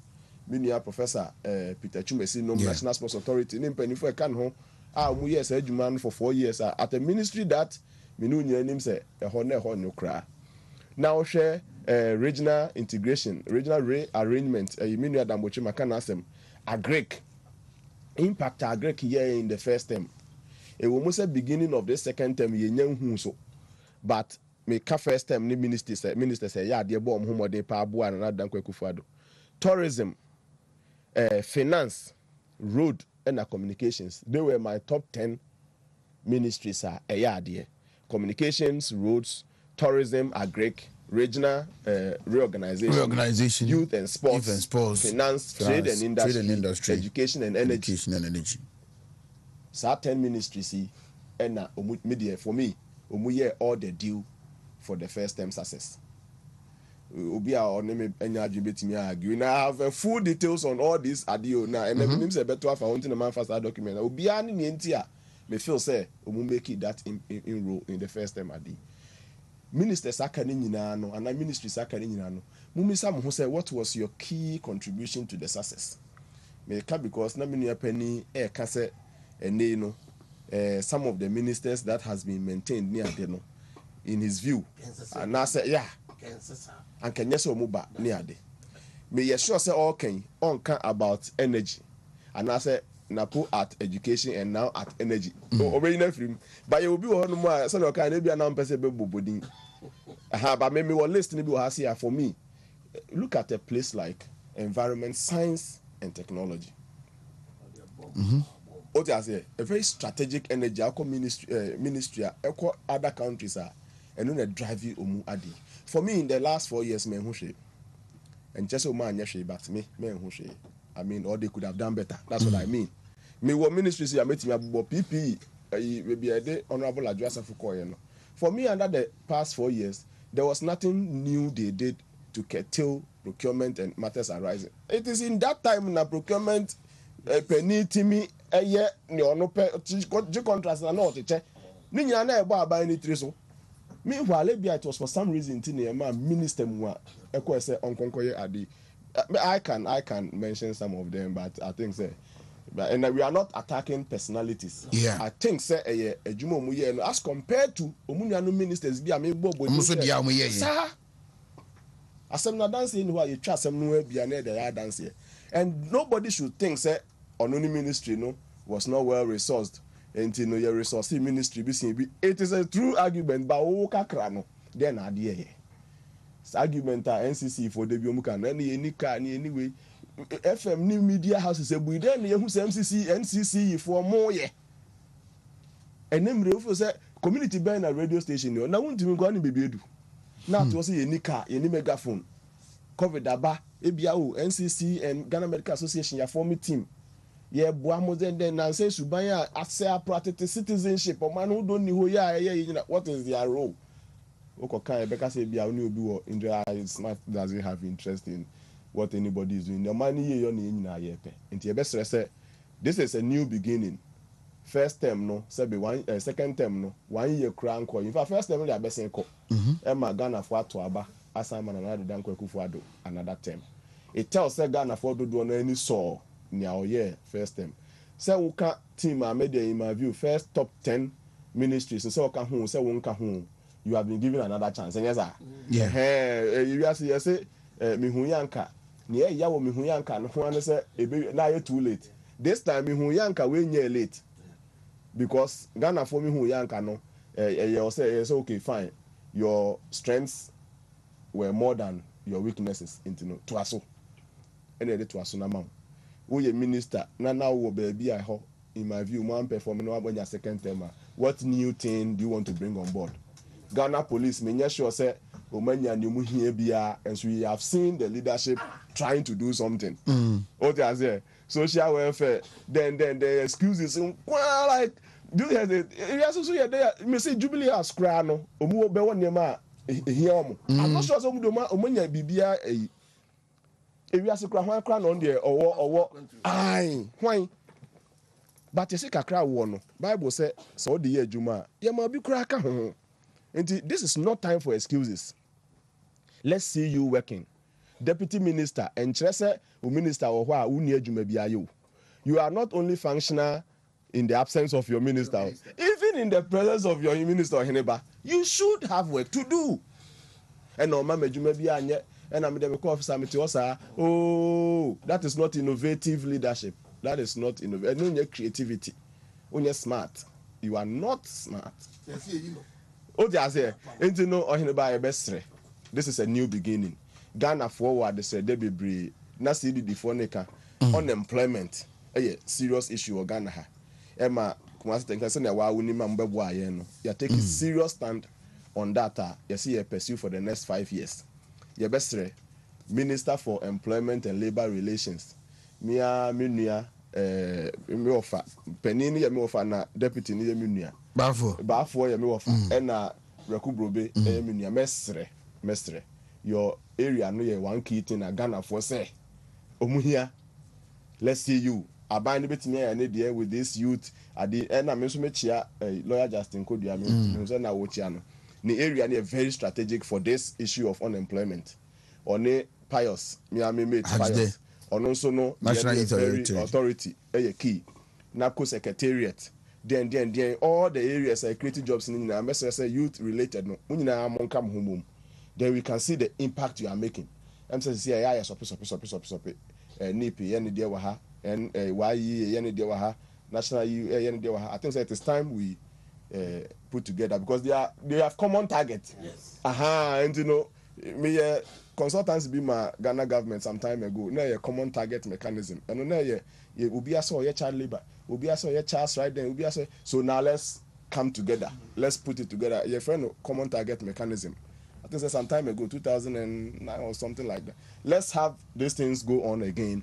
Minia Professor Peter Chumesi, National Sports Authority, Nimpeni for a can home. Muye said Juman for 4 years at a ministry that Minunia name say a honor cry. Now share regional integration, regional rearrangement, Minia Dambochi Makanasem, a Greek. Impact agrek here in the first term. It will almost beginning of the second term ye so. But me ka first term ni minister say yeah dear bomb homo de pa abu and dan Akufo-Addo. Tourism, finance, road and communications. They were my top 10 ministries communications, roads, tourism, agrek, regional reorganization, youth and sports, finance, trade and industry, education and energy. So 10 ministries and media for me, all the due for the first term success. Obi a oneme enya adwebetimi argue. Now I have full details on all this adio now and everything say better for wanting the man first document. Obi a ni ntia me feel say omu make it that in role in the first term adi. Ministers akane nyina no and ministries akane nyina no mumisa mo say what was your key contribution to the success me ka because na menu apani ka say ene no some of the ministers that has been maintained near there no in his view and I say yeah and can yes omuba near there me yes sure say okay on can about energy and I say na put at education and now at energy. Obey na film. But you will be one more. So no can be an person be bobodin. But maybe one list ni be has here for me. Look at a place like environment, science and technology. What I say, a very strategic energy. Our ministry, other countries are and then drive you omu adi. For me, in the last 4 years, me who and just man yeshi, but me who I mean, or they could have done better. That's what I mean. Me what ministries I met me about PP, maybe a day honorable address of Fukoyeno. For me, under the past 4 years, there was nothing new they did to curtail procurement and matters arising. It is in that time na procurement penny timi eye ni ono pe contracts na not che. Ni nya na ebo aba ni triso. Meanwhile, it was for some reason my minister I can mention some of them, but I think and we are not attacking personalities. Yeah. I think as compared to Omuniano ministers, be a and nobody should think Onuni ministry was not well resourced. And your resource ministry it is a true argument, but then argument NCC for the Biomukan anyway. FM new media houses say we then NCC for more and then we say community band a radio station now won't even go any baby do now to say any megaphone cover daba ABAO NCC and Ghana Medical Association ya form team boa mo then and say subanya ase practice citizenship or man who don't know what is their role okay because say bia oni obi wo India is not doesn't have interest in what anybody is doing. The money you this is a new beginning. First term no, second term no, 1 year crank. In fact, first term they are best ko. Emma Ghana for to aba assignment another than Akufo-Addo another term. It tells Ghana for do any saw near year first term. So we can team media in my view first top 10 ministries. So can who say won't who you have been given another chance. And yes, sir. Yeah. You say mihuyanka. Yeah, ya wo mihuyanka no one say na you too late. This time mihuyanka we nye late. Because Ghana for mihuyanka no you say okay fine. Your strengths were more than your weaknesses into to aso. Any de to aso na ma. Wo ye minister na wo baby I ho in my view man perform no when your second term. What new thing do you want to bring on board? Ghana police me sure say and so we have seen the leadership trying to do something. Social welfare, then the excuses like do you have the me say Jubilee has crano omu be won nema I'm not sure some do omanya bibia we as kra crano on there or why but you see kakra wo no Bible say so the adwuma ye ma bi kra ka ho. This is not time for excuses. Let's see you working. Deputy Minister and Trese Minister or you are not only functional in the absence of your minister, even in the presence of your minister, you should have work to do. And no mama and I'm the officer that is not innovative leadership. That is not innovative creativity. When you're smart, you are not smart. This is a new beginning. Ghana forward they say they be na CD before neka unemployment serious issue Ghana ha. Emma kumasi tenka say na wa wuni ma mbebo aye no. You take a serious stand on that. You see a pursue for the next 5 years. You bestre Minister for Employment and Labor Relations. Mia minua me offer penini ya me offer na deputy ni ya minua. Bafo ya me offer na Rekubrobe minua mestre your area no ye one key thing na Ghana for say omuhia let's see you aban no betimi ya na there with this youth ade na me so mechia lawyer Justin Kodua me so na wo chia no the area na very strategic for this issue of unemployment one Pius me mate Pius ono so no National Youth Authority key NAPCO secretariat then all the areas are creating jobs in na say youth related no unyina amonka mhomom. Then we can see the impact you are making. I'm saying, see, I stop. Nipi, any dear waha, and YE, any dear waha, National U, any dear waha. I think that it's time we put together because they have common target. Yes. And you know, me consultants be my Ghana government some time ago. Now a common target mechanism. And now you will be a so your child labor, will be a so your child right then, will be a so now let's come together. Let's put it together. Your friend common target mechanism. I think some time ago, 2009 or something like that. Let's have these things go on again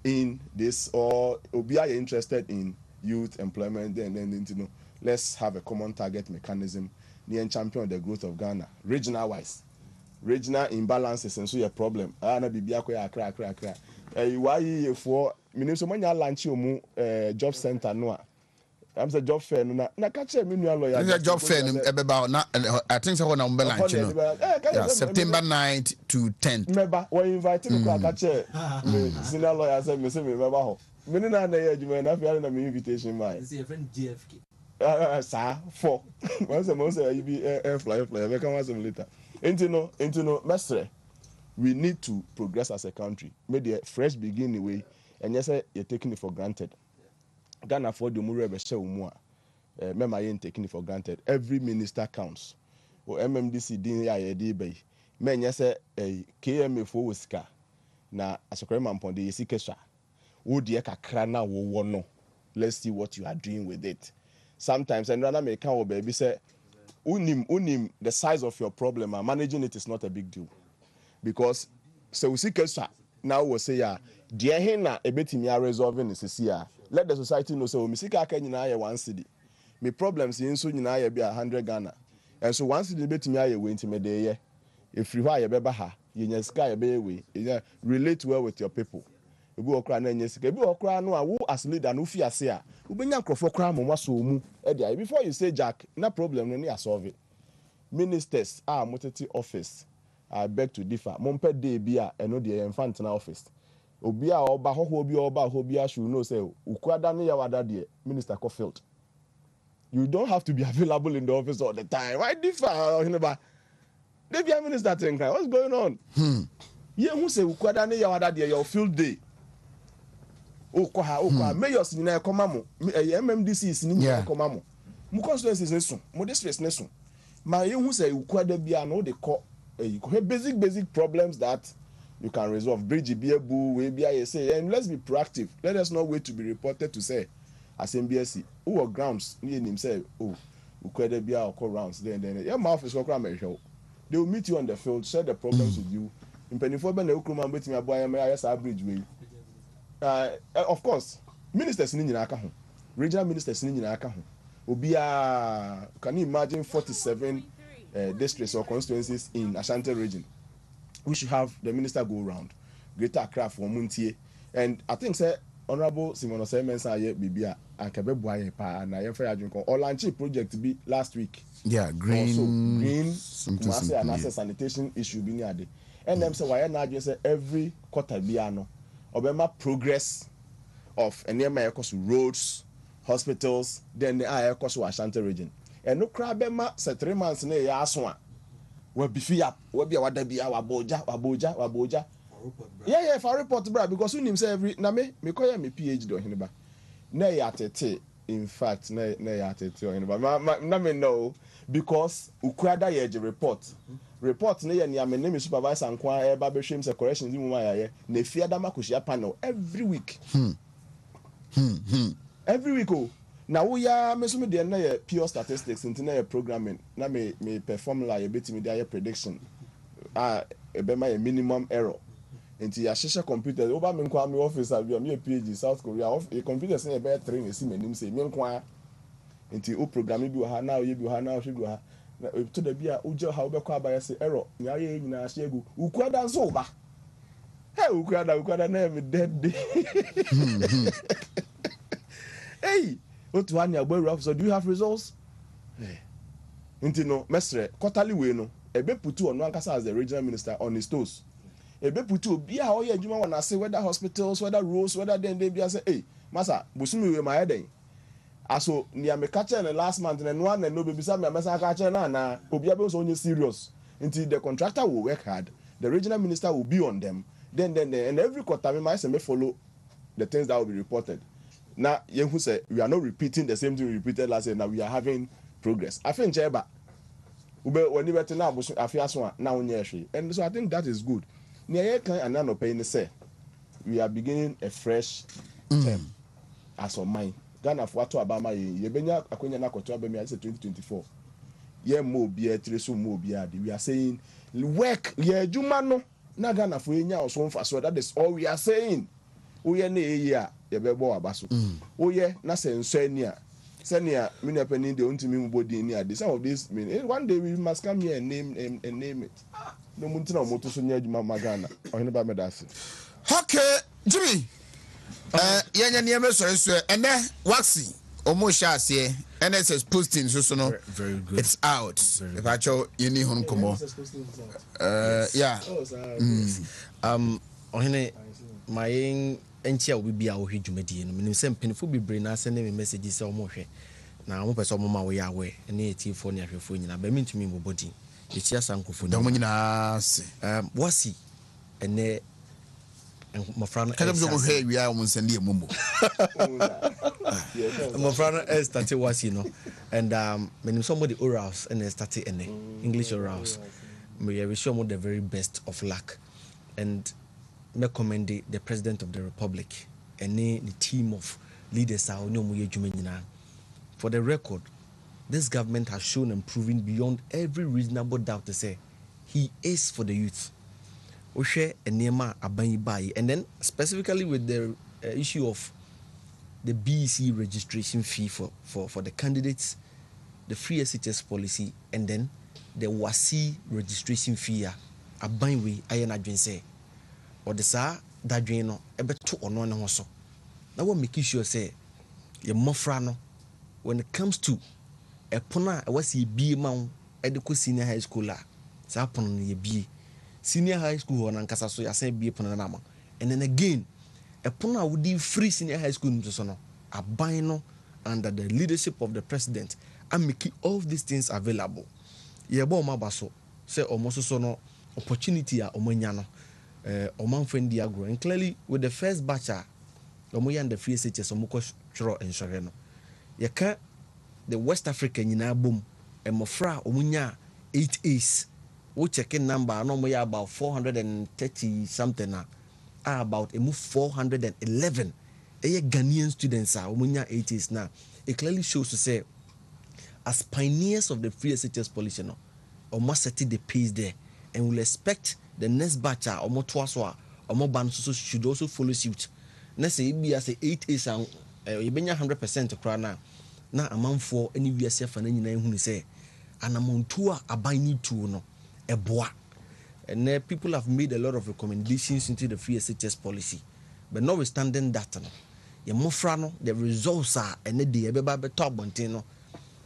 in this, or be interested in youth employment, then let's have a common target mechanism. Near champion the growth of Ghana, regional wise. Regional imbalances and so a problem. Na bibia ko ya akra. Why for minister manya launch mu job center no a. I'm say job fair no na catch me nua lawyer. This job fair no ebeba na I think say when am launch no. Yeah, September 9th to 10th. Remember when invite me ko catch me senior lawyer say me remember ho. Me na na ya adwuma na afia na me invitation mai. Say your friend JFK. Sir, 4. Once you be air flyer, we can watch them later. Into no, Mestre, we need to progress as a country. Maybe a fresh beginning way, and yes, you're taking it for granted. Ghana for the Murray Beshe Umua. Remember, I ain't taking it for granted. Every minister counts. Or MMDC didn't ya bay. Men, yes, a KMA for Wiska. Na as a crema upon the Yesikesha. Would ye kakrana wo no? Let's see what you are doing with it. Sometimes, and rather may come baby say, unim, the size of your problem, and managing it is not a big deal. Because, so we see now we'll say, dear Hena, a bit me are resolving this year. Let the society know so, Missika can you one city. My problems in soon you be 100 Ghana. And so once the bit me I went to me day, if you are a bebaha, you sky a way, relate well with your people. Ebi okra na nyesika ebi okra no a wo as leader no fi ase a ubenya nkrofo kra mo maso mu e dia before you say jack na problem no na solve it. Ministers are moteti office I beg to differ mompe dey bia eno de infant na office obi a oba hoho obi oba ho bia should know say ukwada ne yawada de minister Cofield. You don't have to be available in the office all the time. Why differ they be a minister think what's going on? Ye who say ukwada ne yawada de your field day. Okwa mayors ni na ekoma mo MMDC is ni na ekoma mo mu constituencies neso mo districts neso ma ye hu say ukwada bia no de call basic problems that you can resolve bridge biebu we bia you say and let's be proactive. Let us not wait to be reported to say as MBSC who grounds ni him say ukwada bia or call rounds then your mouth is okra me hwe they will meet you on the field, share the problems with you impenifo be na ukruma betimi aboya me ayesa bridge way. Of course, ministers in Yinaka, regional ministers in Yinaka. Can you imagine 47 districts or constituencies in Ashanti region? We should have the minister go around, Greater Accra for Muntie. And I think, sir, Honorable Simon Osemensa Bibia and Kebebwaye Pa and I am fair drink or launching project be last week. Yeah, green sanitation issue be near. And them say, why not just every quarter biano? Obama progress of near roads, hospitals, then the air cost Ashanti region. And no crab say 3 months near Yaswan. Will be free up, will be our debut, our boja. Yeah, if I report, bra, because you say every name, me call me PhD or him. Nay at it, in fact, nay at it or him. Name no, because Ukwada ye report. Report near my name is supervisor and choir barber shames a correction in my ne fear damakushia panel every week. Every week. Oh, now we are messing the pure statistics into programming. Now may perform like a bit media prediction. A minimum error. Into your shisha computer, over me kwame office have your PhD South Korea a computer saying a better train is him say me inquire into programming you have now should do her. To the beer, Ujo, how be called by a error. Now, you know, Shegu, Ukwada Zoba. Hey, Ukwada never dead day. Hey, what one year boy rough? So, do you have results? Into no, Mestre, quarterly way no. A be put on one as the regional minister on his toes. A be put to be how you want to say whether hospitals, whether roads, whether then they be say, hey, Massa, Busumi with my head. Aso ni amekache na last month and one and no baby sam amesa kache na obiabe so only serious until the contractor will work hard, the regional minister will be on them, then and every quarter me say follow the things that will be reported. Now who say we are not repeating the same thing we repeated last year. Now we are having progress. I think cheba ube when you better now afiaso na onye and so I think that is good. Near kan anano pay say we are beginning a fresh term as of mine. Ghana for ato abama ye benya akonya na koto abama say 2024 ye mo bia tire so mo bia we are saying work ye adwuma no na Ghana for enya oso mfa so that is all we are saying oye na eyi a ye bebo abaso oye na se nso ani a senia mini apani de Wontumi mu body ni ade some of this mean one day we must come here and name it no muntina moto so nya adwuma magana ohene ba medase okay Jimmy yanya nieme so ene waxi omo sha ase NSS posting so no very good, it's out if I show you need hon komo yeah ohene my enchi a obi bia wo hwedwumadie no menim se mpenfo bebre na send me message se omo hwe na omo pese omo ma wo ya we ene etifo ne ahwefo nyina ba mentumi mo body echi asankofo ni omo nyina se wasi ene mafrano kada mzo hwe wi a omo send e momo mafrano start wasi no and menim somebody orals and start ene English orals me wish you the very best of luck and me commend the president of the republic and the team of leaders for the record. This government has shown and proven beyond every reasonable doubt to say he is for the youth. And then specifically with the issue of the BEC registration fee for the candidates, the free SHS policy, and then the WASI registration fee. Abanwe ayena dwense or the sa dadwen no ebeto ono ne ho so na we make sure say ye mofra no when it comes to epona wasi bie ma wo edeko senior high school a sa pono no ye bie senior high school ho na nkasa so ya san bie pono na ma and then again epona wodi free senior high school no so no aban no under the leadership of the president and make all of these things available ye bo ma baso say almost so no opportunity a omanya no omanfendi agro and clearly with the first batch omoya and the free SHS omoko chro ensure no yeka the West Africa nyina bom emofra omunya 8 A's wo checking number no moya about 430 something about 411 Ghanaian students omunya 8 A's now. It clearly shows to say as pioneers of the free SHS policy no almost set the pace there and will expect the next batch or more twaso or more bands should also follow suit. Let's say be as 8 is you benya 100% krana na amount for any VSF and any who say an amount to a binding to no a bois. And people have made a lot of recommendations into the free SHS policy, but notwithstanding that your mofrano the results are and the top bontino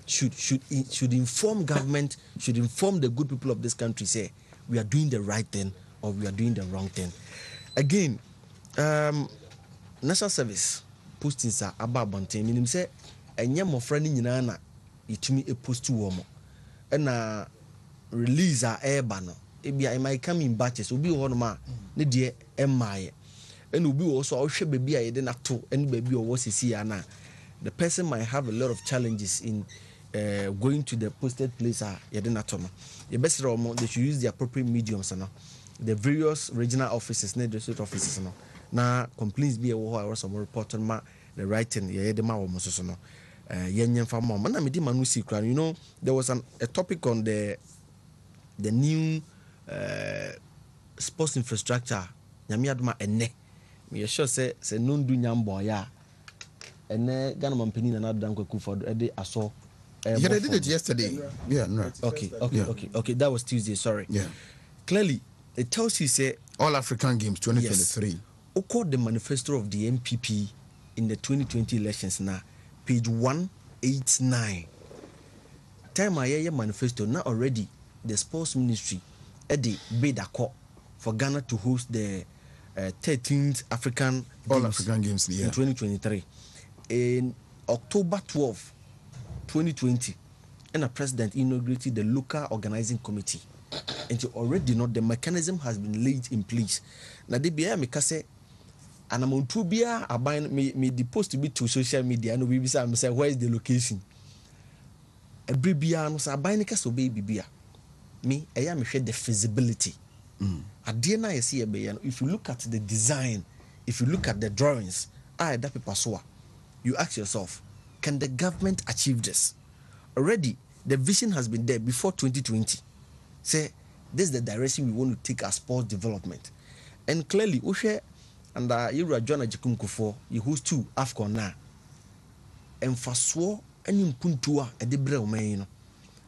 should inform government, should inform the good people of this country say we are doing the right thing or we are doing the wrong thing. Again, national service postings are about bonten. Meaning say enye mofra ni nyina na itumi e post wo na release a eba no ebia might come in batches obi wo no ma ne de emaye and obi wo so ohwe baby a yede na to and baby wo sisi ya na the person might have a lot of challenges in going to the posted place yede na to no the best they should use the appropriate mediums no the various regional offices ne district offices no na complaints be wo or some report ma the writing yede ma wo so no yenyen fa mo na me di manu secret. You know there was a topic on the new sports infrastructure nyame adoma ene me sure say nondu nyambo ya ene Ghana mampani na dan Akufo-Addo e de aso yeah, they did it yesterday. Yeah, no. Okay. That was Tuesday. Sorry. Yeah. Clearly, it tells you say All African Games 2023. Yes. According the manifesto of the MPP in the 2020 elections now, page 189. Time I hear manifesto now already the sports ministry Eddie bid a call for Ghana to host the 13th African All African Games in 2023 in October 12. 2020 and a president inaugurated the local organizing committee and already the mechanism has been laid in place. Now the BIA me say and I'm on to be me the post to be to social media and we say where is the location a BIA no say buy so baby bia me I am share the feasibility at the end I see if you look at the design, if you look at the drawings that paper so you ask yourself, can the government achieve this? Already, the vision has been there before 2020. Say, this is the direction we want to take our sports development. And clearly, Ushe and Ira John Ajikumkufo, you host to AFCON now. And for so, any puntua at the Brewman.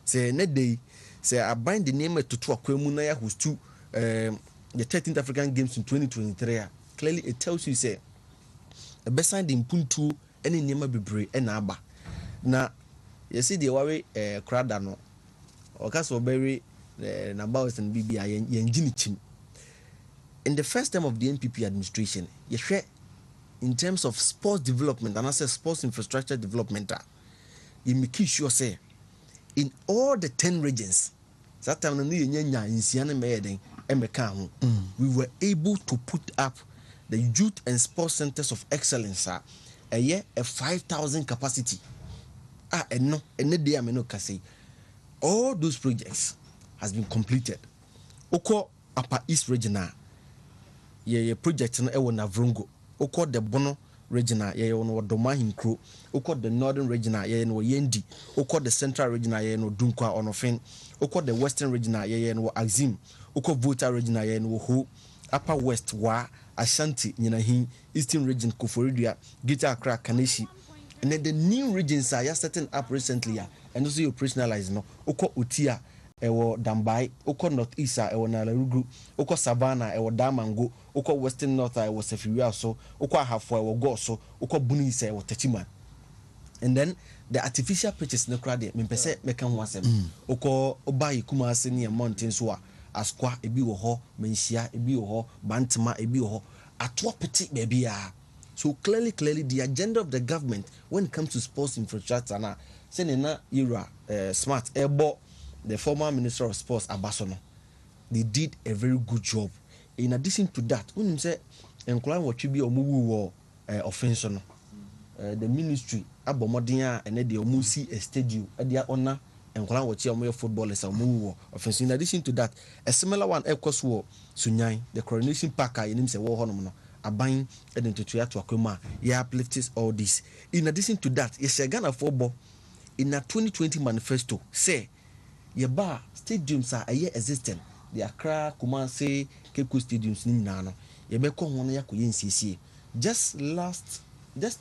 Say, net day, say, I bind the name to Kwemuna, who's to the 13th African Games in 2023. Clearly, it tells you, say, a best sign in puntu, any name be brave and abba. Now, you see the way crowd no or castle berry Nabaus and BBI Yenjinichim. In the first term of the NPP administration, you share in terms of sports development and also sports infrastructure development, you make sure say in all the 10 regions, that time we were able to put up the youth and sports centers of excellence a year a 5,000 capacity. And day I can say all those projects has been completed. Oko Upper East Regional, project na ewo na Vrongo. Oko the Bono Regional, no Domahin Crew. Oko the Northern Regional, no Yendi. Oko the Central Regional, no Dunkwa Onofen. Oko the Western Regional, no Axim. Oko Volta Regional, no Ho. Upper West Wa Ashanti, Ninahin, Eastern Region Koforidia, Greater Accra, Kaneshi. And then the new regions are just setting up recently, and also operationalized. No, Oko Utia, Ewo Dambai, Oko Northeast, Ewo Nalarugu, Oko Savannah, Ewo Damango, Oko Western North, Ewo Sefiria, so Oko Hafo, Ewo Goso, Oko Bunisa, Ewo Techiman. And then the artificial pitches no crowd, Mimpese, Mekan Wasem, Oko Obai Kumasi near Mountains, Asqua, Ebi Oho, Mensia, Ebi Oho, Bantama, Ebi Oho, Atwa Petit Baby. So clearly, the agenda of the government when it comes to sports infrastructure, now, saying na era smart airbo, the former Minister of Sports Abasono, they did a very good job. In addition to that, when you say, "Enkula what you be omuwu offense no," the ministry abomodia and the omusi a stadium, their honor, Enkula what you omuyo footballers omuwu offense. In addition to that, a similar one ekoswo Sunyai, the Coronation Park, in him say war honour. Abain and into to Akuma, uplifts all this. In addition to that, yes, Ghana football in a 2020 manifesto say Yaba stadiums are a year existent. The Accra, Kumasi, Cape Coast stadiums in Nano. Yabeko Monia CC. Just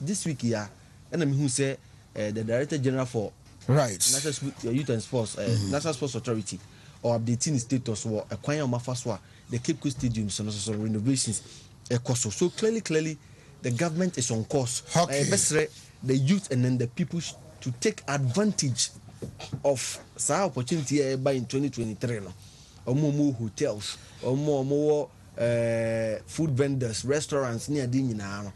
this week, yeah, and I'm who say the Director General for National Youth and Sports, National Sports Authority, or updating status or acquiring Mafaswa, the Cape Coast stadiums and also renovations. So clearly, the government is on course. The youth and then the people to take advantage of some opportunity by in 2023. Or more hotels, or more food vendors, restaurants near Dinina.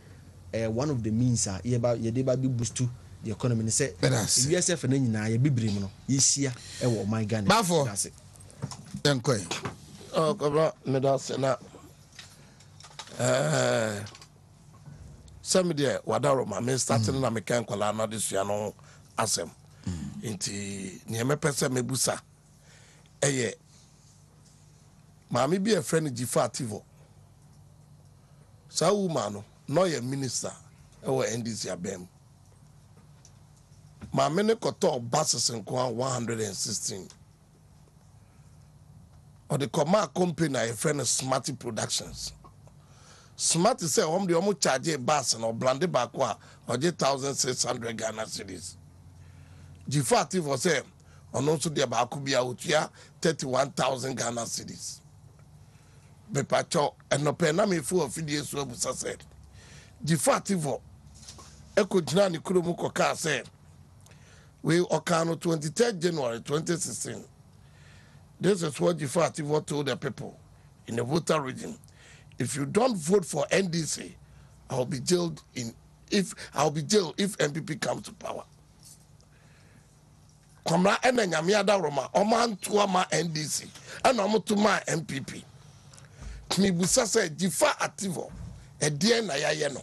One of the means are about Yedeba boost to the economy. Say, yes, if an engineer, you be brimino, this year, my gun. That's it. Oh, Medasena. Some day wadaro ma starting na mekan kwala na this year no asem nti nieme pese mebusa eye maami bi a friend Jifa Ativo sa woman no ye minister e wo NDC abem maami ne koto buses nko 116 or the Koma company a friend Smarty Productions. Smart is say home the almost charge a bus and or blended back or 1,600 Ghana cedis. Jifa Ativo say on also the Bakubia Utia 31,000 Ghana cedis. Bepacho and no penami full of videos so said. Jifa Ativo Eko Jinani Kurumuko car said we Okano 23rd January 2016. This is what Jifa Ativo told the people in the Volta region. If you don't vote for NDC, I'll be jailed if MPP comes to power. Komra ena nyamiada Roma, oman tuama NDC, and omutuma MPP. Mi busa se Jifa Ativo, edie na ya yeno.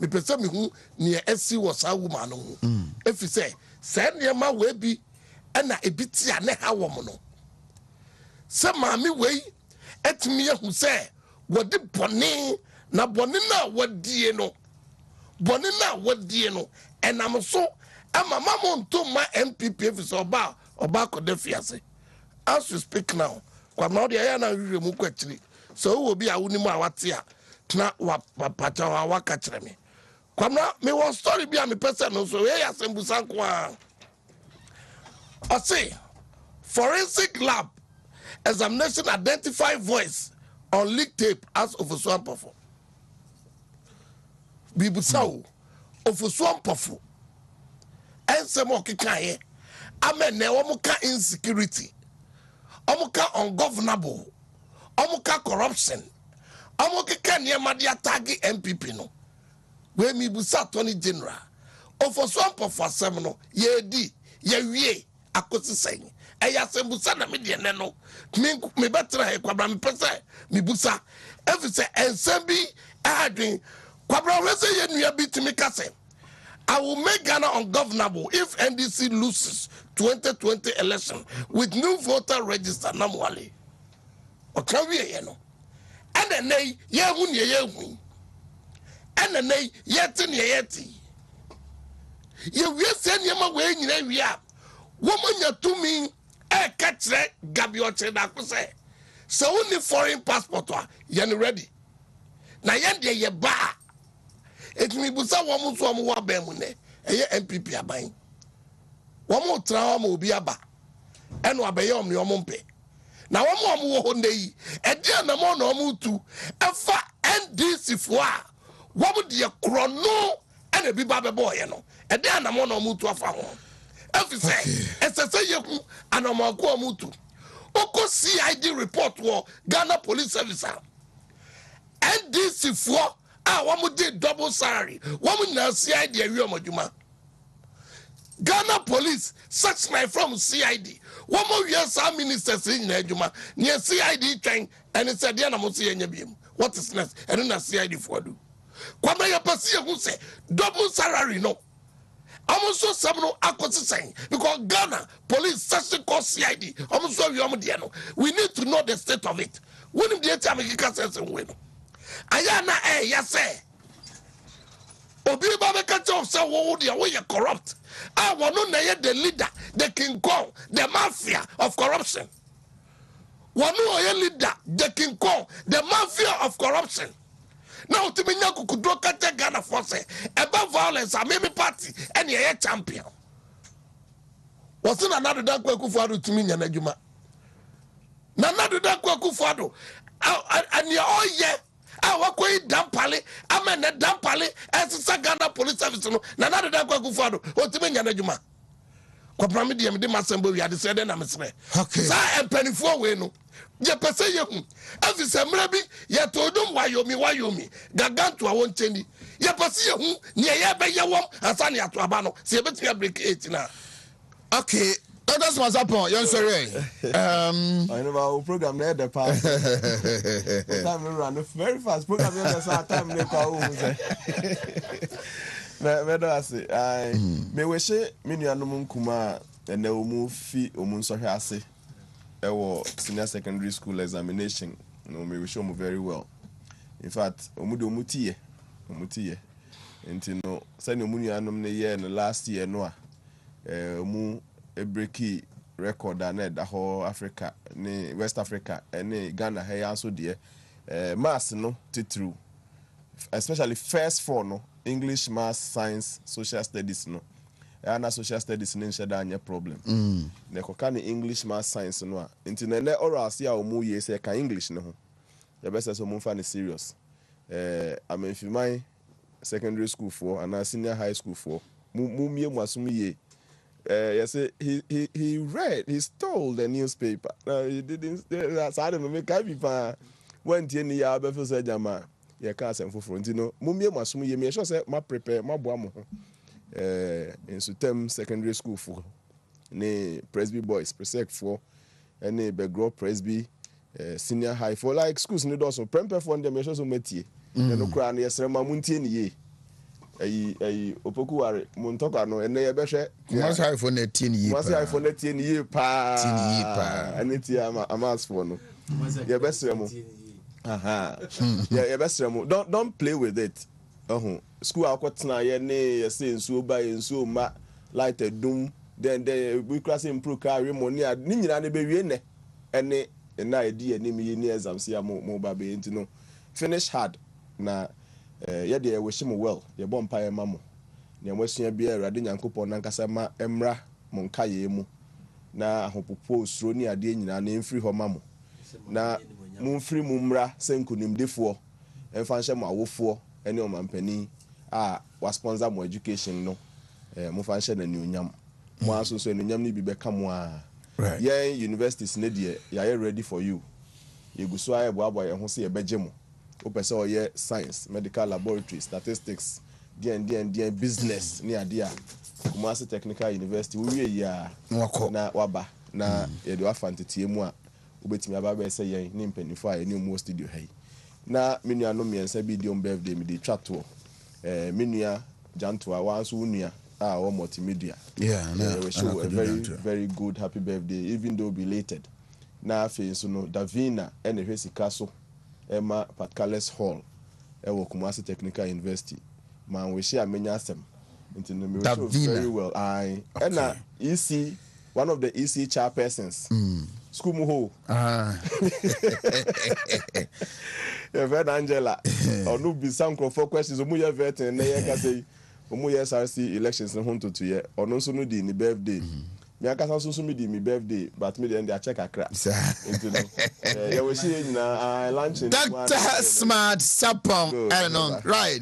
Mi pese mi hu ni esi wasa woman hu. If you say, send yema webi, ena ebiti ya ne ha womono. Se mami wei, etimi ye hu se, wadi boni na boni na wadi no bonina wadie no enam so ama mama nto ma MPP efisɛ ɔba akɔda fiase as you speak now kwamna ɔde ayɛ na hwehwɛ mu kwakyiri sɛ wowɔ bi a wonim a wate a tena wapakyɛ hɔ a waka kyerɛ me kwamna mewɔ story bi a mepɛ sɛ no so ɛyɛ asɛmbusa nko a ɔse forensic lab examination identify voice on leak tape as Ofosuampofo bibusa o Ofosuampofo ensem okikaye amene omuka insecurity omuka ungovernable omuka corruption omukika niema dia tagi MPP no we mi busa Attorney General Ofosuampofo asem no ye wie akosi sen eya sembusa na me de ne no me betra he kwabra me pese me busa efise ensem bi adwen kwabra we say ye nua bi timi kase I will make Ghana ungovernable if NDC loses 2020 election with new voter register namwale. Okawie ye no. Ene nei ye hu ne ye hu. Ene nei yeti ne yeti. Ye wie se niema we nyina wie a. Wo manya tumi e ka kire gabi o kire da ko se. So woni foreign passport a ye no ready. Na ye de ye ba. Etimi busa wo so wo aban mu ne eye MPP aban wo mo tra wo obi aba eno abaye omne ompe na wo ho nei e dia na mo na omutu efa NDC fo a wo mo de krono ena bi ba bebo ye no e dia na mo na omutu afa ho efise esese ye hu anamako omutu oko CID report wo Ghana Police Service NDC fo womu did double salary. Womu na CID awiomoduma. Ghana Police search my from CID. Womu yes our ministers in adwuma. Near CID train and it said na mo see nyabiem. What is next? And na CID for do. Kwame ya pasi who say double salary no. Almost so some no akosi saying because Ghana Police search the cost CID. Almost so no. We need to know the state of it. When the time he can sense and win. Ayana yase obi ba be catch of say wo dey we corrupt I want no na the leader the King Kong the mafia of corruption one no leader the King Kong the mafia of corruption now to me nyaku kudo catch Ghana for say about violence a me party and ye champion was in another dan Akufo-Addo to me nyana adwuma na another dan Akufo-Addo and ye all ye wakoi dampale amene dampale esisa Ghana Police Service no na na da Akufo-Addo otime nya na dwuma kwapra me de masembo wi ade se de na mesre sa empanifo we no je pese ye hu afise mra bi ye todum wayomi gaganto awon cheni ye pese ye hu ne ye be ye wom asane ato aba no se betumi break 8 na okay. That's what's up on. You're sorry. I know our program there the past. Time we run very fast. Program there time we call. Me do ase. I me we she me nuanom nkuma na omu fi omu nsohwe ase. E wo senior secondary school examination. No me we show mu very well. In fact, omu do omu tie. Enti no say omu nuanom ne year no last year no a omu a breaky record and the whole Africa, West Africa, and Ghana. Hey, also dear, maths no titru, especially first four no English, maths, science, social studies no. And social studies no shada problem. Ne kokani English, maths, science no. Inti ne oral see how mu ye say ka English no. The best as mu fan serious. I mean, if my secondary school for and senior high school for mu ye. Yes, he stole the newspaper. No, he didn't. That's I don't know. Make people went in the yard before said Jama. You can't send for front. You know, Mummy must me. Me sure say my prepare my boy. In Sutem secondary school for ne Presby boys, presec for ne Begro Presby senior high for like schools ne also prepare for them. Me sure so metie. No crown yes, Mamunti ni ye. Opoku ware Montoka no ene ye behwe must have for 18 years must have for 18 years pa aniti amas for no ye besremo aha ye besremo don't play with it school akotena ye ne ye say nsuo ba ye nsuo ma light edum then we class improve car money ni nyina ne be wie ne ene na edi anim ye ni exams ya mo ba be nti no finish hard na ye de we shim well ye bom pa ye mamo ne mwasua bia Awurade Nyankopɔn nankasa ma emra mo nka ye mu na ahopopo osuro ni ade nyina na mfiri ho mamo na mumfiri mumra senkunimdefo emfa nhye mo awofo ene o mampani a wa sponsor mo education no mo fa nhye na nionyam mo aso so nionyam ni bi be ka mo a yeah universities ne de ya ready for you ye guso aye boabo ye ho se ye beje mo o pese o ye science medical laboratory statistics DN business ni ade a Kumasi Technical University we ya na waba na ye de afantetie mu a obetimi aba be say yen ni mpanifo a ni mu studio hai na menua no miensa bi di on birthday mi di twato menua janto a wanso unua a wo multimedia we show a very good happy birthday even though belated na afi so no Davina ene hwesika so Emma Patcales Hall wo Kumasi Technical University man we share amenya asem into the show very well and EC one of the EC chairpersons school muho Event Angela or no be some for questions omu ye vet na ye ka say omu ye SRC elections no hunto to ye or no so no di ni birthday me aka so me di mi birthday but me dey check akra into no yeah we see na lunch Dr. Smart Sapon no right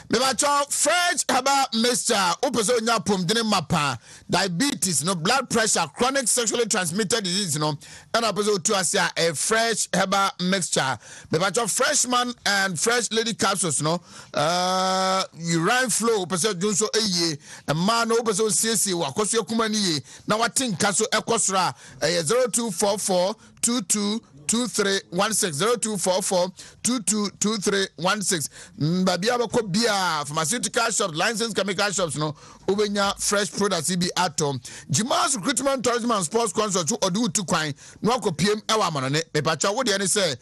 me ba cho French about Mr. Opeso nya pom dine mapa diabetes no blood pressure chronic sexually transmitted disease no and Opeso to asia a fresh herbal mixture me ba cho freshman and fresh lady capsules no urine flow Opeso junso eye a man Opeso CC wa koso kumani ye na watin kaso ekosra 0244 222316 0244222316 babia bako bia pharmaceutical shops licensed chemical shops no ubenya fresh products bi atom Jimas recruitment tourism and sports consult to odu tu kwan no akopiem ewa amanone mepacha wo de ne say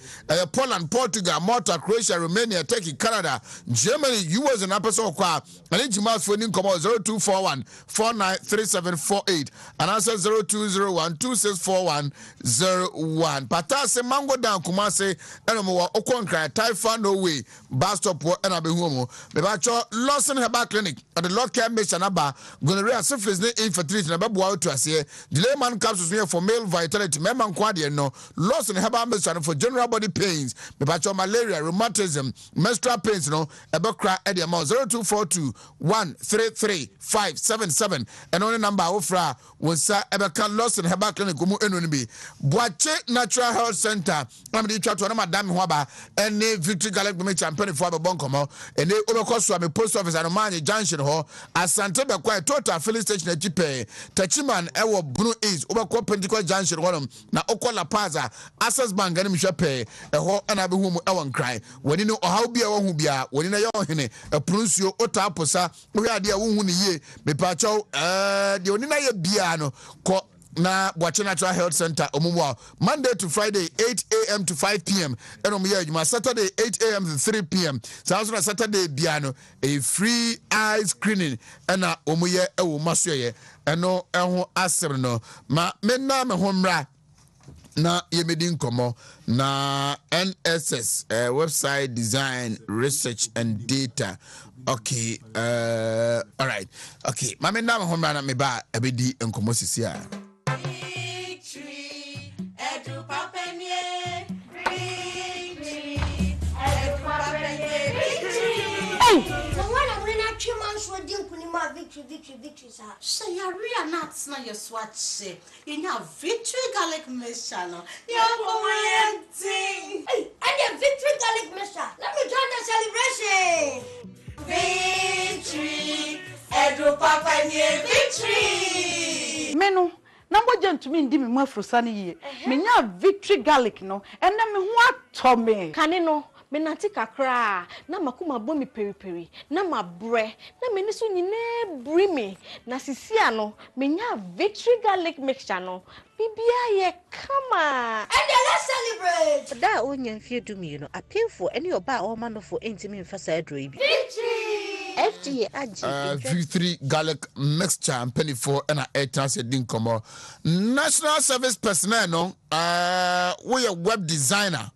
Poland, Portugal, Malta, Croatia, Romania, Turkey, Canada, Germany, US and episode kwa and Jimas phone in 0241 493748 and answer 0201 264101 patase mango down Kumasi enomo okonkra Taifa no way bus stop and abehumo mebacho Lawson Herbal Clinic at the Lord Care Mission aba gonorrhea syphilis ne infertility na bebo to ase delay man capsules for male vitality memman kwade no Lawson Herbal Mission for general body pains mebacho malaria rheumatism menstrual pains no ebekra e de amount 0242 133577 and only number ofra wonsa ebeka Lawson Herbal Clinic gumu enu ni bi Boache Natural Health Center am di twa to na madam ho aba ene Victory Gallic Women Champion for abon komo ene obekoso am post office and man junction ho asante be kwa total filling station ajipe tachiman ewo Bruno East obekọ Pentecost junction ho na okola Plaza Access Bank ani mhwepe eho na be hu mu ewo nkran woni no ohaw bia wo hu bia woni na ye ohene eprunsio otaposa wo ade a wo hu ne ye mepacho de oni na ye bia no ko na Boache Natural Health Center omumwa Monday to Friday 8 a.m. to 5 p.m. and on Saturday 8 a.m. to 3 p.m. So on Saturday biano a free eye screening and na omuye ewo masoye eno eho asem no ma menna me homra na yemedi nkomo na NSS website design research and data. Okay, all right. Okay, ma menna me homra na me ba ebedi nkomo sisia. Victory, sir. So you're real nuts now, your swat shit. You know, Victory Garlic Mixture, no? You're thing. Hey, and your Victory Garlic Mixture. Let me join the celebration. Victory, Edu Papa, Victory. Menu. Number gentlemen, ndi me mafro sani ye. Me nya Victory Garlic no. And na me ho atome. Kane no. Me nati kakra na makuma bomi periperi na mabre na me niso nyine brime na sisia no me nya Victory Garlic Mixture no bibia ye kama and let's celebrate da onya fie dum you know appeal for any oba o man for intimi mfasa adro ibi Victory FDA aji. Victory garlic mixture and penny for and a chance din komo. National service personnel no we a web designer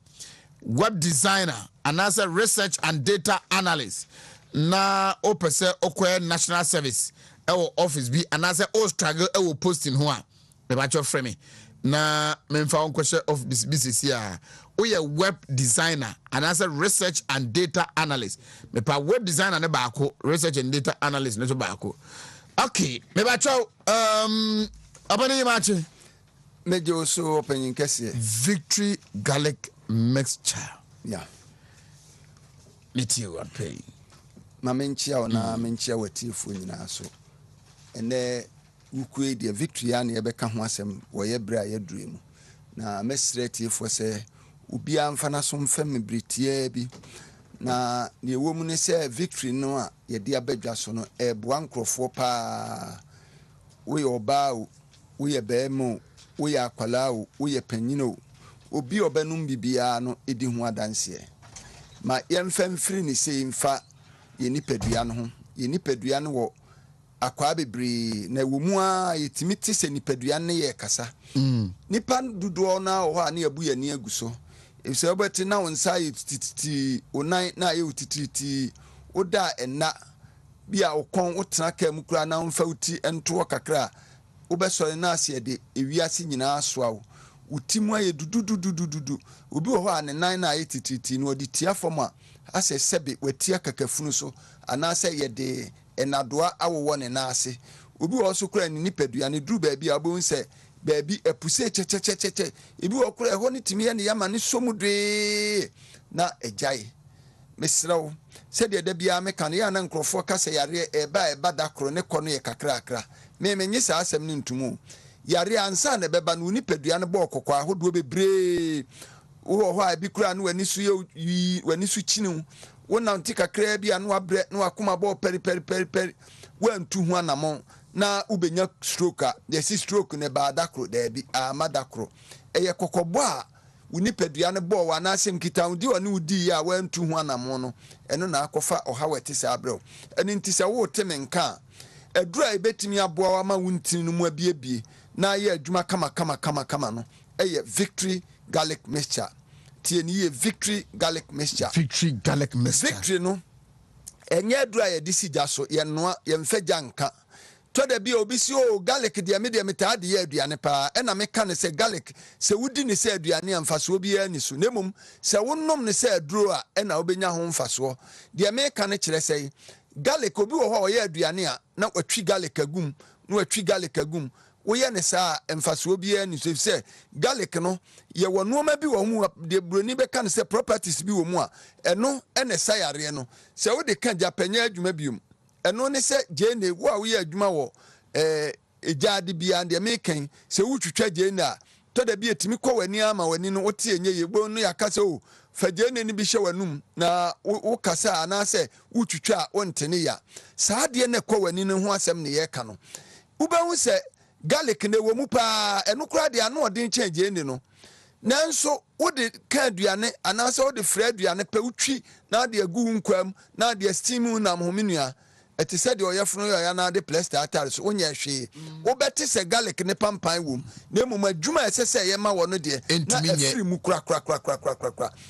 and as a research and data analyst na opese okwe national service office bi and as a struggle posting ho a me ba cho frame na memfa on question of business here. We a web designer and as a research and data analyst. Me pa web designer ne baako, research and data analyst ne so baako. Okay, me ba chow abani yimachi. Me jo so opening kese. Victory garlic mixture. Yeah. Liti you pay. Ma menchia ona menchia watifu nyina so. Ene ukwe de victory ya na yebeka ho asem wo ye bra ye dream. Na mesreti fo se ubi amfana so mfam britie bi na ne wo mu ne se victory no a ye de abadwa so no e boa nkrofo pa wo ye oba wo ye beemo wo ye akwala wo ye panyino obi obanum bibia no edi ho adanse ma ye mfam firi ni se mfa ye nipadua no ho ye nipadua no wo akwa bebre na wo mu a yetimi ti se nipadua ne ye kasa nipa dudo na ho a ne abu ye ne aguso if so but now inside titi onai na ye titi oda ena bia okon wotena ka mu kura na mfa uti ento kakra obesore na ase de ewiase nyina asoa utimu aye dudududududu obi ho a ne nan na ye titi no odi tia fom a ase sebe watia kakafunu so anase ye de enadoa awowo ne na ase obi ho so kura ni nipadua ne duru ba bia obon se baby epuse che ibi okura ho ni timi ya ne yama ne somudwe na ejai mesrawo se de da bia me kan ya na nkrofo kasa yare eba da kro ne kono ye kakra me menye sa asem ne ntumu yare ansa na beba no nipadua ne bo kokwa ahodo bebre wo ho a bi kura no wani su ye wani su chinu wona nti kakra bia no abre no akoma bo peri wa ntu ho anamon na ubenya stroke yesi stroke ne ba dakro da bi amadakro eye kokobo a unipadua ne bo wa na asem kita udi oni udi ya wa ntu ho anamo no eno na akofa oha wete sa abrɛ eni nti se wo teme nka adura ebetimi aboa wa ma wuntin no mu abiebie na ye adwuma kama no eye victory garlic mixture tie ni ye victory garlic mixture victory no enye adura ye disi jaso ye noa ye mfagya nka to da bia obi si o garlic de me de metade ye aduane pa e na meka ne se garlic se wudi ne se aduane amfaso obi ani so nemum se wonnom ne se aduro a e na obenya ho mfaso de meka ne kire se garlic obi wo ho ye aduane a na watwi garlic agum na watwi garlic agum wo ye ne sa mfaso obi ani so se garlic no ye wonuoma bi wo mu de broni be ka ne se properties bi wo mu a eno ene sa yare no se wo de ka japanya adwuma biom eno ne se jene wo a wo ye adwuma wo ejade bia de meken se wo twetwa jene a to da bi etimi kɔ wani ama wani no wote enye yebo no yakasa o fa jene ni bi hye wanum na wo kasa ana se wo twetwa wontene ya saa de ne kɔ wani no ho asɛm ne ye ka no wo ba hu se garlic ne wo mu pa eno kura de ano ɔden kyɛn jene no nanso wo de ka aduane ana se wo de fra aduane pa wutwi na de agu nkwam na de steam na mhomenua eti said the oyefunu ya na de plaster atar so onya hwe wo beti se garlic ne pampan wom na mum adwuma esese ye ma wono de na afiri mu kra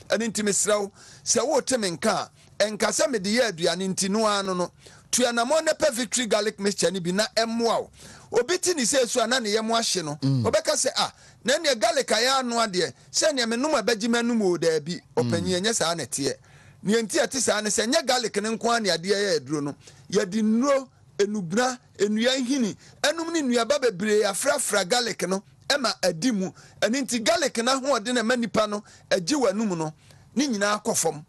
ani ntimi sraw se wo teme nka enkasa me de ye aduane ntinu ano no tuanamo ne pe victory garlic mixture ni bi na emwa obiti ni se so ana ne ye mo ahye no obeka se na ne garlic aya ano ade se ne me num abagima num o da bi opanyi enye sa na tie ni enti ate sa ne se nya garlic ne nko an ade ya aduro no ya di nro enubra enua hini enum ni nua ba bebre afrafra garlic no ema adimu eni enti garlic na ho ode na manipa no agi wanum no ni nyina akofom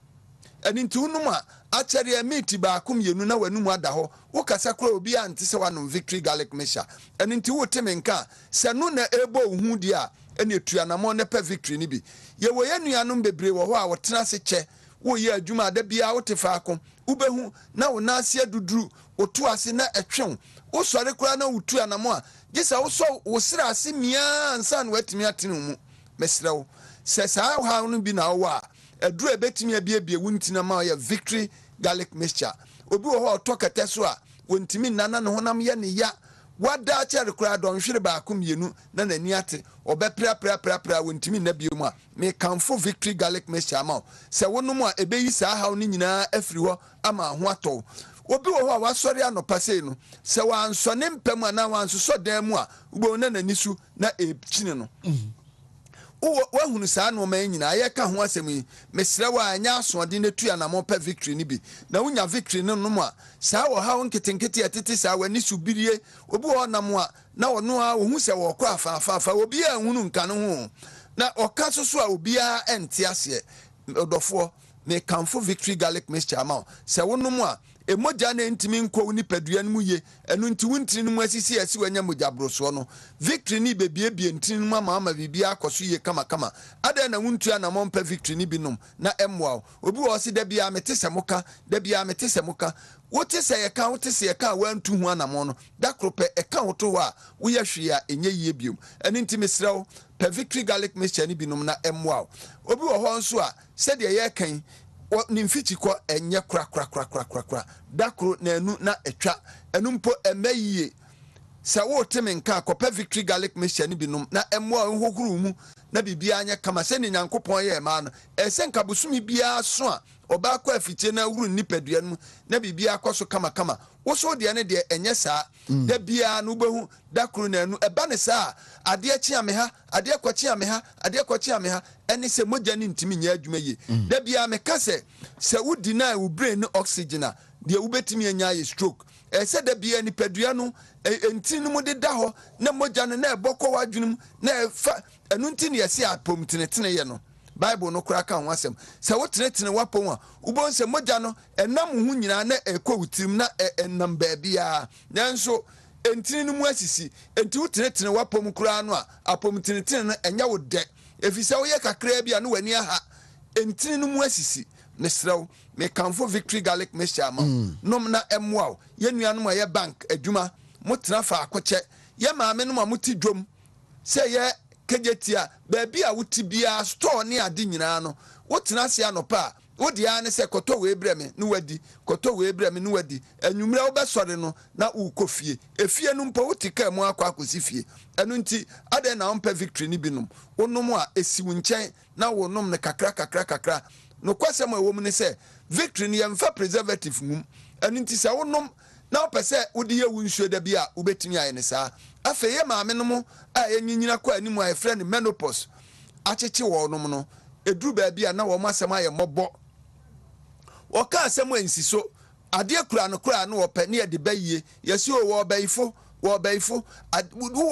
eni enti unum a achare meat ba akom yenu na wanum ada ho wo kasa kro obi ante se wanum victory garlic mixture eni enti wo teme nka se no na ebo hu di a eni etuanamo ne pe victory ni bi ye wo ye nuanom bebre wo ho a wo tena se che wo ye adwuma da bia wo te faako ubehu na wo na ase aduduru otu ase na etwen wo sore kura na wutu anamo a gisa wo so wo sira ase mia ansa na watimi atene mu mesrew se saa ha no bi na wo a aduru ebetimi abiebie wuntina ma ye victory garlic mixture obi wo ho to kete so a wontimi nana ne honam ye ne ya wada chere kura don hwere ba akom yenu na nani ate obepra wontimi na biom a me kanfo victory garlic mixture ma se wonum a ebeyi saa haw ne nyinaa afiri ho ama ho ato obi wo ho a wasori anopa sei no se wanso ne mpam ana wanso so dan mu a ubo na nani su na echine no wahunu saa no ma nyina ye ka ho asem yi mesrɛ wa anya asode na tu na mo pa victory ni bi na wonya victory no no a saa wo ha nketenkete atete saa wani subirie obi wo nam a na wono a wo hu sɛ wo kɔ afa obi a hunu nka no ho na ɔka so a obi a ente ase odɔfo me kanfo victory garlic mixture ma sɛ wonom a emoja na ntimi nkɔ ni padua no mu ye enu nti wuntiri no mu asisi asi wanya moja broso no victory ni bebiebie ntiri no ma bibia akoso ye kama ada na wuntua na mompa victory ni binom na emwa obi wo se da bia mete semoka wote se ye ka wantu hu anamo no da krope eka woto ho a wo ye hwe a enye yie biom enu nti mesrew pa victory garlic mixture ni binom na emwa obi wo ho nso a se de ye kan nimfiti ko enye kra dakro na enu na etwa enu mpo emayiye se wo teme nka kopa victory garlic mixture ni binom na emwa hohuru mu na bibia anya kama se ni nyankopon ye ma no ese nka busumi bia so a oba kwa afitie na wuru nipadua mu na bibia akoso kama wo so de ne de enye saa da bia no behu dakro na enu eba ne saa ade achi ameha ade kwachi ameha eni se moja ni ntimi nya adwuma ye da bia me kase se wudi na wo brain no oxygen a de wobetimi anya ye stroke ese da bia nipadua no enti no de da ho na moja no na ebokọ wadwunum na fa enu nti ne yesi apom tenetene ye no Bible no kura ka ho asem se wo tenetene wapom a ubon se moja no enam hu nyina na ekowutirim na enam baabia nanso entini no mu asisi enti wo tenetene wapom kura no a apom tenetene no enya wo de efisa wo ye kakra bia no wani aha entini no mu asisi mesrew me kanfo victory garlic mixture ma nom na emwa ye nuanom a ye bank adwuma motena fa akoche ye maame no ma moti dwom se ye kejetia baabi a wuti bia store ne ade nyina no wotena se anopa wodi ya ne se koto we breme no wadi koto we breme no wadi anwumre wo besore no na ukofie efie no mpo wotika mu akwa akosifie enu nti ade na ompa victory ni binom wonom a esiwu nchen na wonom ne kakra no kwasem a wo mu ne se victory ni yemfa preservative mum enu nti se wonom na opese wodi ye wunsuo da bia ubetimi aye ne saa afa ye maame no mu a yenyinyina kwa animu aye friend menopause acheche wo nom no eduru ba bia na wo masem aye mobo woka asem ansiso ade kura no ope ne de bayie yesi o wo bayifo wo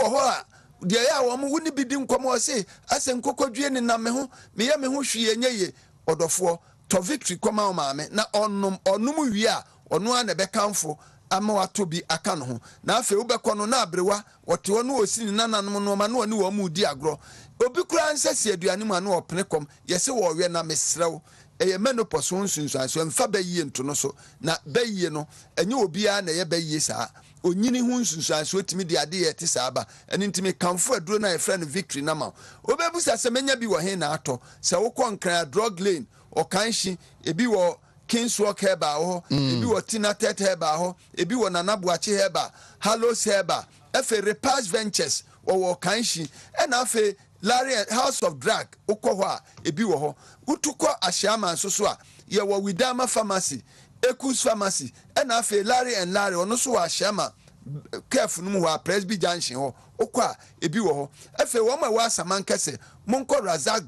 ho a de ya wo mu woni bidi nkom o se ase nkokodwie ne na me ho hwie nyeye odofo to victory koma o maame na onum wie a ono a na bekamfo ama wato bi aka no ho na afa ubekọ no na abrewa wote ono osi ni nananom no ma no ani wo mu di agro obi kura nsese aduane mu ano opene kom yese wo we na mesrew eye menopause hunsunsuanso mfa bayie nto no so na bayie no enye obia na ye bayie saa onyini hunsunsuanso otimi de ade ye te saa ba eni ntimi kanfo aduro na ye friend victory na ma obebusa se menya bi wo he na ato se wo konkran drug lane o kanhyi ebi wo Kingswalk heba ho ebi wo Tinatet heba ho ebi wo Nanabuachi heba Halos heba efe Repass Ventures wo kanhyi ena afe Larry House of Drug ukọ a ebi wo ho utukọ Ashiama nso a ye wo Widama Pharmacy Ekus Pharmacy ena afe Larry and Larry ono so Ashiama careful no ho Presby Junction ho ukọ a ebi wo ho efe wo ma wa Samankese monko Razak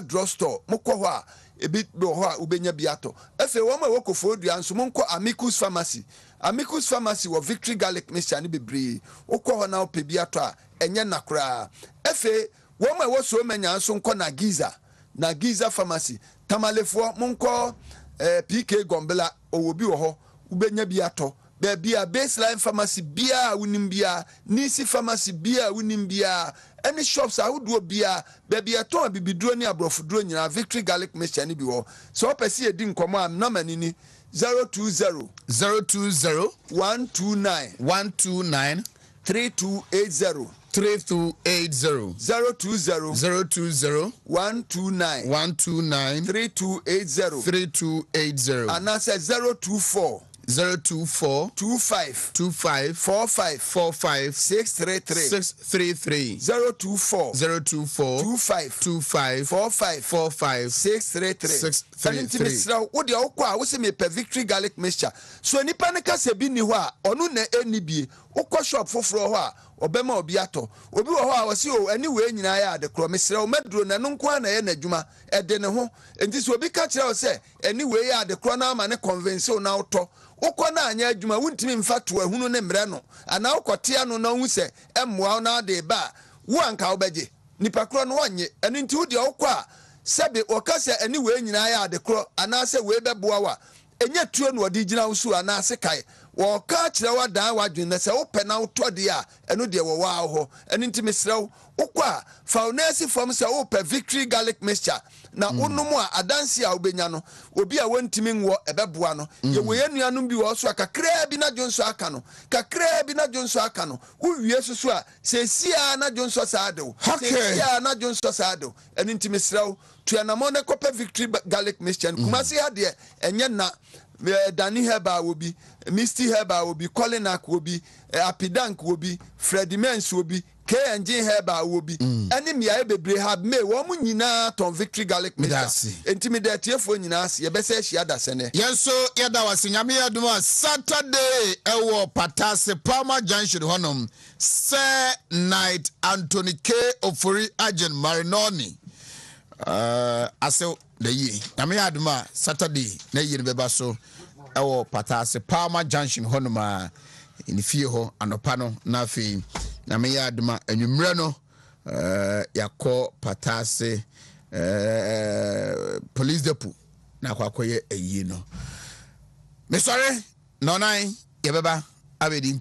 Drugstore mokọ ho a ebi do ho a ubenya biato efe wo ma Akufo-Addo anso monko Amicus Pharmacy wo victory garlic mixture ni bebre ukọ ho na ope biato a enye nakra efe wo ma wo so menya anso nko na Giza Pharmacy tamalefo monko PK Gombela owobi wo ho ubenya biato bia Baseline Pharmacy bia wunim bia Nisi Pharmacy bia wunim bia any shops awudo bia bia ton bibiduro ni abrofuduro nyina victory garlic mixture ni bi wo so opese edi nkomo am na manini 020 129 3280 3280 020 129 3280 and I said 024 024 25 45 633 024 25 45 633 what the okwa we say me per victory garlic mixture so nipa ne ka se bi ni ho a onu na enibie ukọ shop foforo ho a obema obi ato obi wo ho a wasi o ani we nyina ya de kro mesre o meduro na no nko na ye na adwuma ede ne ho enti so obi ka kire o se ani we ya de kro na ama ne convince o na auto ukọ na anya adwuma wuntimi mfa to ahunu ne mre no ana ukote ano na hu se emmoa na de ba wo anka obeje nipa kro no wanye eni nti wo de ukọ a sebe okase ani we nyina ya de kro ana se we beboa wa enye tuo no odi gina usu ana se kai wo ka kire wa dan wa dwene se wo pe na uto de a eno de wo wa ho eni nti mesrew ukọ a faunesi form se wo pe victory garlic mixture na unumu a adansi a obenya no obi a wontimi nwo ebeboa no ye wo yenuanu bi wo so akakra bi na jonso aka no kakra bi na jonso aka no uwie susu a sesia na jonso saado sesia na jonso saado eni nti mesrew tuanamo ne kope victory garlic mixture kumasi ha de enye na Dani Heba will be Misty Heba will be Colinac will be Apidank will be Freddie Mens will be K&J Heba will be enemy I be have me woman yina ton victory garlic mixture intimidate for yinas ye bese shia da sene yenso yeda wasinyame aduma Saturday ewo Patase Palmer Junction honom se night Anthony K Ofori Agent Marinoni ase the ye nyame aduma Saturday na ye beba so ewo Patase Palmer Junction honoma in fie ho anopa no na afi nyame aduma enwumre no yakọ Patase police depot na kwakoye eyi no me sorry no nine ye beba abedi